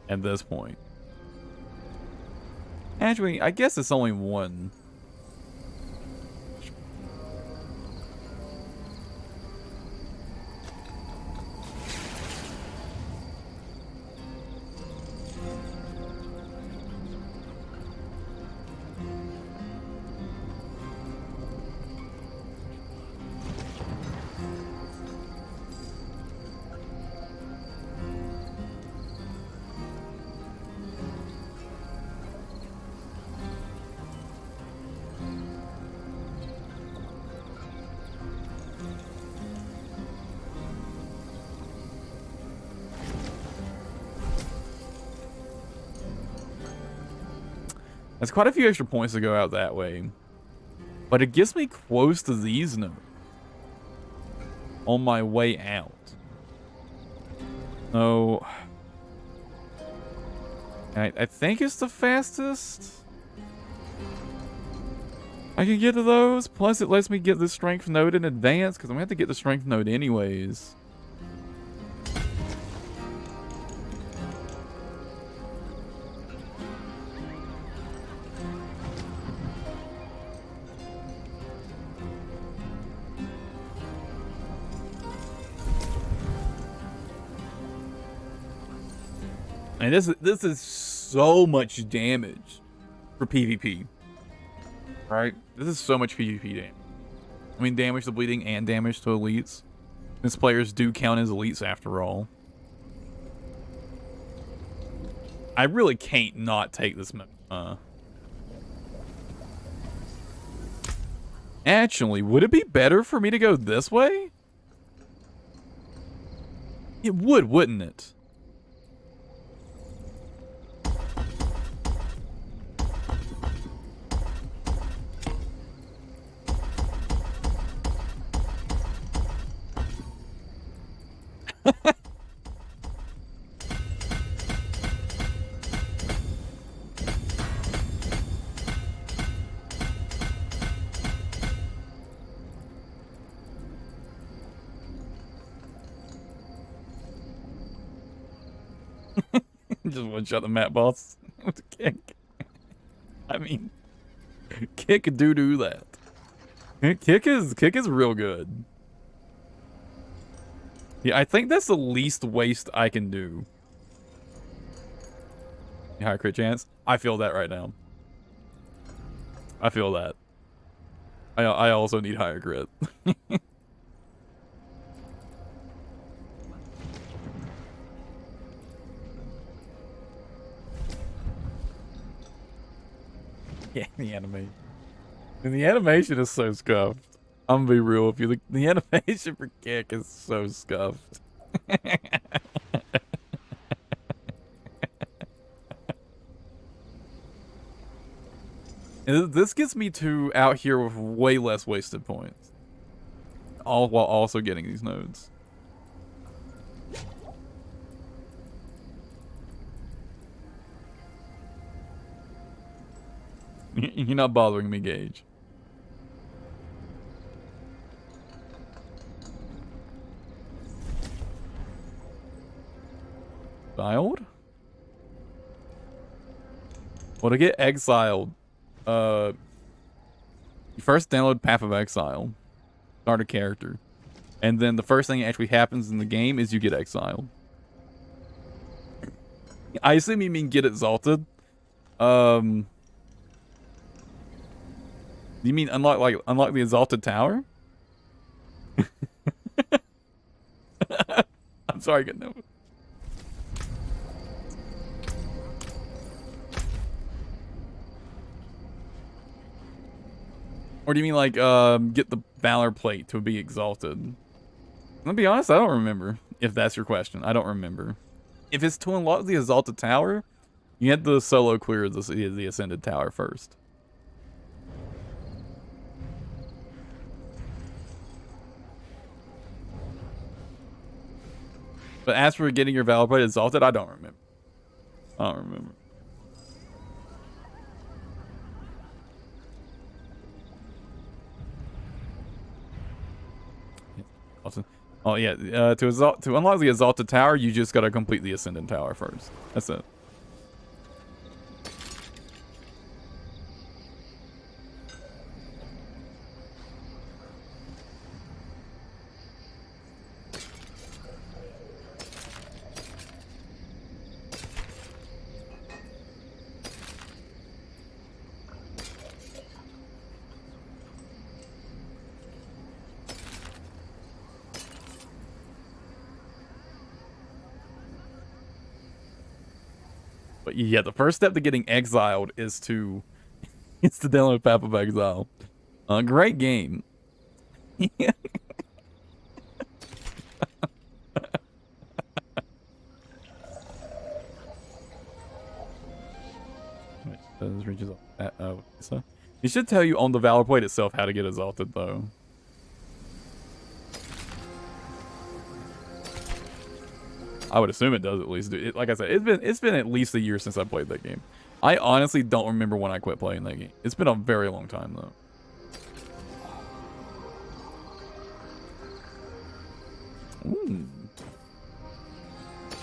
at this point. Actually, I guess it's only one. That's quite a few extra points to go out that way. But it gets me close to these notes on my way out. So I think it's the fastest I can get to those. Plus it lets me get the strength node in advance, because I'm gonna have to get the strength node anyways. And this is so much damage for PvP, right? This is so much PvP damage. I mean, damage to bleeding and damage to elites. These players do count as elites after all. I really can't not take this. Actually, would it be better for me to go this way? It would, wouldn't it? Just one shot the map boss with a kick. I mean, kick do that. Kick is real good. Yeah, I think that's the least waste I can do. Higher crit chance. I feel that right now. I feel that. I also need higher crit. Yeah, the animation. And the animation is so scuffed. I'm gonna be real with you. The animation for kick is so scuffed. And this gets me to out here with way less wasted points. All while also getting these nodes. You're not bothering me, Gage. Exiled? Well, to get exiled, you first download Path of Exile, start a character, and then the first thing that actually happens in the game is you get exiled. I assume you mean get exalted. You mean unlock the exalted tower? I'm sorry, good no. Or do you mean like get the Valor plate to be exalted? I'll be honest, I don't remember. If that's your question, I don't remember. If it's to unlock the exalted tower, you have to solo clear the ascended tower first. But as for getting your Valor plate exalted, I don't remember. I don't remember. Oh yeah, to unlock the exalted tower, you just gotta complete the ascendant tower first. That's it. But yeah, the first step to getting exiled is to download Path of Exile. Great game. It should tell you on the Valor plate itself how to get exalted, though. I would assume it does at least. Like I said, it's been at least a year since I played that game. I honestly don't remember when I quit playing that game. It's been a very long time though. Ooh.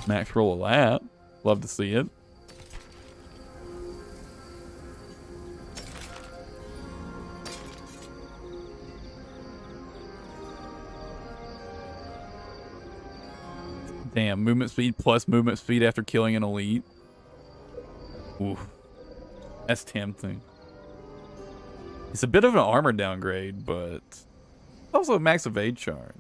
Max roll a lap. Love to see it. Damn, movement speed plus movement speed after killing an elite. Ooh. That's tempting. It's a bit of an armor downgrade, but also a max evade charge.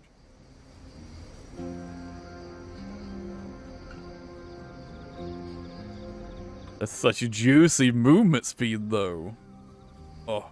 That's such a juicy movement speed, though. Oh.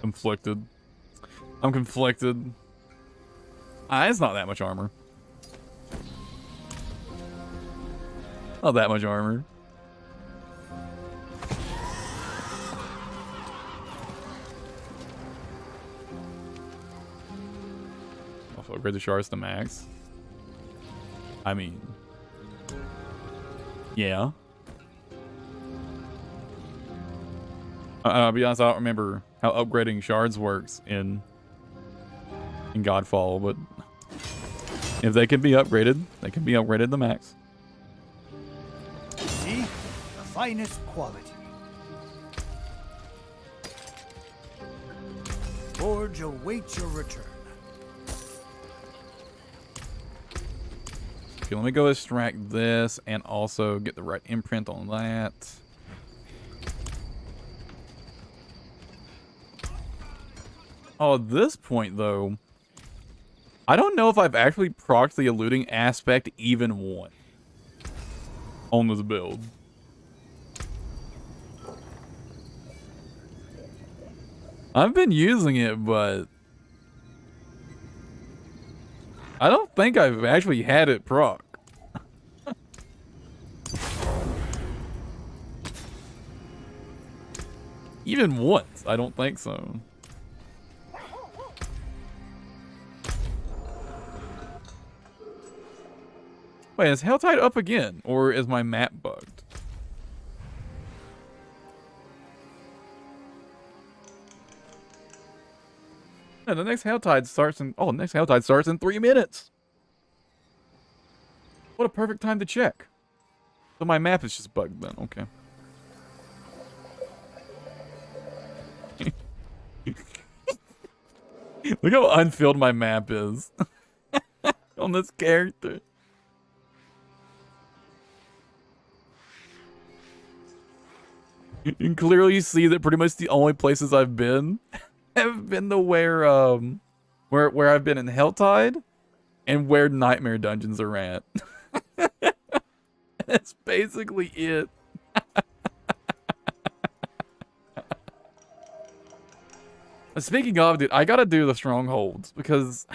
Conflicted. I'm conflicted. It's not that much armor. Not that much armor. Also upgrade the shards to max. I mean, yeah. I'll be honest, I don't remember how upgrading shards works in Godfall, but if they can be upgraded, they can be upgraded to max. See? The finest quality. Forge awaits your return. Okay, let me go extract this and also get the right imprint on that. Oh, at this point, though, I don't know if I've actually procced the eluding aspect even once on this build. I've been using it, but I don't think I've actually had it proc. Even once, I don't think so. Wait, is Helltide up again? Or is my map bugged? No, the next Helltide starts in... Oh, the next Helltide starts in 3 minutes! What a perfect time to check. So my map is just bugged then, okay. Look how unfilled my map is on this character. You can clearly see that pretty much the only places I've been have been the where I've been in Helltide and where Nightmare Dungeons are at. That's basically it. Speaking of, dude, I gotta do the strongholds because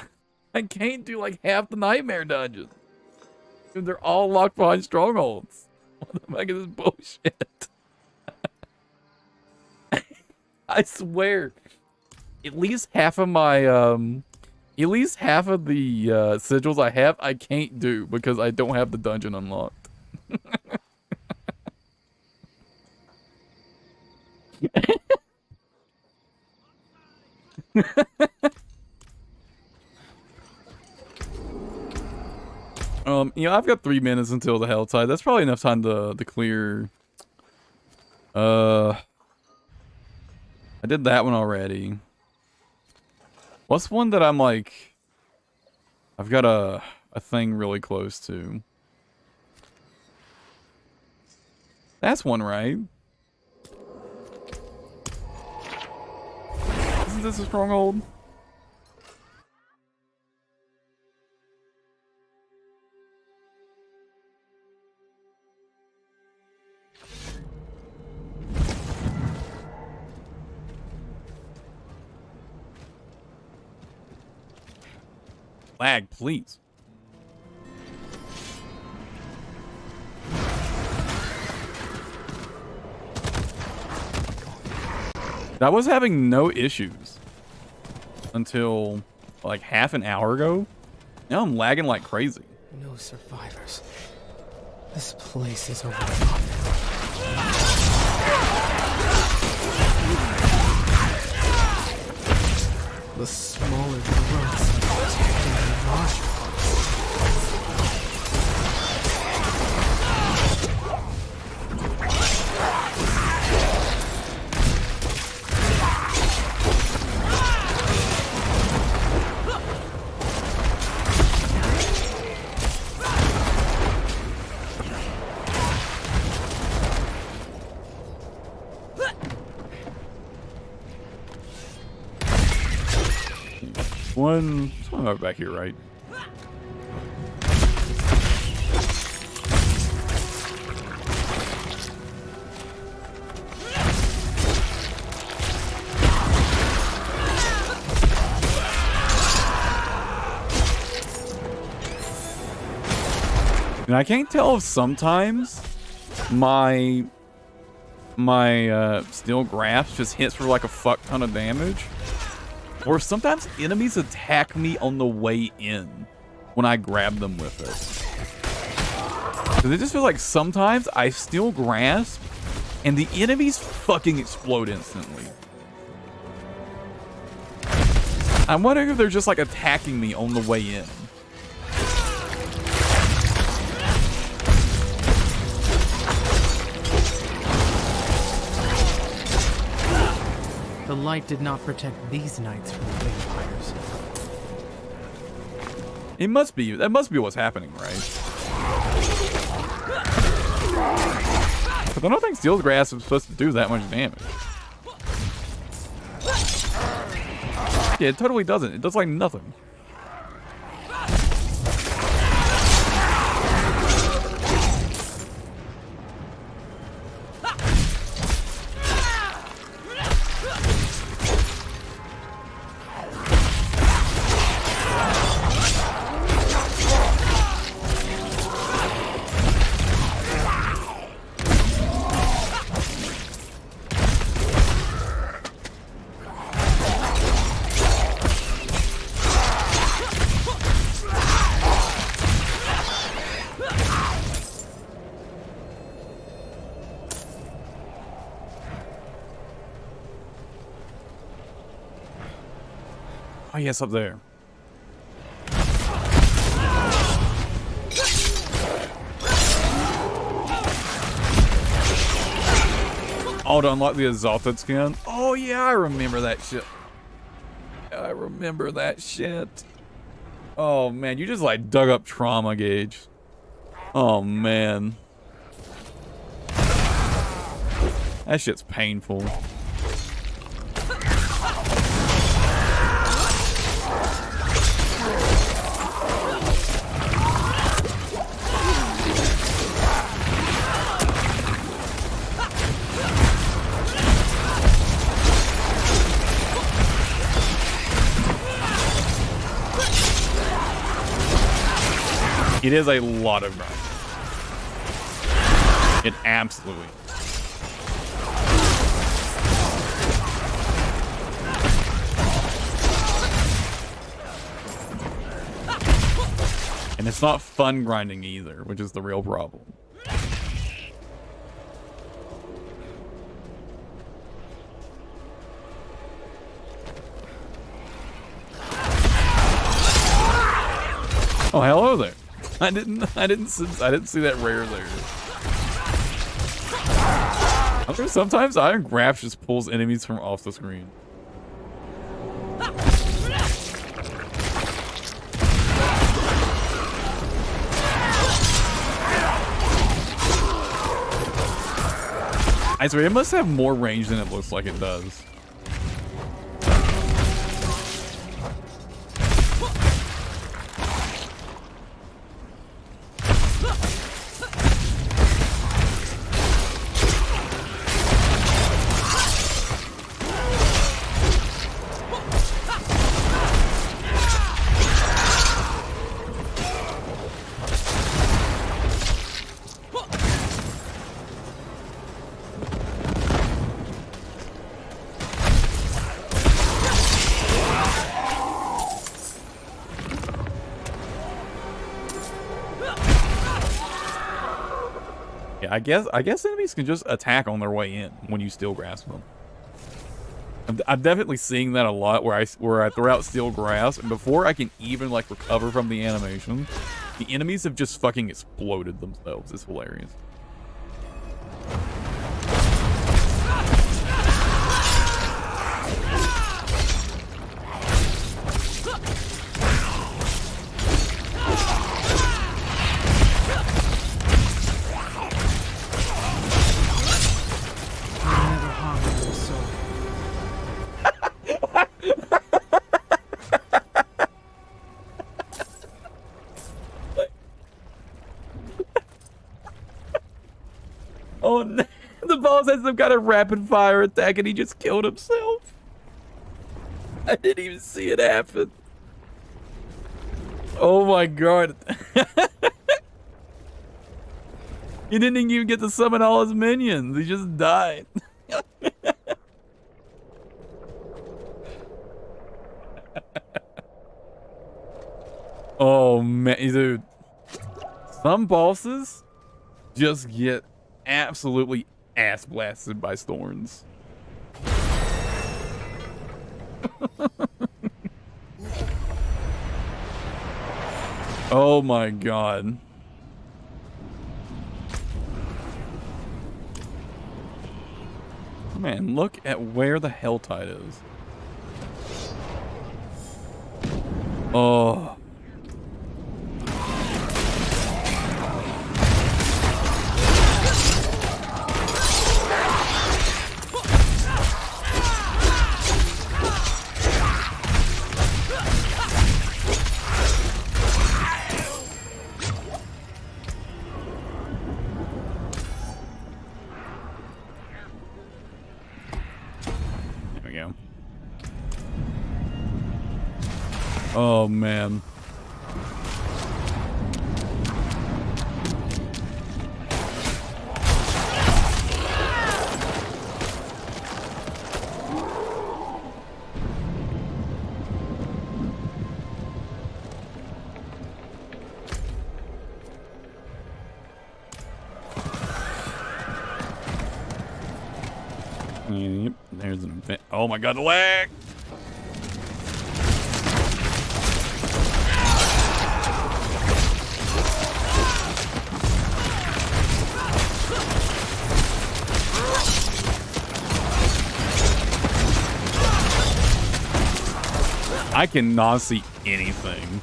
I can't do like half the Nightmare Dungeons. Dude, they're all locked behind strongholds. What the fuck is this bullshit? I swear, at least half of my at least half of the sigils I have, I can't do because I don't have the dungeon unlocked. You know, I've got 3 minutes until the Helltide. That's probably enough time to clear. I did that one already. What's one that I'm like, I've got a thing really close to? That's one, right? Isn't this a stronghold? Lag, please. I was having no issues until like half an hour ago. Now I'm lagging like crazy. No survivors. This place is overrun. The smaller growths are attacking the larger ones. Someone over back here, right? And I can't tell if sometimes my steel grasp just hits for like a fuck ton of damage. Or sometimes enemies attack me on the way in when I grab them with it. Because it just feels like sometimes I still grasp and the enemies fucking explode instantly. I'm wondering if they're just like attacking me on the way in. The light did not protect these knights from the vampires. It must be. That must be what's happening, right? But I don't think Steel Grasp is supposed to do that much damage. Yeah, it totally doesn't. It does like nothing. Oh, yes, up there. Oh, to unlock the exalted skin? Oh, yeah, I remember that shit. I remember that shit. Oh, man, you just, like, dug up trauma, Gage. Oh, man. That shit's painful. It is a lot of grind. It absolutely. And it's not fun grinding either, which is the real problem. Oh, hello there. I didn't see that rare there. I'm sure sometimes Iron Grasp just pulls enemies from off the screen. I swear, it must have more range than it looks like it does. I guess enemies can just attack on their way in when you steel grasp them. I'm definitely seeing that a lot where I throw out steel grasp, and before I can even like recover from the animation, the enemies have just fucking exploded themselves. It's hilarious. Oh no, the boss had some kind of rapid fire attack and he just killed himself. I didn't even see it happen. Oh my god. He didn't even get to summon all his minions. He just died. Oh man, dude. Some bosses just get absolutely ass blasted by thorns. Oh my god. Man, look at where the Helltide is. Oh. Oh, man. Yep, there's an event. Oh my god, the lag! I cannot see anything.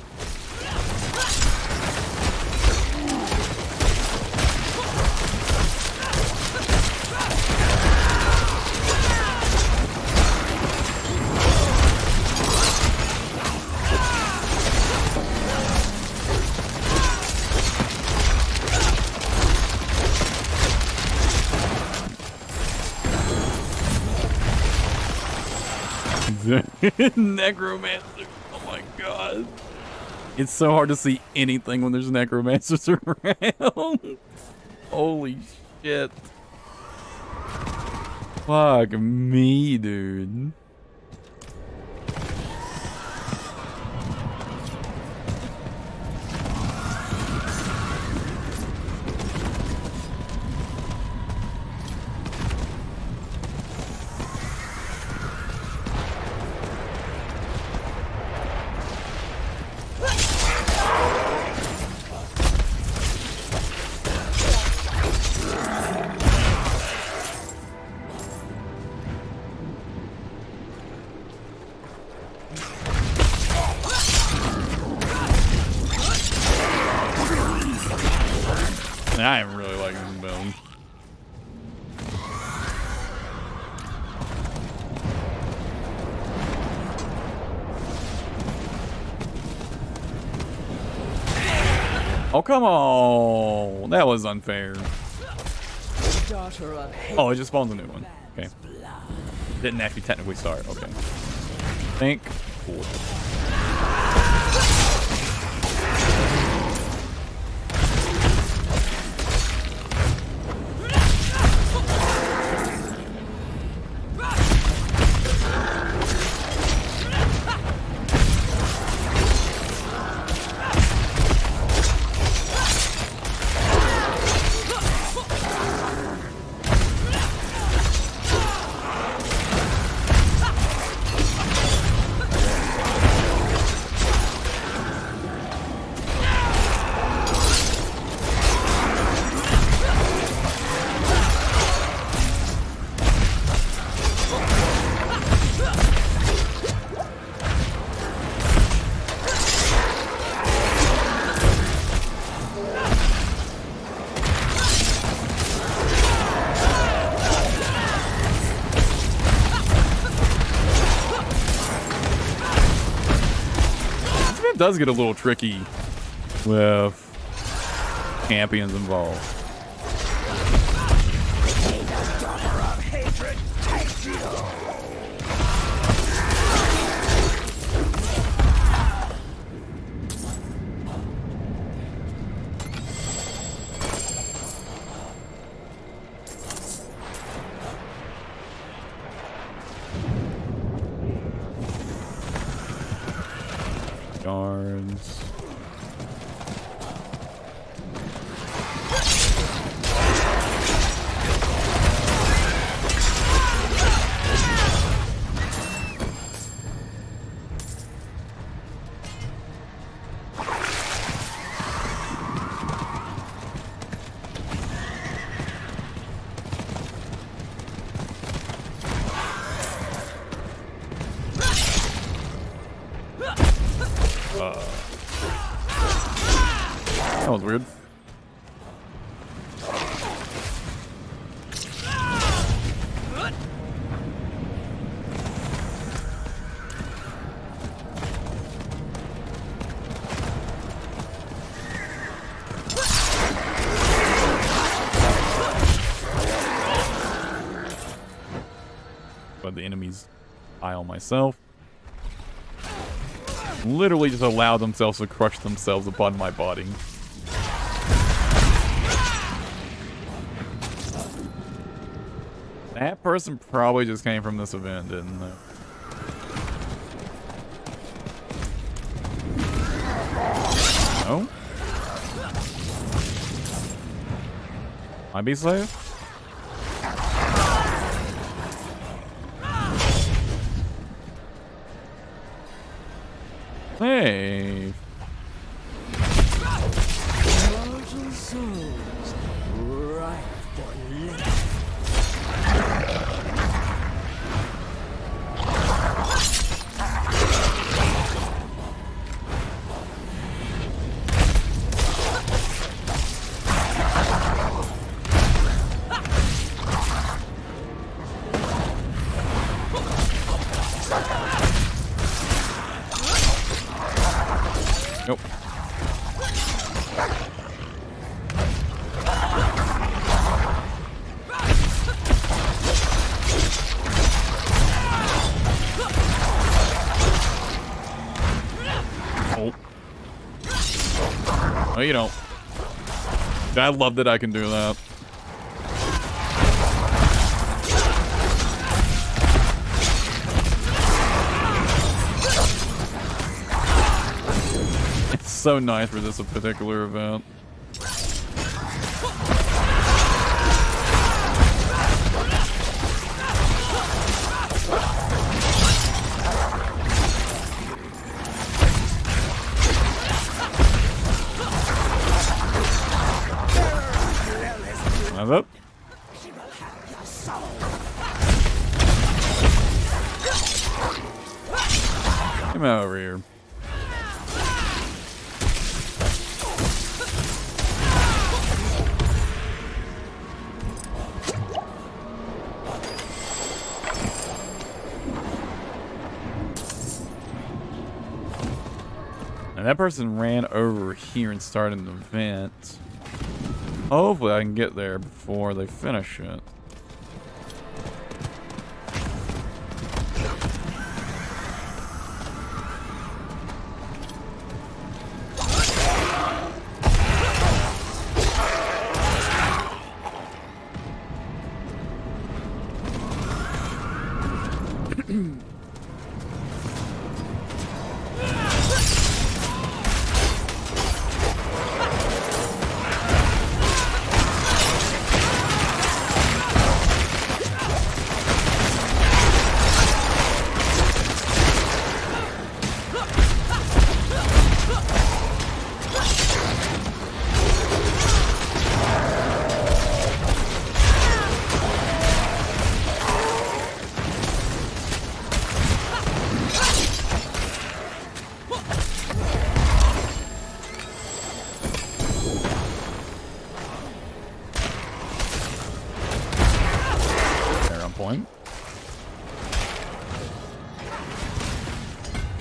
Necromancer. Oh my god. It's so hard to see anything when there's necromancers around. Holy shit. Fuck me, dude. I am really liking this build. Oh, come on. That was unfair. Oh, it just spawns a new one. Okay. Didn't actually technically start. Okay. Thank you. Does get a little tricky with champions involved. Guards. That was weird. But the enemy's eye on myself. Literally just allow themselves to crush themselves upon my body. That person probably just came from this event, didn't they? No? Might be safe? Hey. Mortal souls, right for living. Nope. Oh. No, you don't. I love that I can do that. It's so nice for this particular event. That's it. Come over here. And that person ran over here and started an event. Hopefully I can get there before they finish it.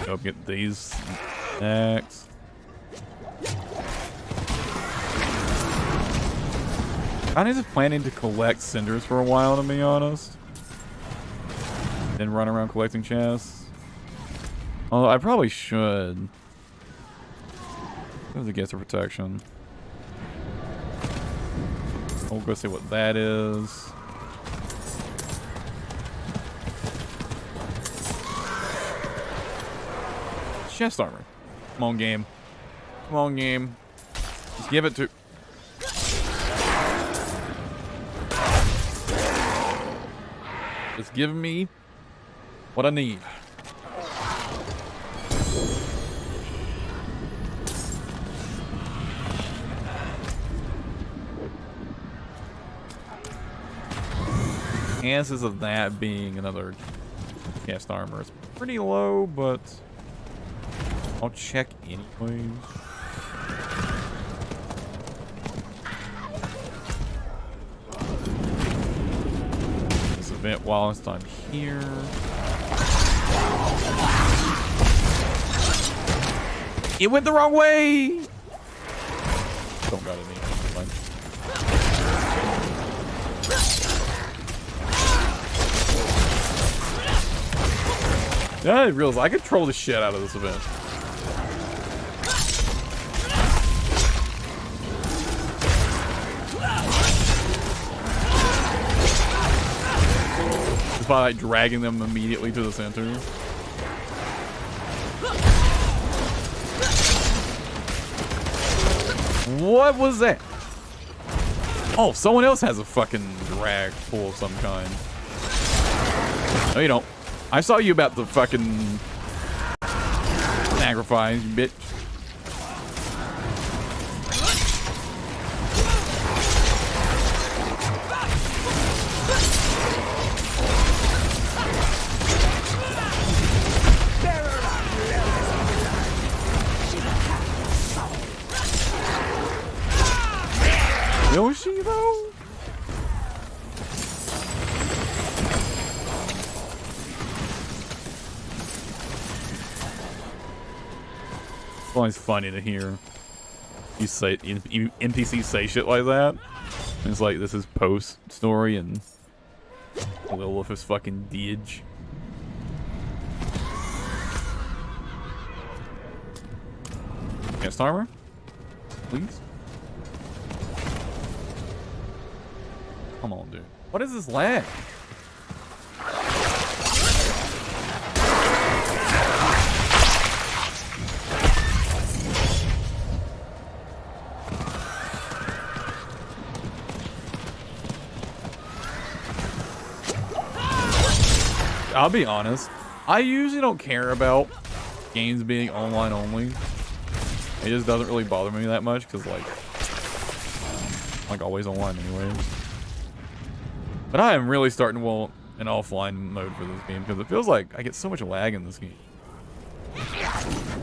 Go get these next. I was just planning to collect cinders for a while, to be honest. Then run around collecting chests. Although I probably should. There's a gift of protection. We'll go see what that is. Chest armor. Come on, game. Come on, game. Just give it to... Just give me what I need. Chances of that being another cast armor is pretty low, but I'll check anyways. This event while it's done here. It went the wrong way! Don't got any. Fine. Yeah, I realized I control the shit out of this event. just by like dragging them immediately to the center. What was that? Oh, someone else has a fucking drag pull of some kind. No, you don't. I saw you about to fucking sacrifice, you bitch. Yoshi, though? It's always funny to hear you say NPCs say shit like that. And it's like this is post story and Lilith is fucking Didge. Chest armor, please. Come on, dude. What is this lag? I'll be honest. I usually don't care about games being online only. It just doesn't really bother me that much because, like always online anyway. But I am really starting to want an offline mode for this game because it feels like I get so much lag in this game.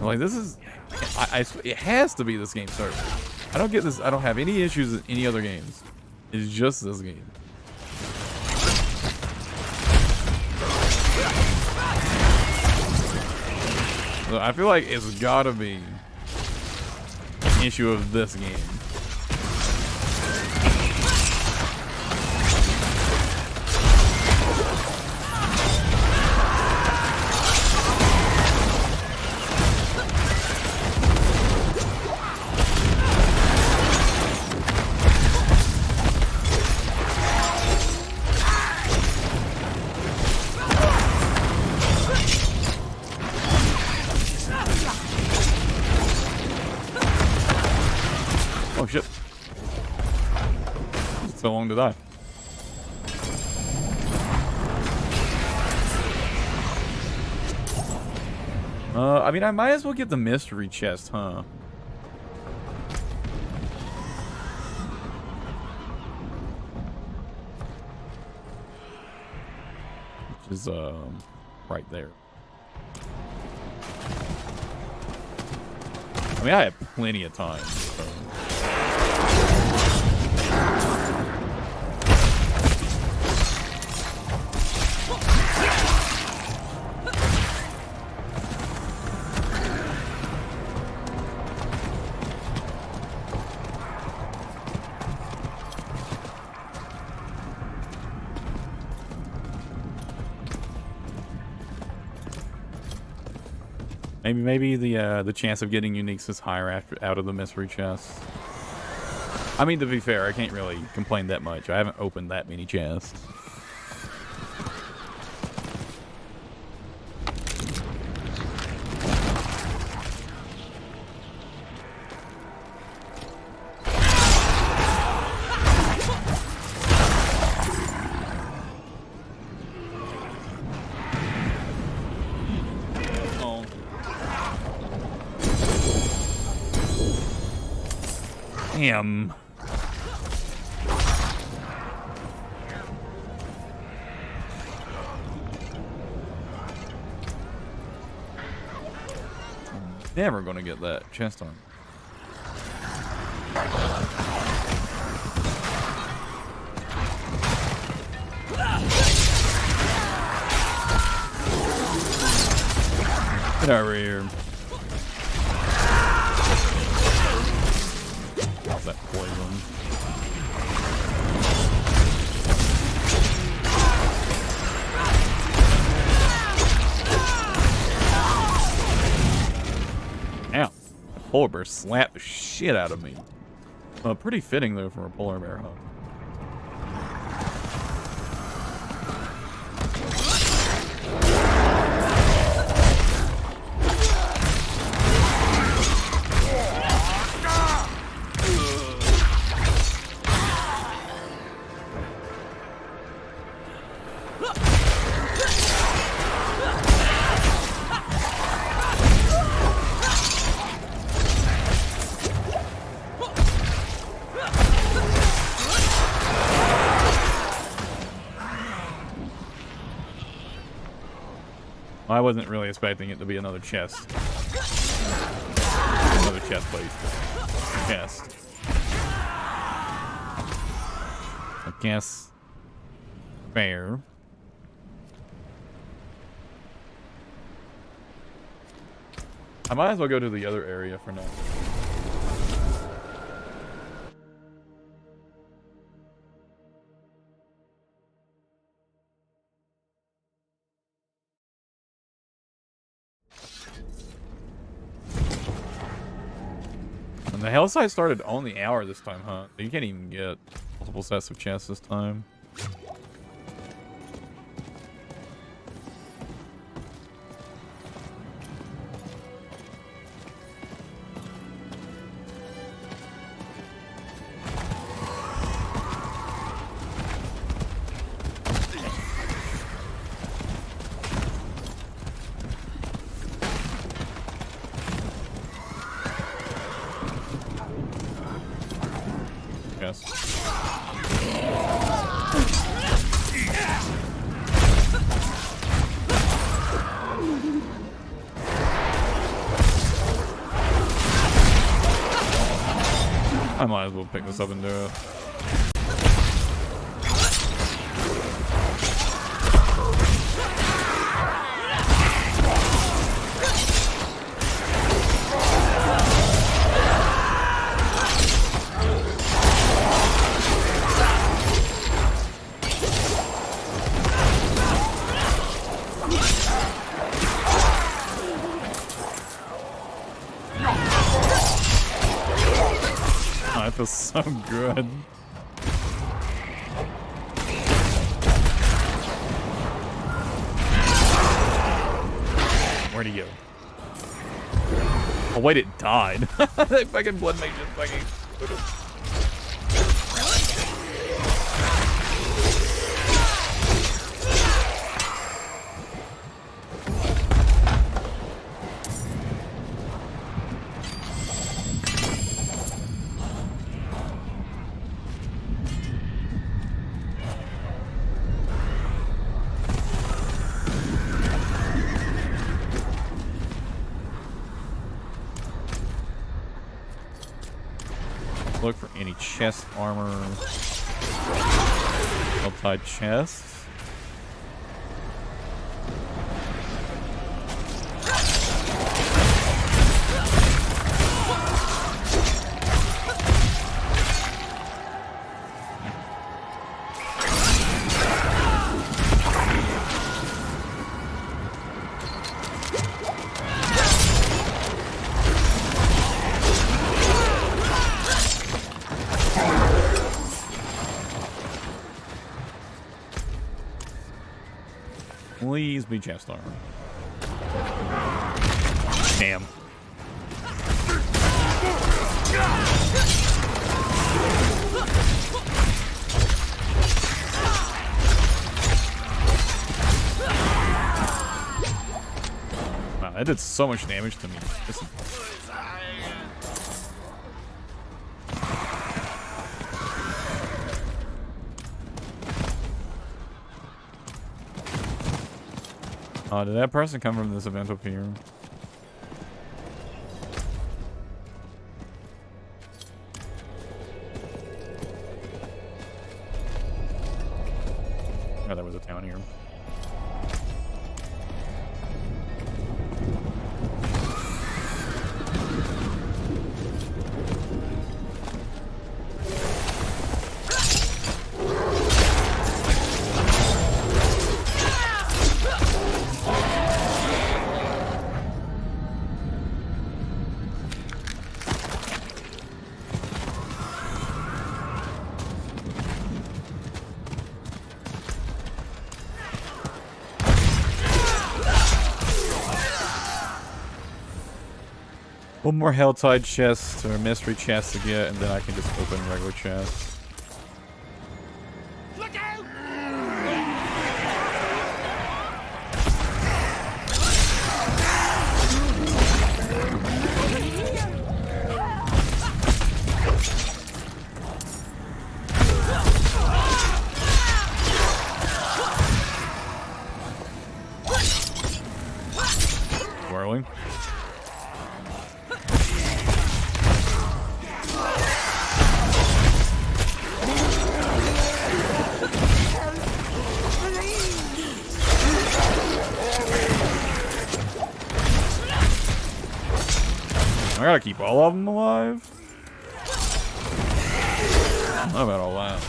Like this is, it has to be this game server. I don't get this. I don't have any issues in any other games. It's just this game. So I feel like it's gotta be an issue of this game. Oh shit. It's so long to die. I mean, I might as well get the mystery chest, huh? Which is, right there. I mean, I have plenty of time. So. Maybe the chance of getting uniques is higher out of the mystery chest. I mean, to be fair, I can't really complain that much. I haven't opened that many chests. Damn. Never gonna get that chest on. Get over here. How's that poison? Ow. Polar bear slapped the shit out of me. Pretty fitting though for a polar bear, huh? I wasn't really expecting it to be another chest. Another chest, please. Chest. I guess. Fair. I might as well go to the other area for now. And the hell site started on the hour this time, huh? You can't even get multiple sets of chests this time. I might as well pick this up and do it. Oh, it feels so good. Where'd he go? Oh wait, it died. That fucking blood mage just fucking... Look for any chest armor. Outside chests. Please be chest armor. Damn. Wow, that did so much damage to me. Did that person come from this event up here? Oh, there was a town here. One more Helltide chest or mystery chest to get, and then I can just open regular chests. Look out! I gotta keep all of them alive? I don't know about all that.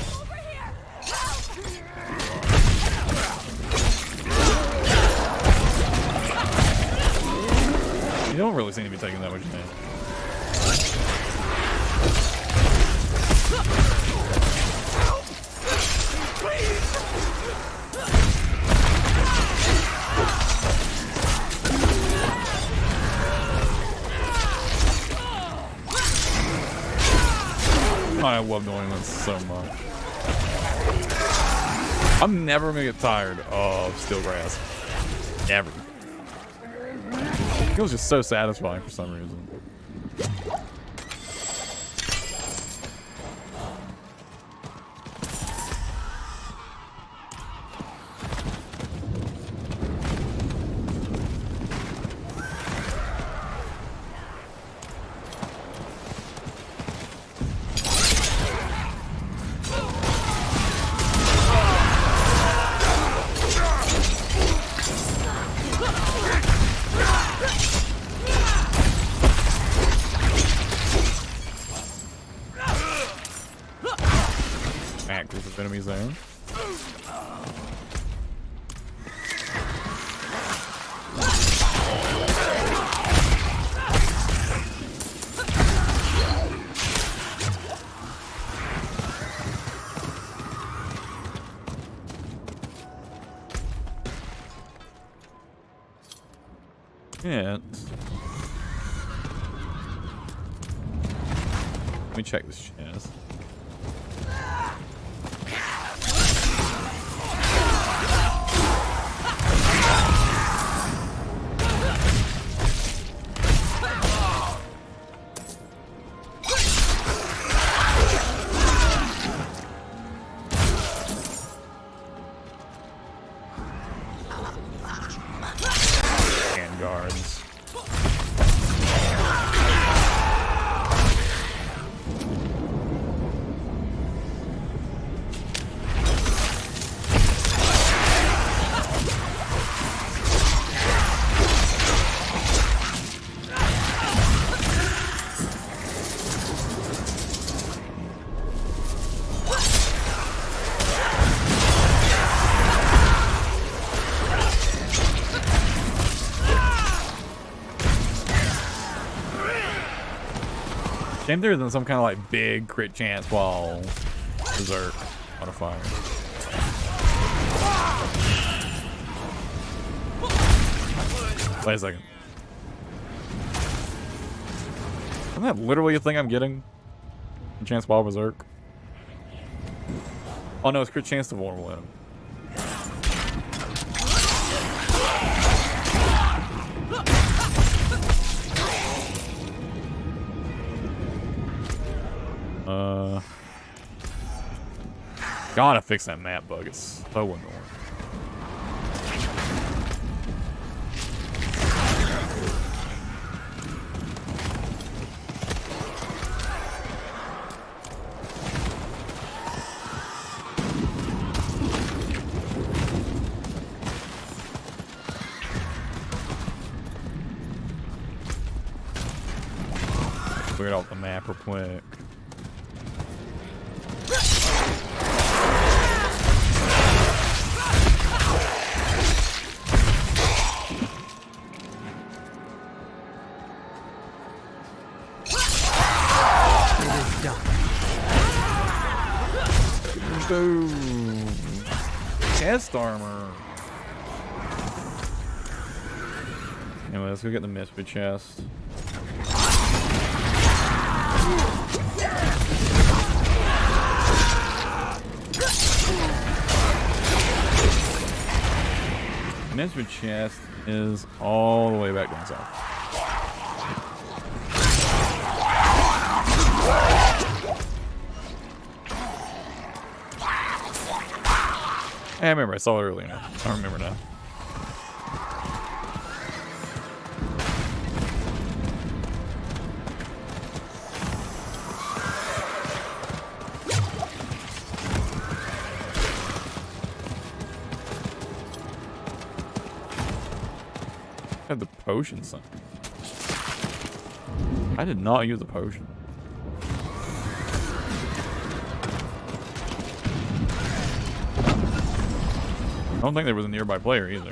You don't really seem to be taking that much damage. I love doing this so much. I'm never gonna get tired of steel grass. Never. It feels just so satisfying for some reason. Active enemies there. Yeah. Let me check this chest. Guards. Came through than some kind of like big crit chance while Berserk on a fire. Wait a second. Isn't that literally a thing I'm getting? A chance while Berserk? Oh no, it's crit chance to vulnerable item. Gotta fix that map bug. It's so annoying. Cleared out the map real quick. Boom. Chest armor. Anyway, let's go get the Misfit chest. Misfit chest is all the way back down south. I remember, I saw it earlier now. I don't remember now. Had the potion sign. I did not use a potion. I don't think there was a nearby player either.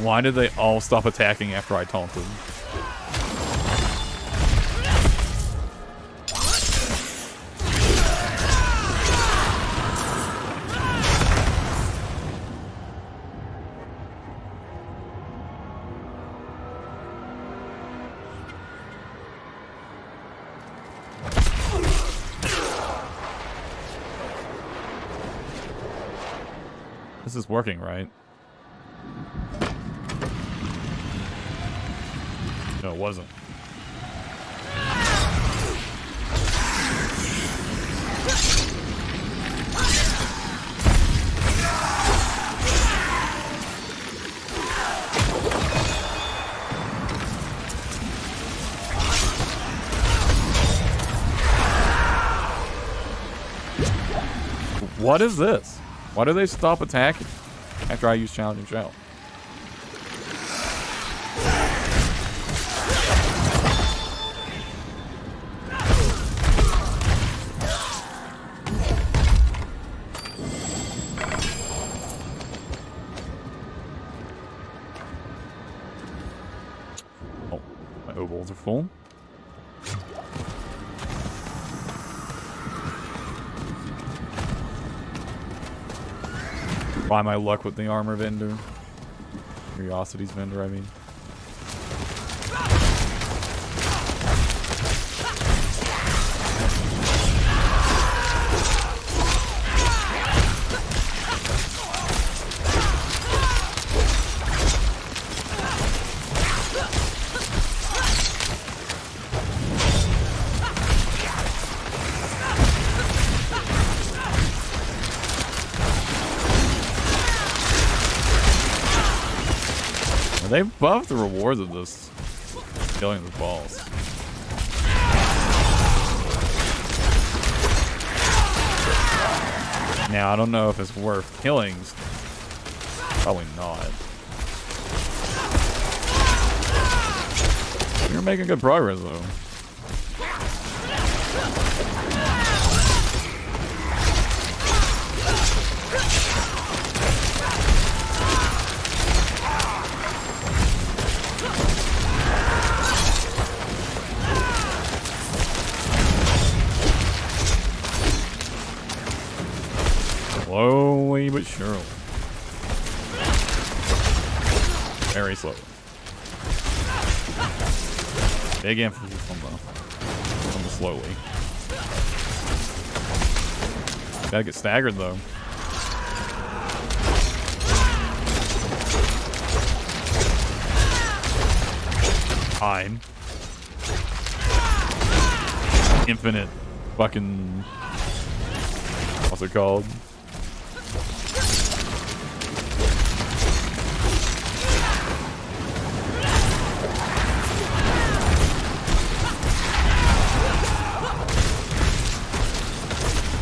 Why did they all stop attacking after I taunted? This is working, right? No, it wasn't. What is this? Why do they stop attacking after I use Challenging Shout? Oh, my ovals are full. Buy my luck with the armor vendor. Curiosities vendor, I mean. They buffed the rewards of this killing the balls. Now I don't know if it's worth killing. Probably not. You're making good progress though. Slowly but surely. Very slowly. Big emphasis on the slowly. Gotta get staggered though. Time. Infinite fucking, what's it called?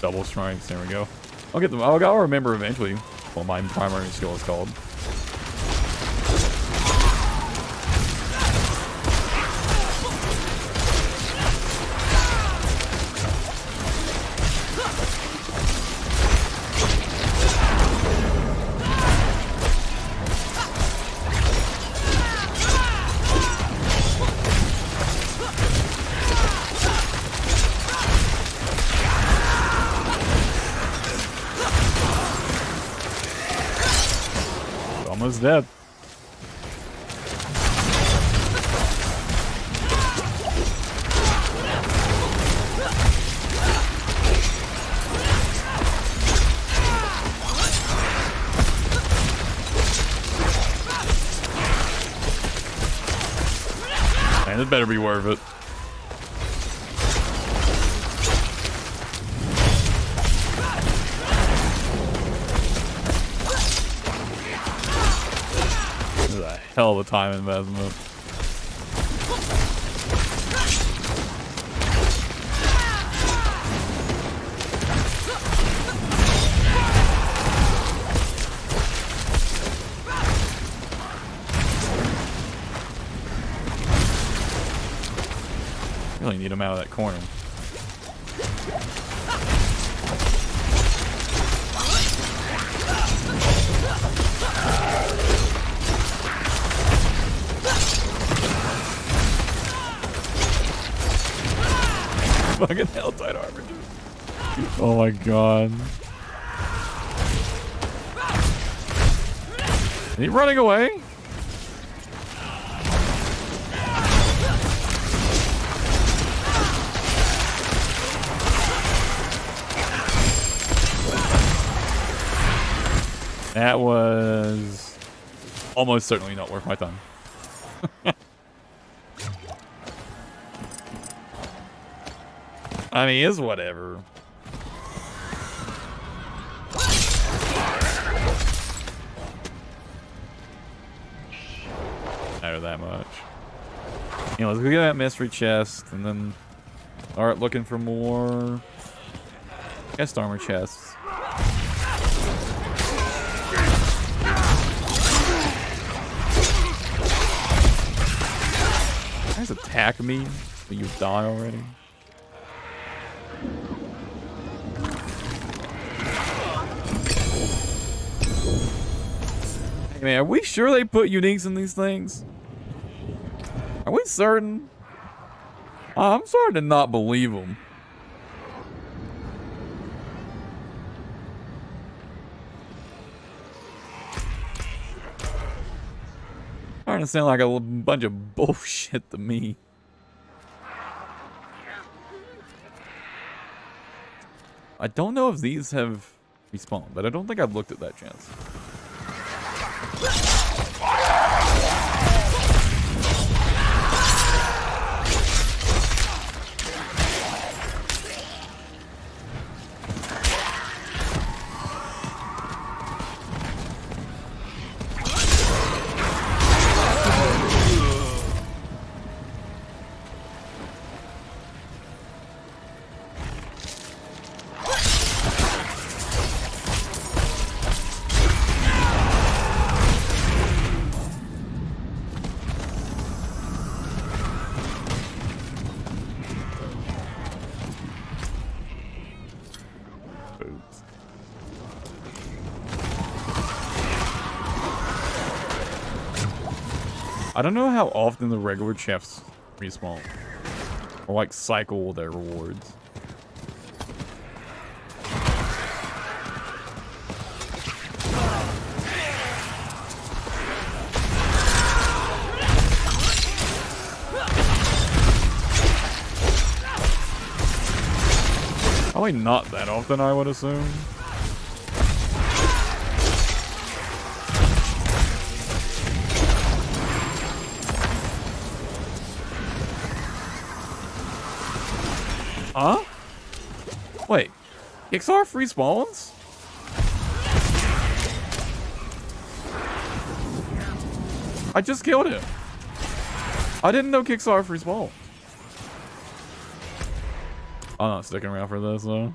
Double strikes, there we go. I'll get them. I'll remember eventually what my primary skill is called. Almost dead. Man, this better be worth it. hell of a time investment. Really need him out of that corner. Fucking hell-tight armor, dude. Oh my god. Is he running away? That was almost certainly not worth my time. I mean, it's whatever. Matter that much. You know, let's go get that mystery chest and then start looking for more chest armor chests. You guys attack me, but you die already. Hey man, are we sure they put uniques in these things? Are we certain? I'm starting to not believe them. Starting to sound like a bunch of bullshit to me. I don't know if these have respawned, but I don't think I've looked at that chance. I don't know how often the regular chests respawn or like cycle their rewards. Probably not that often, I would assume. Huh? Wait, Kixarf respawns? I just killed him. I didn't know Kixarf respawned. I'm not sticking around for this though.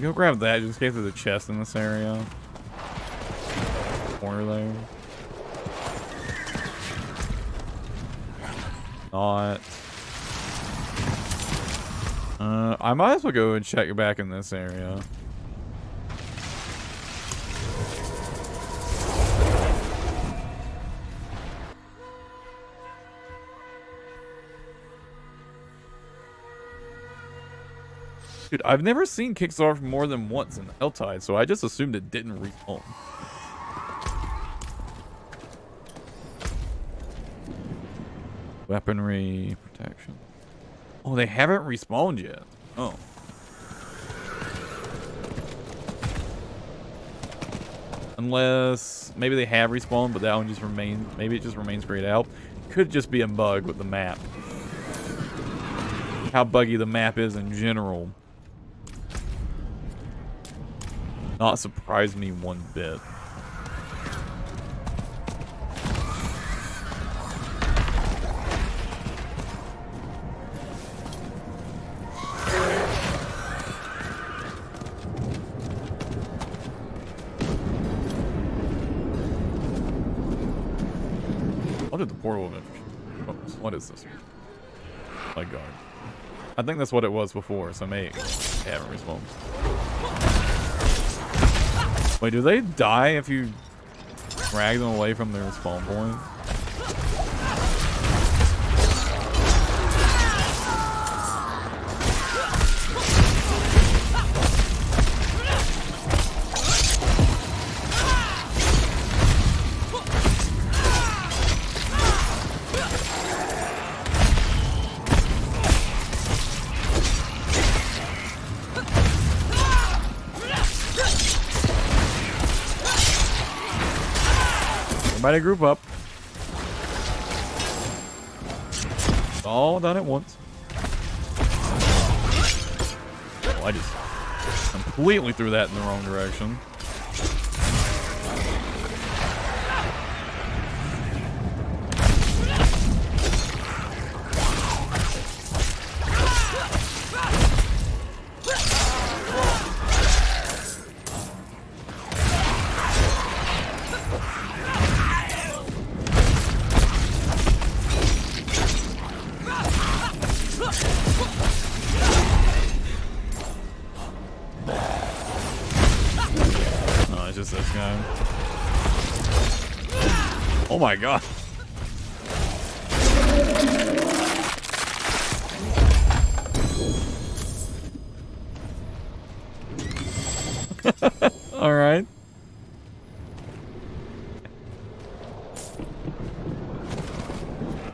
Go grab that just in case there's a chest in this area. Corner there. Not. I might as well go and check back in this area. Dude, I've never seen Kixarf more than once in the Helltide, so I just assumed it didn't respawn. Weaponry protection. Oh, they haven't respawned yet. Oh. Unless maybe they have respawned, but that one just remains. Maybe it just remains grayed out. Could just be a bug with the map. How buggy the map is in general. Not surprised me one bit. What did the portal event? What is this? My God. I think that's what it was before, so maybe I haven't respawned. Wait, do they die if you drag them away from their spawn point? Everybody group up. It's all done at once. Oh, I just completely threw that in the wrong direction. Oh my God. All right.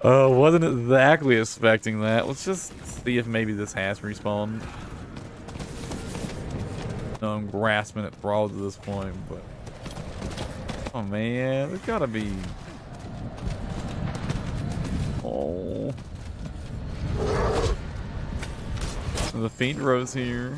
Wasn't exactly expecting that. Let's just see if maybe this has respawned. No, I'm grasping at straws at this point, but oh man, there's gotta be. Oh, the faint rose here.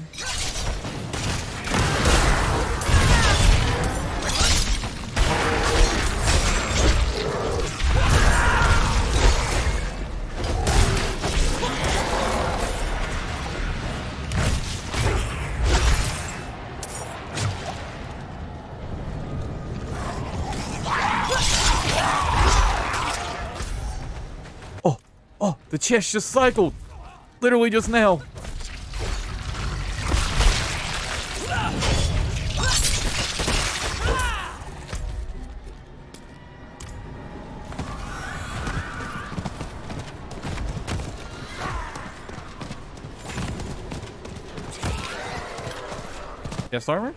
Oh, the chest just cycled. Literally just now. Chest armor?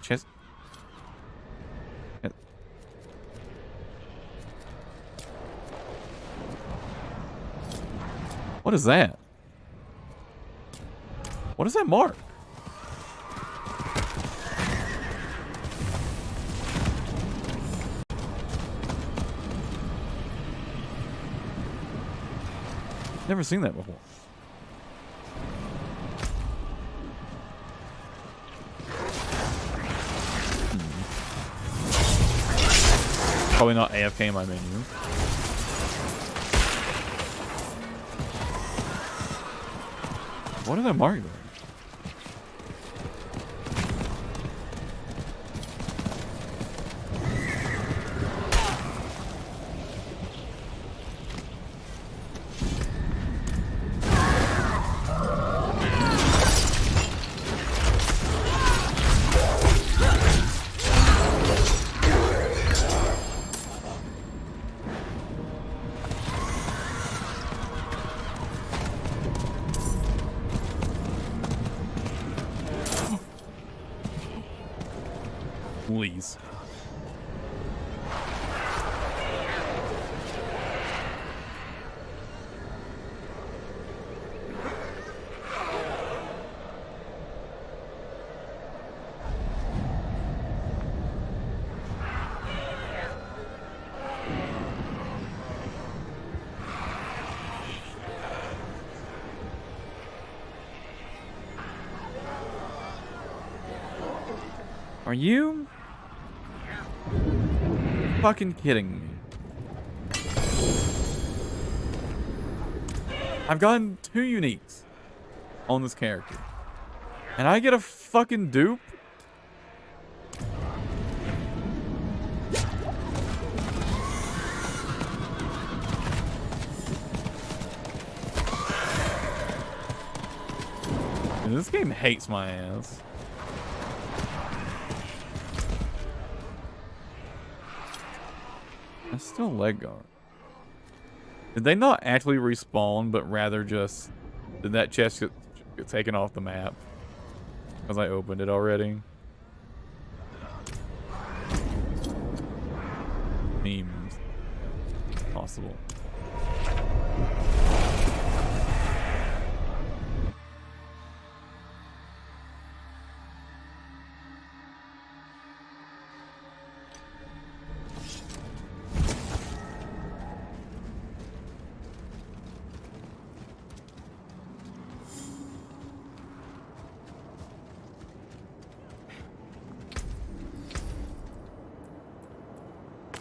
Chest. What is that? What does that mark? Never seen that before. Probably not AFK in my menu. What did that mark there? Please. Are you fucking kidding me? I've gotten 2 uniques on this character. And I get a fucking dupe? Dude, this game hates my ass. That's still leg guard. Did they not actually respawn, but rather just... Did that chest get taken off the map? Because I opened it already? Memes. Possible.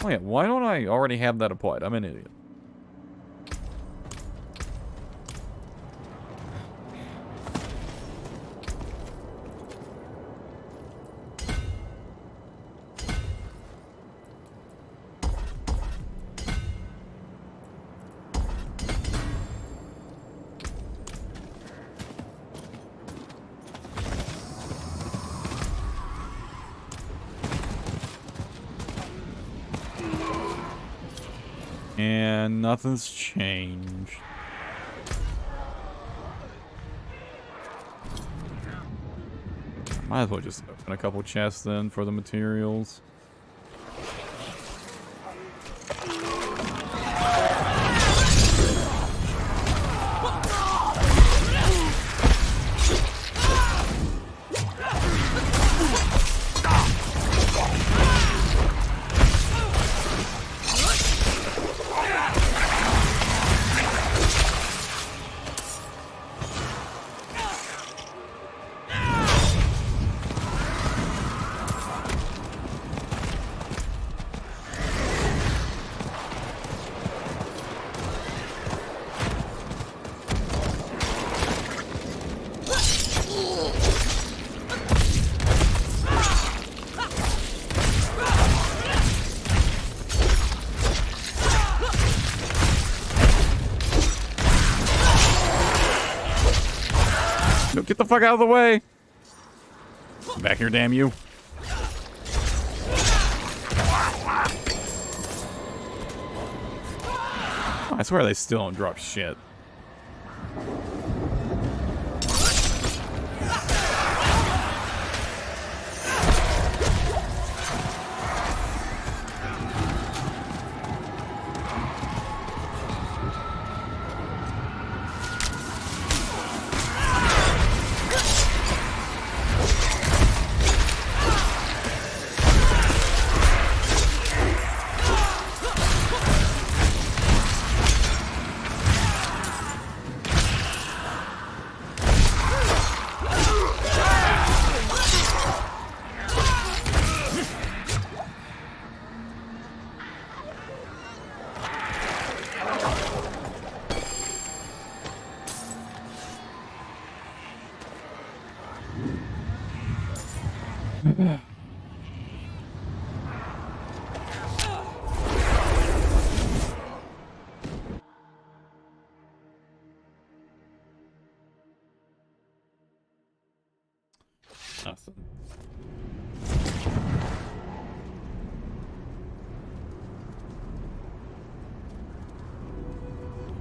Oh yeah, why don't I already have that applied? I'm an idiot. And nothing's changed. Might as well just open a couple chests then for the materials. No, get the fuck out of the way! Back here, damn you. I swear they still don't drop shit. Nothing.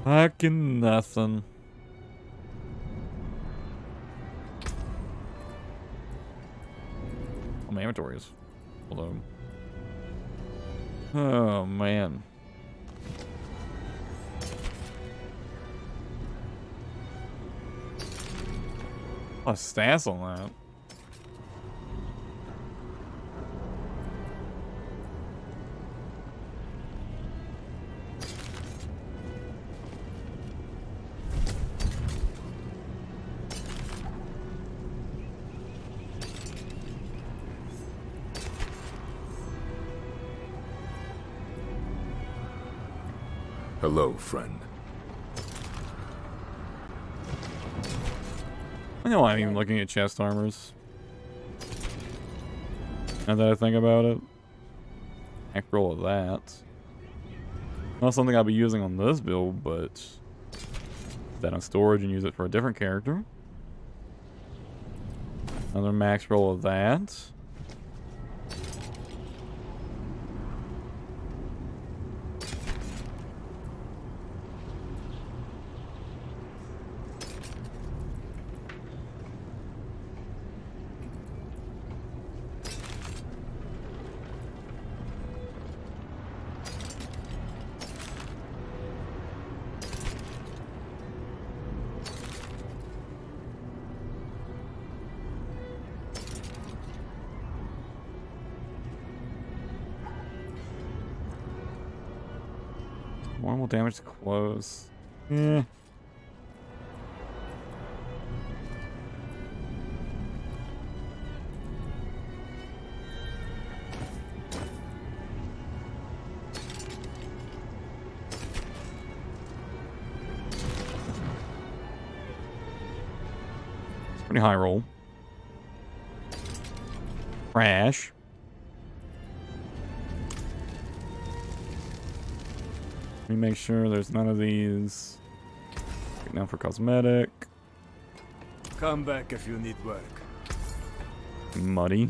Fucking nothing. Oh, my inventory is below. Oh man. A stats on that. Hello, friend. I know I'm even looking at chest armors. Now that I think about it. Heck roll of that. Not something I'll be using on this build, but put that on storage and use it for a different character. Another max roll of that. Normal damage to close. Yeah. It's pretty high roll. Crash. Let me make sure there's none of these. Take now for cosmetic. Come back if you need work. Muddy.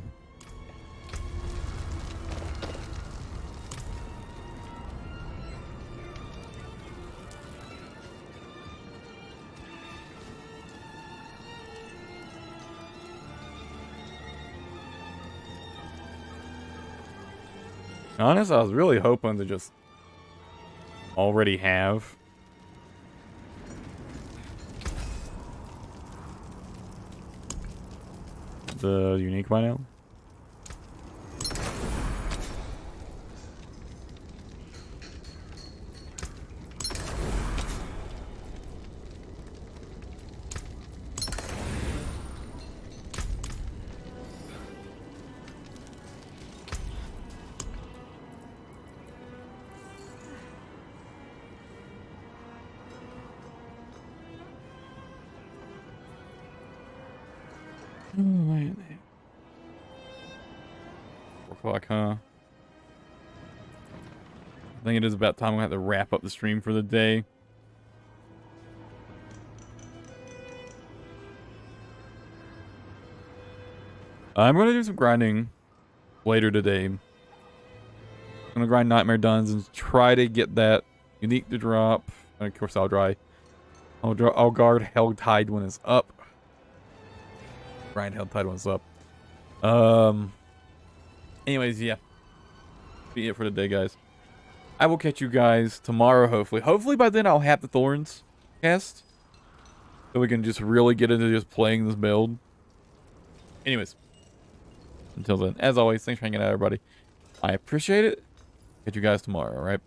Honest, I was really hoping to just already have the unique by now. Oh, man. 4 o'clock, huh? I think it is about time we have to wrap up the stream for the day. I'm going to do some grinding later today. I'm going to grind Nightmare Dungeons, try to get that unique to drop. And of course, I'll guard Hell Tide when it's up. Grind Hell Tide when it's up. Anyways, yeah. Be it for the day, guys. I will catch you guys tomorrow, hopefully. Hopefully by then I'll have the Thorns cast. So we can just really get into just playing this build. Anyways. Until then, as always, thanks for hanging out, everybody. I appreciate it. Catch you guys tomorrow, alright?